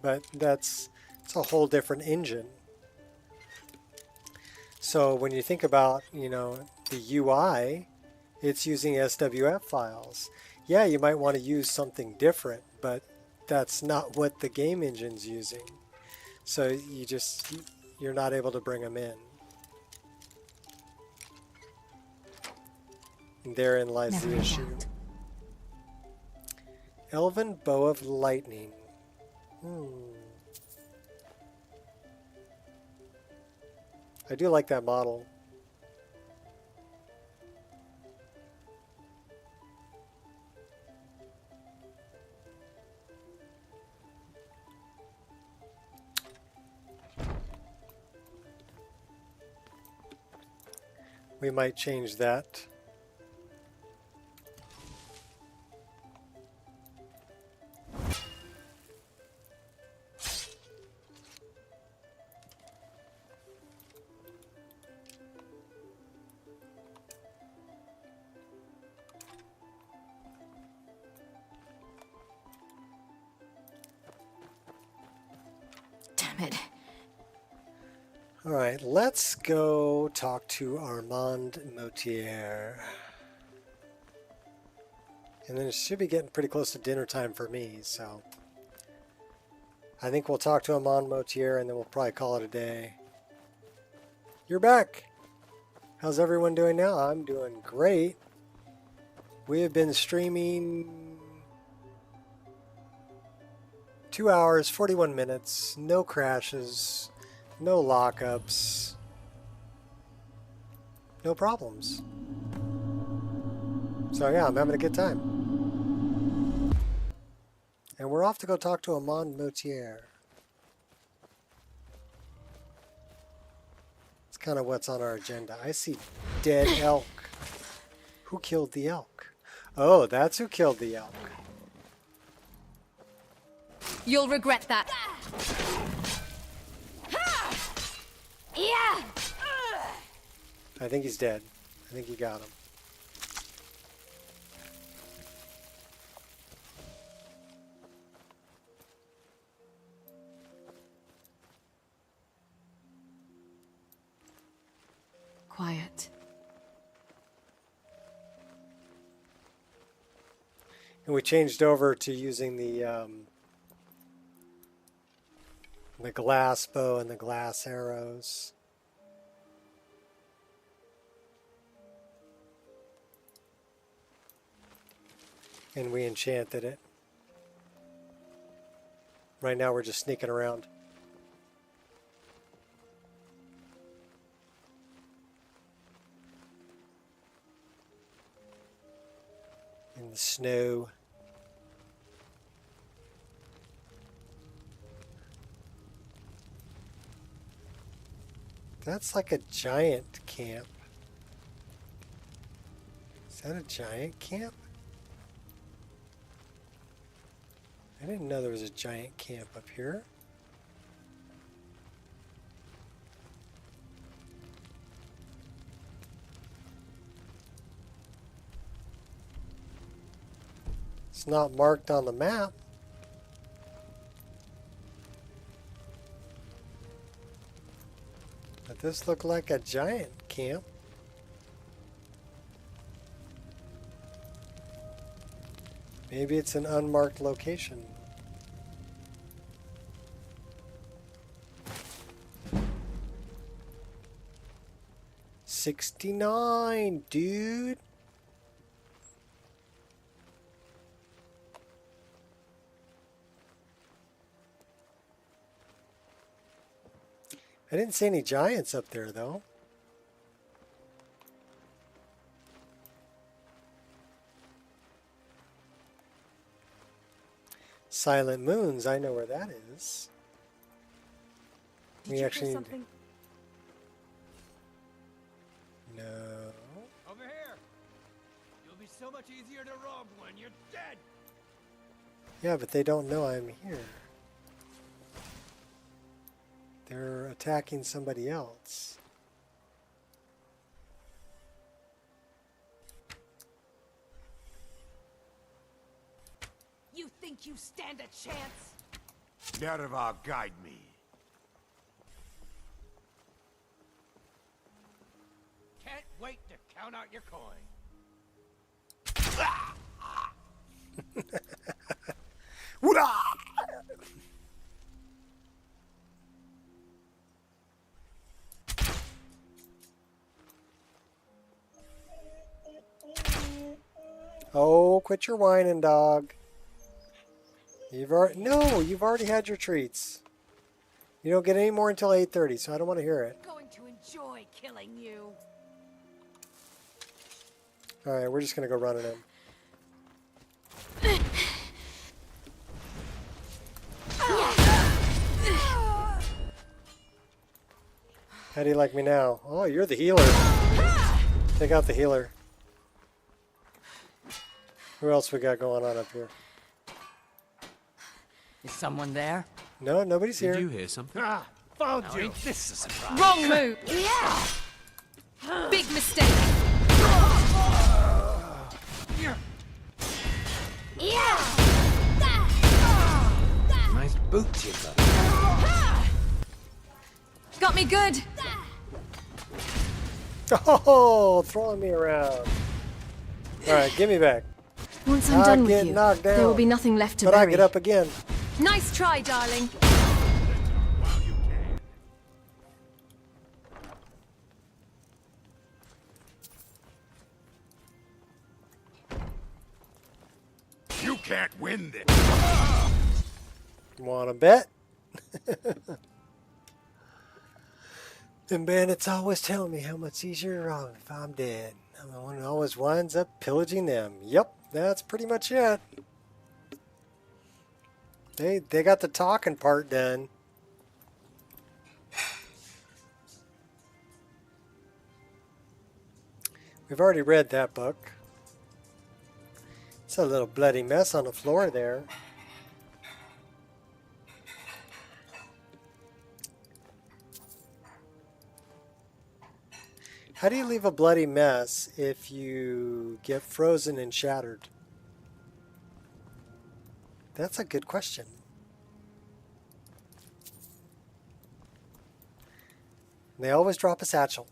but it's a whole different engine. So when you think about, you know, the UI, it's using SWF files. Yeah, you might want to use something different, but that's not what the game engine's using. So you're not able to bring them in. And therein lies the issue. Elven Bow of Lightning. I do like that model. We might change that. Alright, let's go talk to Armand Motier. And then it should be getting pretty close to dinner time for me, so I think we'll talk to Armand Motier and then we'll probably call it a day. You're back! How's everyone doing now? I'm doing great. We have been streaming 2 hours, 41 minutes, no crashes. No lockups. No problems. So yeah, I'm having a good time. And we're off to go talk to Armand Motier. It's kind of what's on our agenda. I see dead elk. Who killed the elk? Oh, that's who killed the elk. You'll regret that. Yeah! I think he's dead. I think you got him. Quiet. And we changed over to using the glass bow and the glass arrows. And we enchanted it. Right now we're just sneaking around. In the snow. That's like a giant camp. Is that a giant camp? I didn't know there was a giant camp up here. It's not marked on the map. But this looked like a giant camp. Maybe it's an unmarked location. $69, dude. I didn't see any giants up there, though. Silent Moons, I know where that is. Did you hear something? No. Over here. You'll be so much easier to rob when you're dead. Yeah, but they don't know I'm here. They're attacking somebody else. You think you stand a chance? Nerevar, guide me. Can't wait to count out your coin. Oh, quit your whining, dog. You've already had your treats. You don't get any more until 8:30, so I don't want to hear it. I'm going to enjoy killing you. All right, we're just gonna go running in. How do you like me now? Oh, you're the healer. Take out the healer. Who else we got going on up here? Is someone there? No, nobody's here. Did you hear something? Ah, found you. This is a surprise. Wrong move. Yeah. Big mistake. Yeah. Nice boot, you got. Got me good. Oh, throwing me around. All right, give me back. Once I'm done with you, knocked down, there will be nothing left to but bury. I get up again. Nice try, darling. While you can. You can't win this. Want to bet? And bandits always tell me how much easier if I'm dead. I'm the one who always winds up pillaging them. Yep, that's pretty much it. They got the talking part done. We've already read that book. It's a little bloody mess on the floor there. How do you leave a bloody mess if you get frozen and shattered? That's a good question. They always drop a satchel.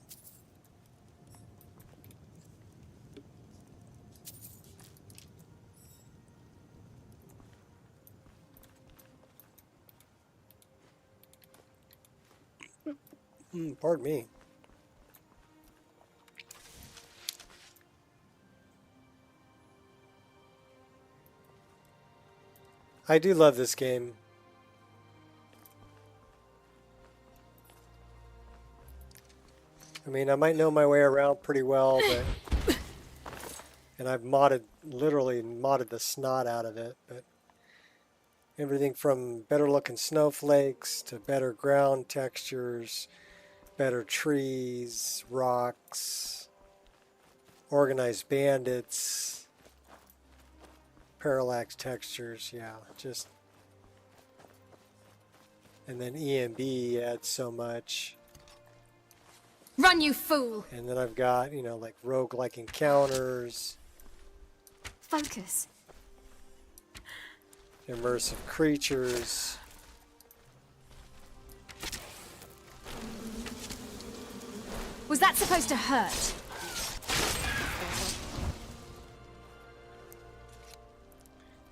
Pardon me. I do love this game. I mean, I might know my way around pretty well, but and I've literally modded the snot out of it, but everything from better looking snowflakes to better ground textures, better trees, rocks, organized bandits, parallax textures, yeah, just, and then ENB adds so much. Run, you fool! And then I've got, you know, like roguelike encounters, Focus. immersive creatures. Was that supposed to hurt?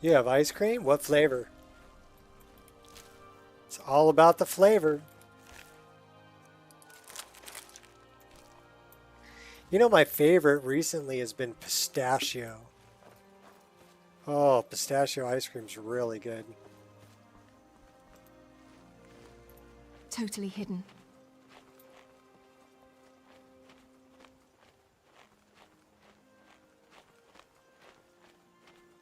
You have ice cream? What flavor? It's all about the flavor. You know, my favorite recently has been pistachio. Oh, pistachio ice cream's really good. Totally hidden.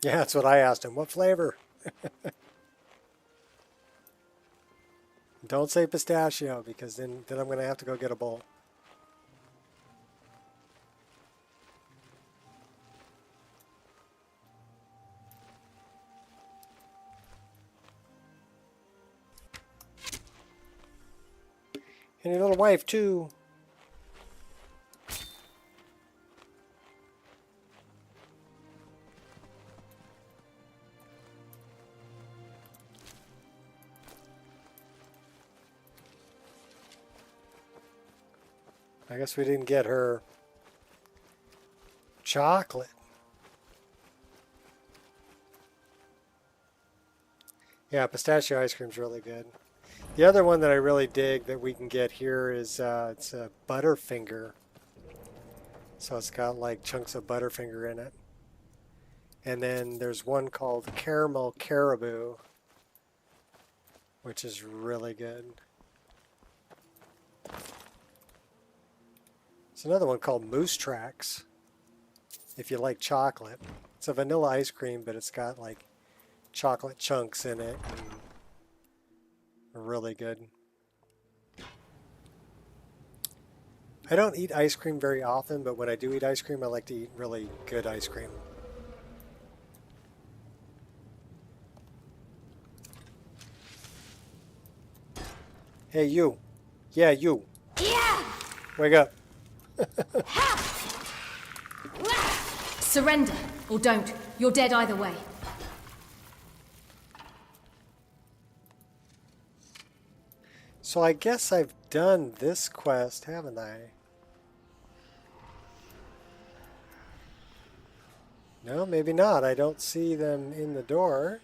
Yeah, that's what I asked him. What flavor? Don't say pistachio, because then I'm going to have to go get a bowl. And your little wife, too. I guess we didn't get her chocolate. Yeah, pistachio ice cream's really good. The other one that I really dig that we can get here is it's a Butterfinger. So it's got like chunks of Butterfinger in it. And then there's one called Caramel Caribou, which is really good. There's another one called Moose Tracks, if you like chocolate. It's a vanilla ice cream, but it's got like chocolate chunks in it. And really good. I don't eat ice cream very often, but when I do eat ice cream, I like to eat really good ice cream. Hey, you. Yeah, you. Yeah! Wake up. Surrender, or don't. You're dead either way. So I guess I've done this quest, haven't I? No, maybe not. I don't see them in the door.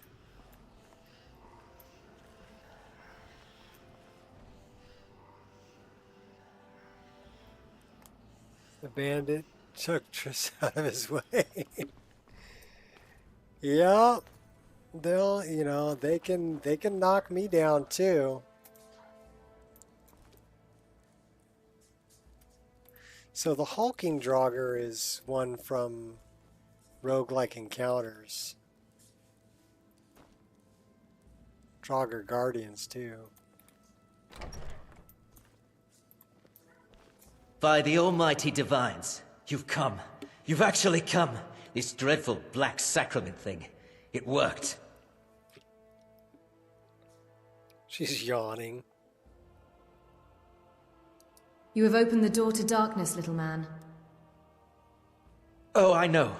The bandit took Triss out of his way. Yeah, they'll, you know, they can knock me down too. So the hulking Draugr is one from Roguelike Encounters. Draugr Guardians too. By the almighty divines, you've come. You've actually come. This dreadful black sacrament thing. It worked. She's yawning. You have opened the door to darkness, little man. Oh, I know.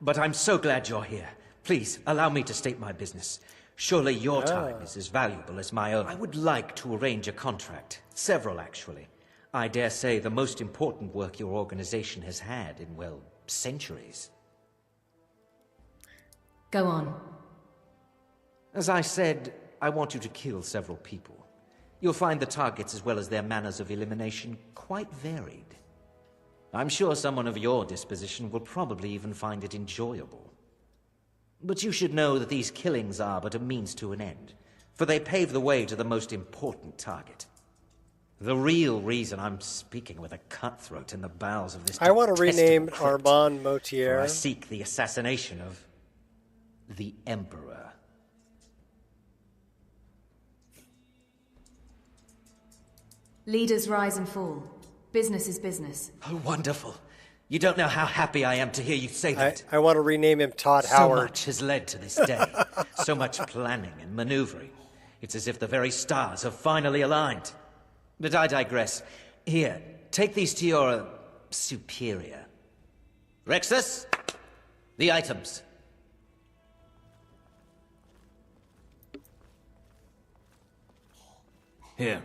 But I'm so glad you're here. Please, allow me to state my business. Surely your time is as valuable as my own. I would like to arrange a contract. Several, actually. I dare say the most important work your organization has had in, well, centuries. Go on. As I said, I want you to kill several people. You'll find the targets as well as their manners of elimination quite varied. I'm sure someone of your disposition will probably even find it enjoyable. But you should know that these killings are but a means to an end, for they pave the way to the most important target. The real reason I'm speaking with a cutthroat in the bowels of this I want to detestable rename crypt, Armand for I Motier. seek the assassination of the Emperor. Leaders rise and fall. Business is business. Oh, wonderful. You don't know how happy I am to hear you say that. I want to rename him Todd So Howard. much has led to this day. So much planning and maneuvering. It's as if the very stars have finally aligned. But I digress. Here, take these to your superior. Rexus, the items. Here.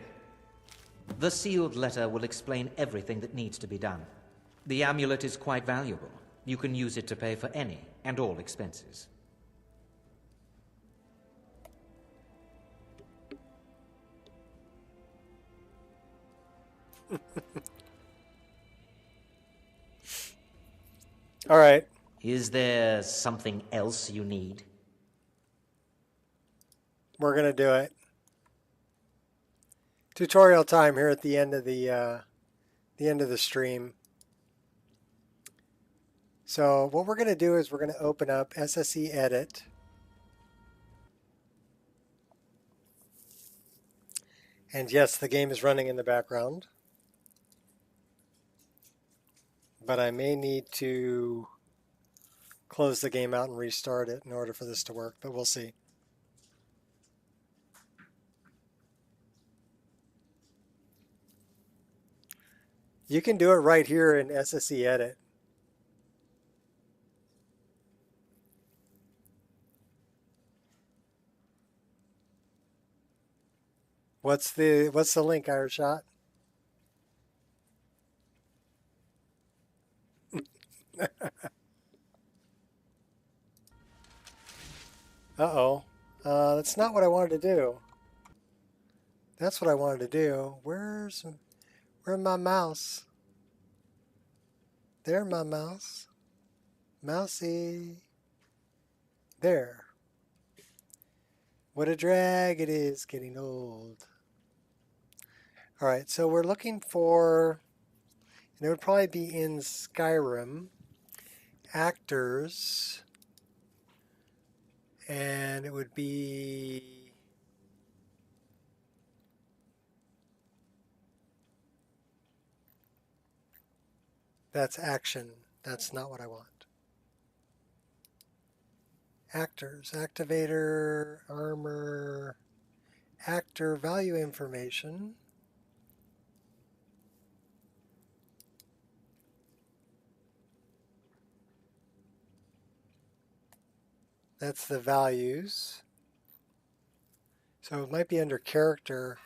The sealed letter will explain everything that needs to be done. The amulet is quite valuable. You can use it to pay for any and all expenses. All right. Is there something else you need? We're going to do it. Tutorial time here at the end of the stream. So what we're going to do is we're going to open up SSE Edit. And yes, the game is running in the background. But I may need to close the game out and restart it in order for this to work, but we'll see. You can do it right here in SSE Edit. What's the link, Ireshot? Uh-oh. That's not what I wanted to do. That's what I wanted to do. Where's my mouse? There, my mouse. Mousy. There. What a drag it is getting old. All right, so we're looking for, and it would probably be in Skyrim, actors, and it would be that's action. That's not what I want. Actors, activator, armor, actor, value information. That's the values. So it might be under character.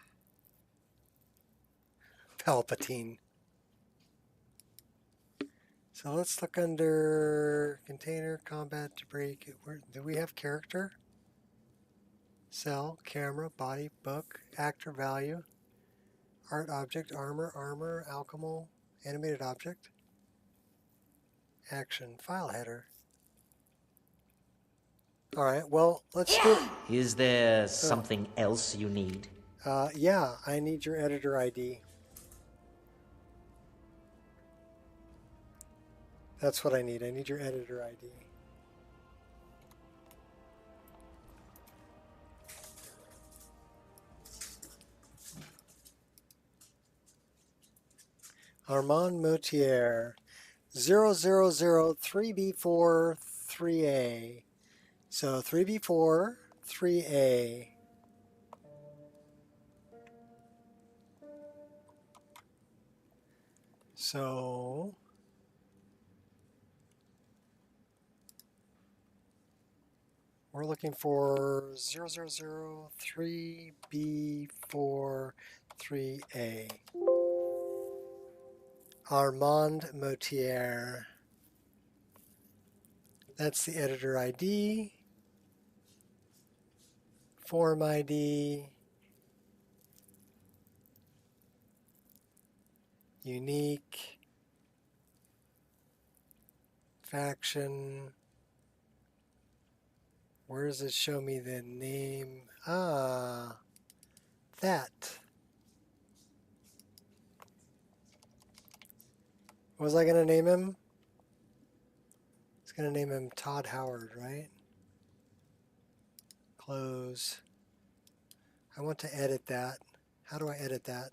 Palpatine. So let's look under container, combat, debris. Do we have character? Cell, camera, body, book, actor, value, art, object, armor, alchemical, animated object, action, file header. All right, well, let's do it. Is there something else you need? Yeah, I need your editor ID. That's what I need. I need your editor ID. Armand Motier, 0003B4 3A. So 3B4 3A. So we're looking for 0003B43A. Armand Motier. That's the editor ID. Form ID. Unique. Faction. Where does it show me the name? Ah, that. What was I going to name him? I was going to name him Todd Howard, right? Close. I want to edit that. How do I edit that?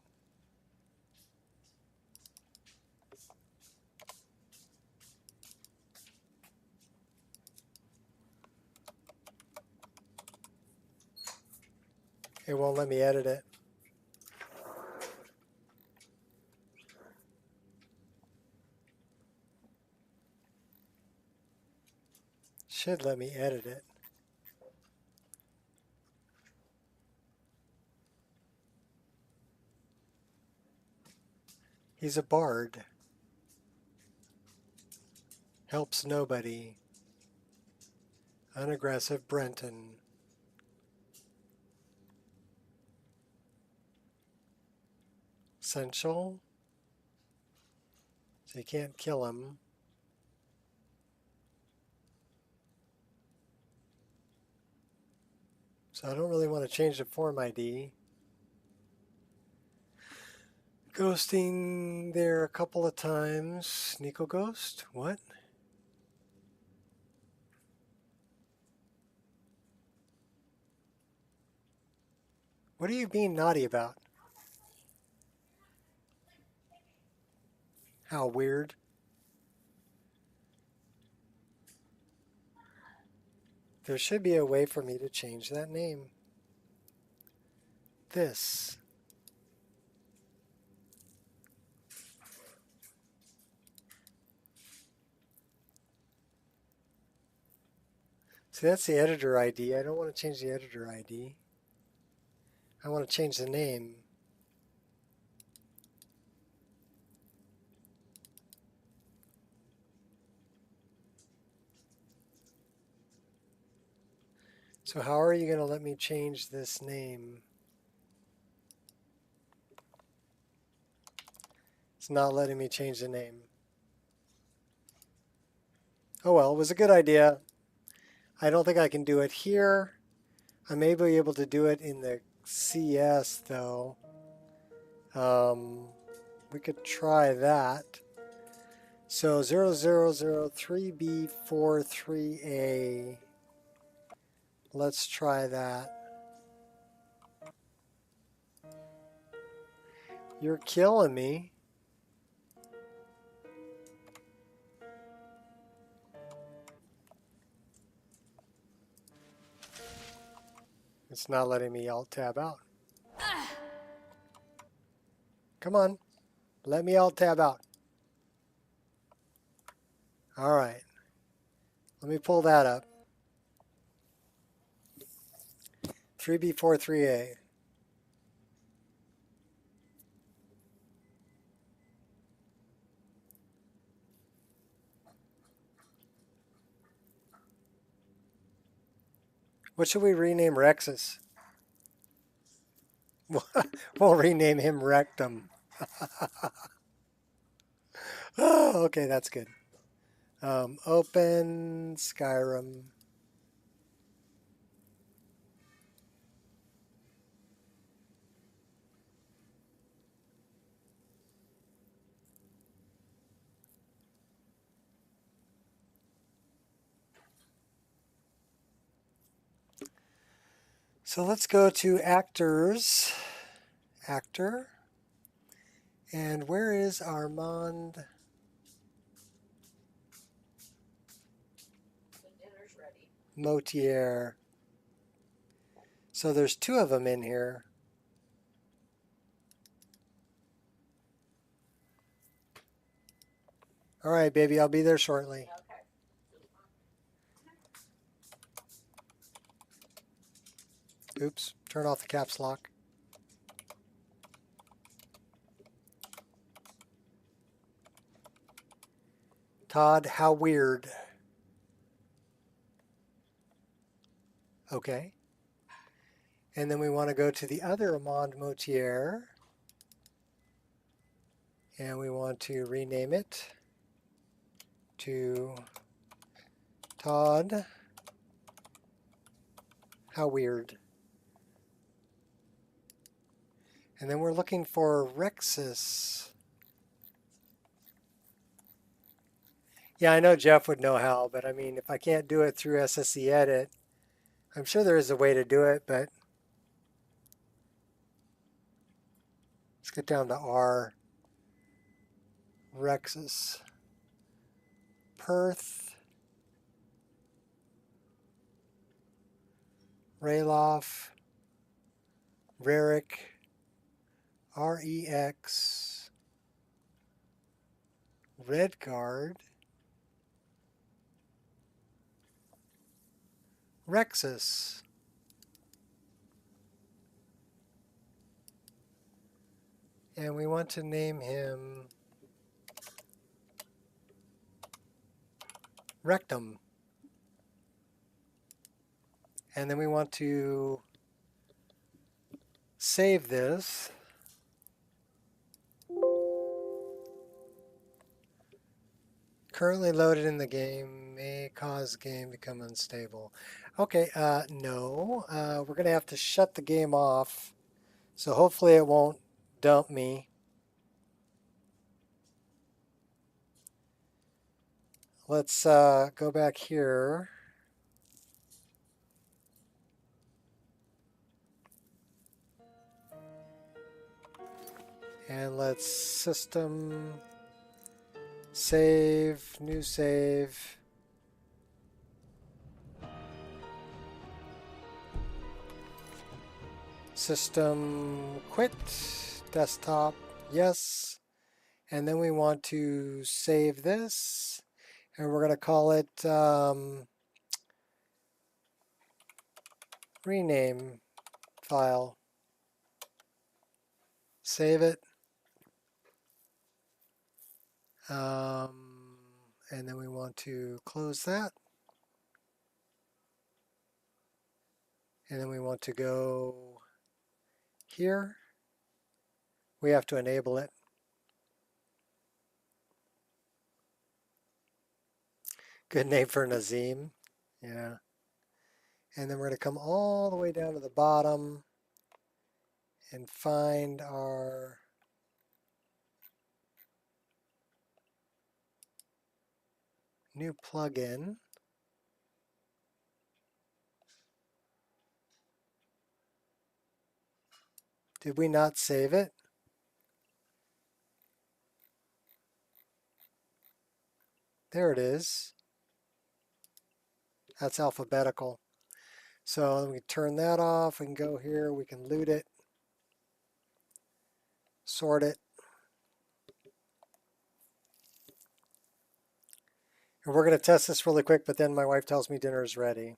It won't let me edit it. Should let me edit it. He's a bard. Helps nobody. Unaggressive Brenton. Essential. So you can't kill him. So I don't really want to change the form ID. Ghosting there a couple of times. Nico Ghost? What? What are you being naughty about? How weird. There should be a way for me to change that name. This. See, that's the editor ID. I don't want to change the editor ID. I want to change the name. So how are you going to let me change this name? It's not letting me change the name. Oh well, it was a good idea. I don't think I can do it here. I may be able to do it in the CS though. We could try that. So 0003B43A. Let's try that. You're killing me. It's not letting me Alt-Tab out. Come on. Let me Alt-Tab out. All right. Let me pull that up. 3B43A. What should we rename Rex's? We'll rename him Rectum. Oh, okay, that's good. Open Skyrim. So let's go to actors. Actor. And where is Armand? The dinner's ready. Motier. So there's two of them in here. All right, baby, I'll be there shortly. Oops, turn off the caps lock. Todd, how weird. Okay. And then we want to go to the other Amand Motier. And we want to rename it to Todd. How weird. And then we're looking for Rexus. Yeah, I know Jeff would know how, but I mean, if I can't do it through SSE Edit, I'm sure there is a way to do it, but let's get down to R. Rexus. Perth. Raloff. Rarick. REX. Redguard. Rexus. And we want to name him Rectum. And then we want to save this. Currently loaded in the game may cause game become unstable. Okay, no. We're going to have to shut the game off. So hopefully it won't dump me. Let's go back here. And let's system, save, new save. System, quit, desktop, yes. And then we want to save this. And we're going to call it rename file. Save it. And then we want to close that. And then we want to go here. We have to enable it. Good name for Nazim. Yeah. And then we're going to come all the way down to the bottom and find our new plugin. Did we not save it? There it is. That's alphabetical. So we turn that off. We can go here. We can loot it. Sort it. And we're going to test this really quick, but then my wife tells me dinner is ready.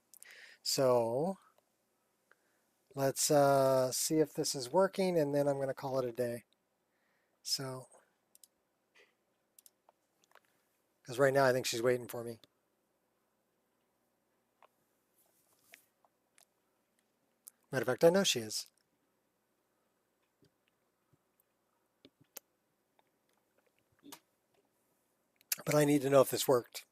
So let's see if this is working, and then I'm going to call it a day. So, because right now I think she's waiting for me. Matter of fact, I know she is. But I need to know if this worked.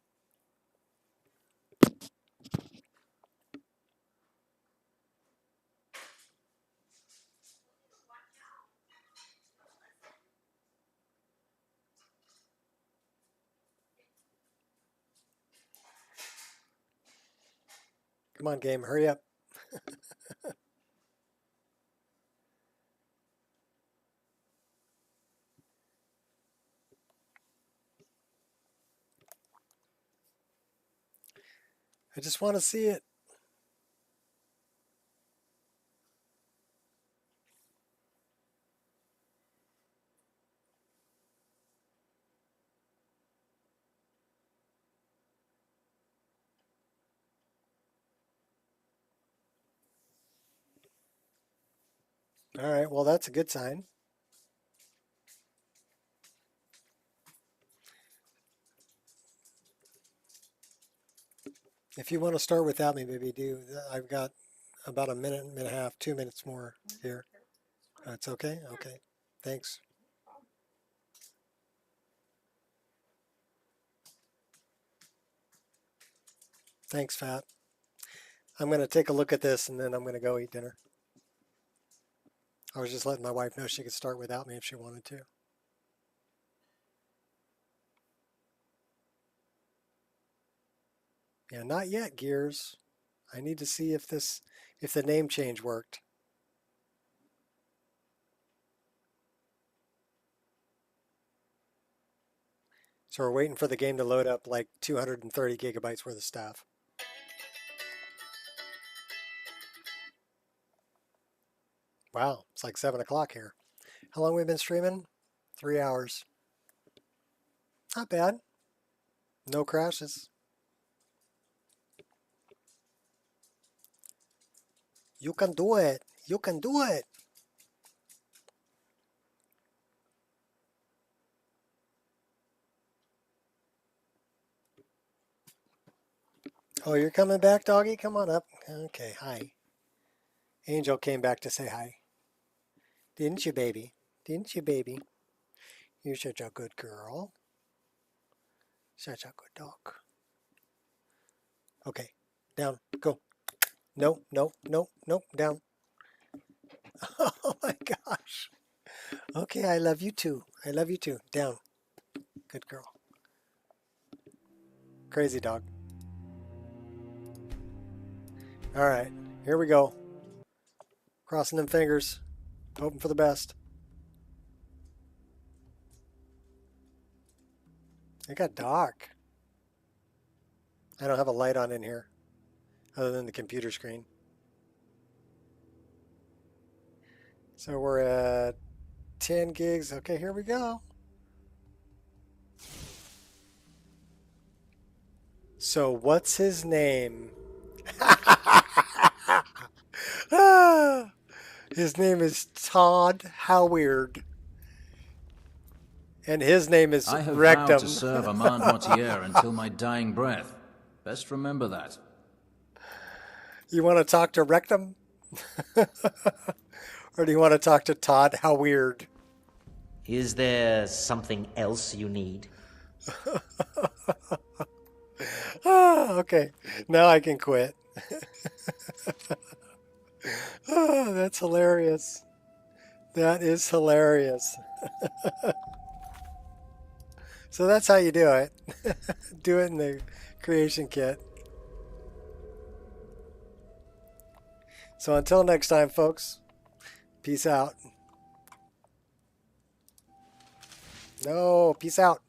Come on, game, hurry up. I just want to see it. All right, well, that's a good sign. If you want to start without me, maybe do. I've got about a minute and a half, 2 minutes more here. That's okay? Okay. Thanks. Thanks, Fat. I'm going to take a look at this and then I'm going to go eat dinner. I was just letting my wife know she could start without me if she wanted to. Yeah, not yet, Gears. I need to see if the name change worked. So we're waiting for the game to load up like 230 gigabytes worth of stuff. Wow, it's like 7 o'clock here. How long have we been streaming? 3 hours. Not bad. No crashes. You can do it. You can do it. Oh, you're coming back, doggy? Come on up. Okay, hi. Angel came back to say hi. Didn't you, baby? Didn't you, baby? You're such a good girl. Such a good dog. Okay, down, go. No, no, no, no, down. Oh my gosh. Okay, I love you too. I love you too. Down. Good girl. Crazy dog. All right, here we go. Crossing them fingers. Hoping for the best. It got dark. I don't have a light on in here other than the computer screen. So we're at 10 gigs. Okay, here we go. So what's his name? His name is Todd Howard. And his name is I have Rectum. vowed to serve Armand Mortier until my dying breath. Best remember that. You want to talk to Rectum? Or do you want to talk to Todd Howard? Is there something else you need? Okay, now I can quit. Oh, that's hilarious. That is hilarious. So that's how you do it. Do it in the creation kit. So until next time, folks, peace out. No, peace out.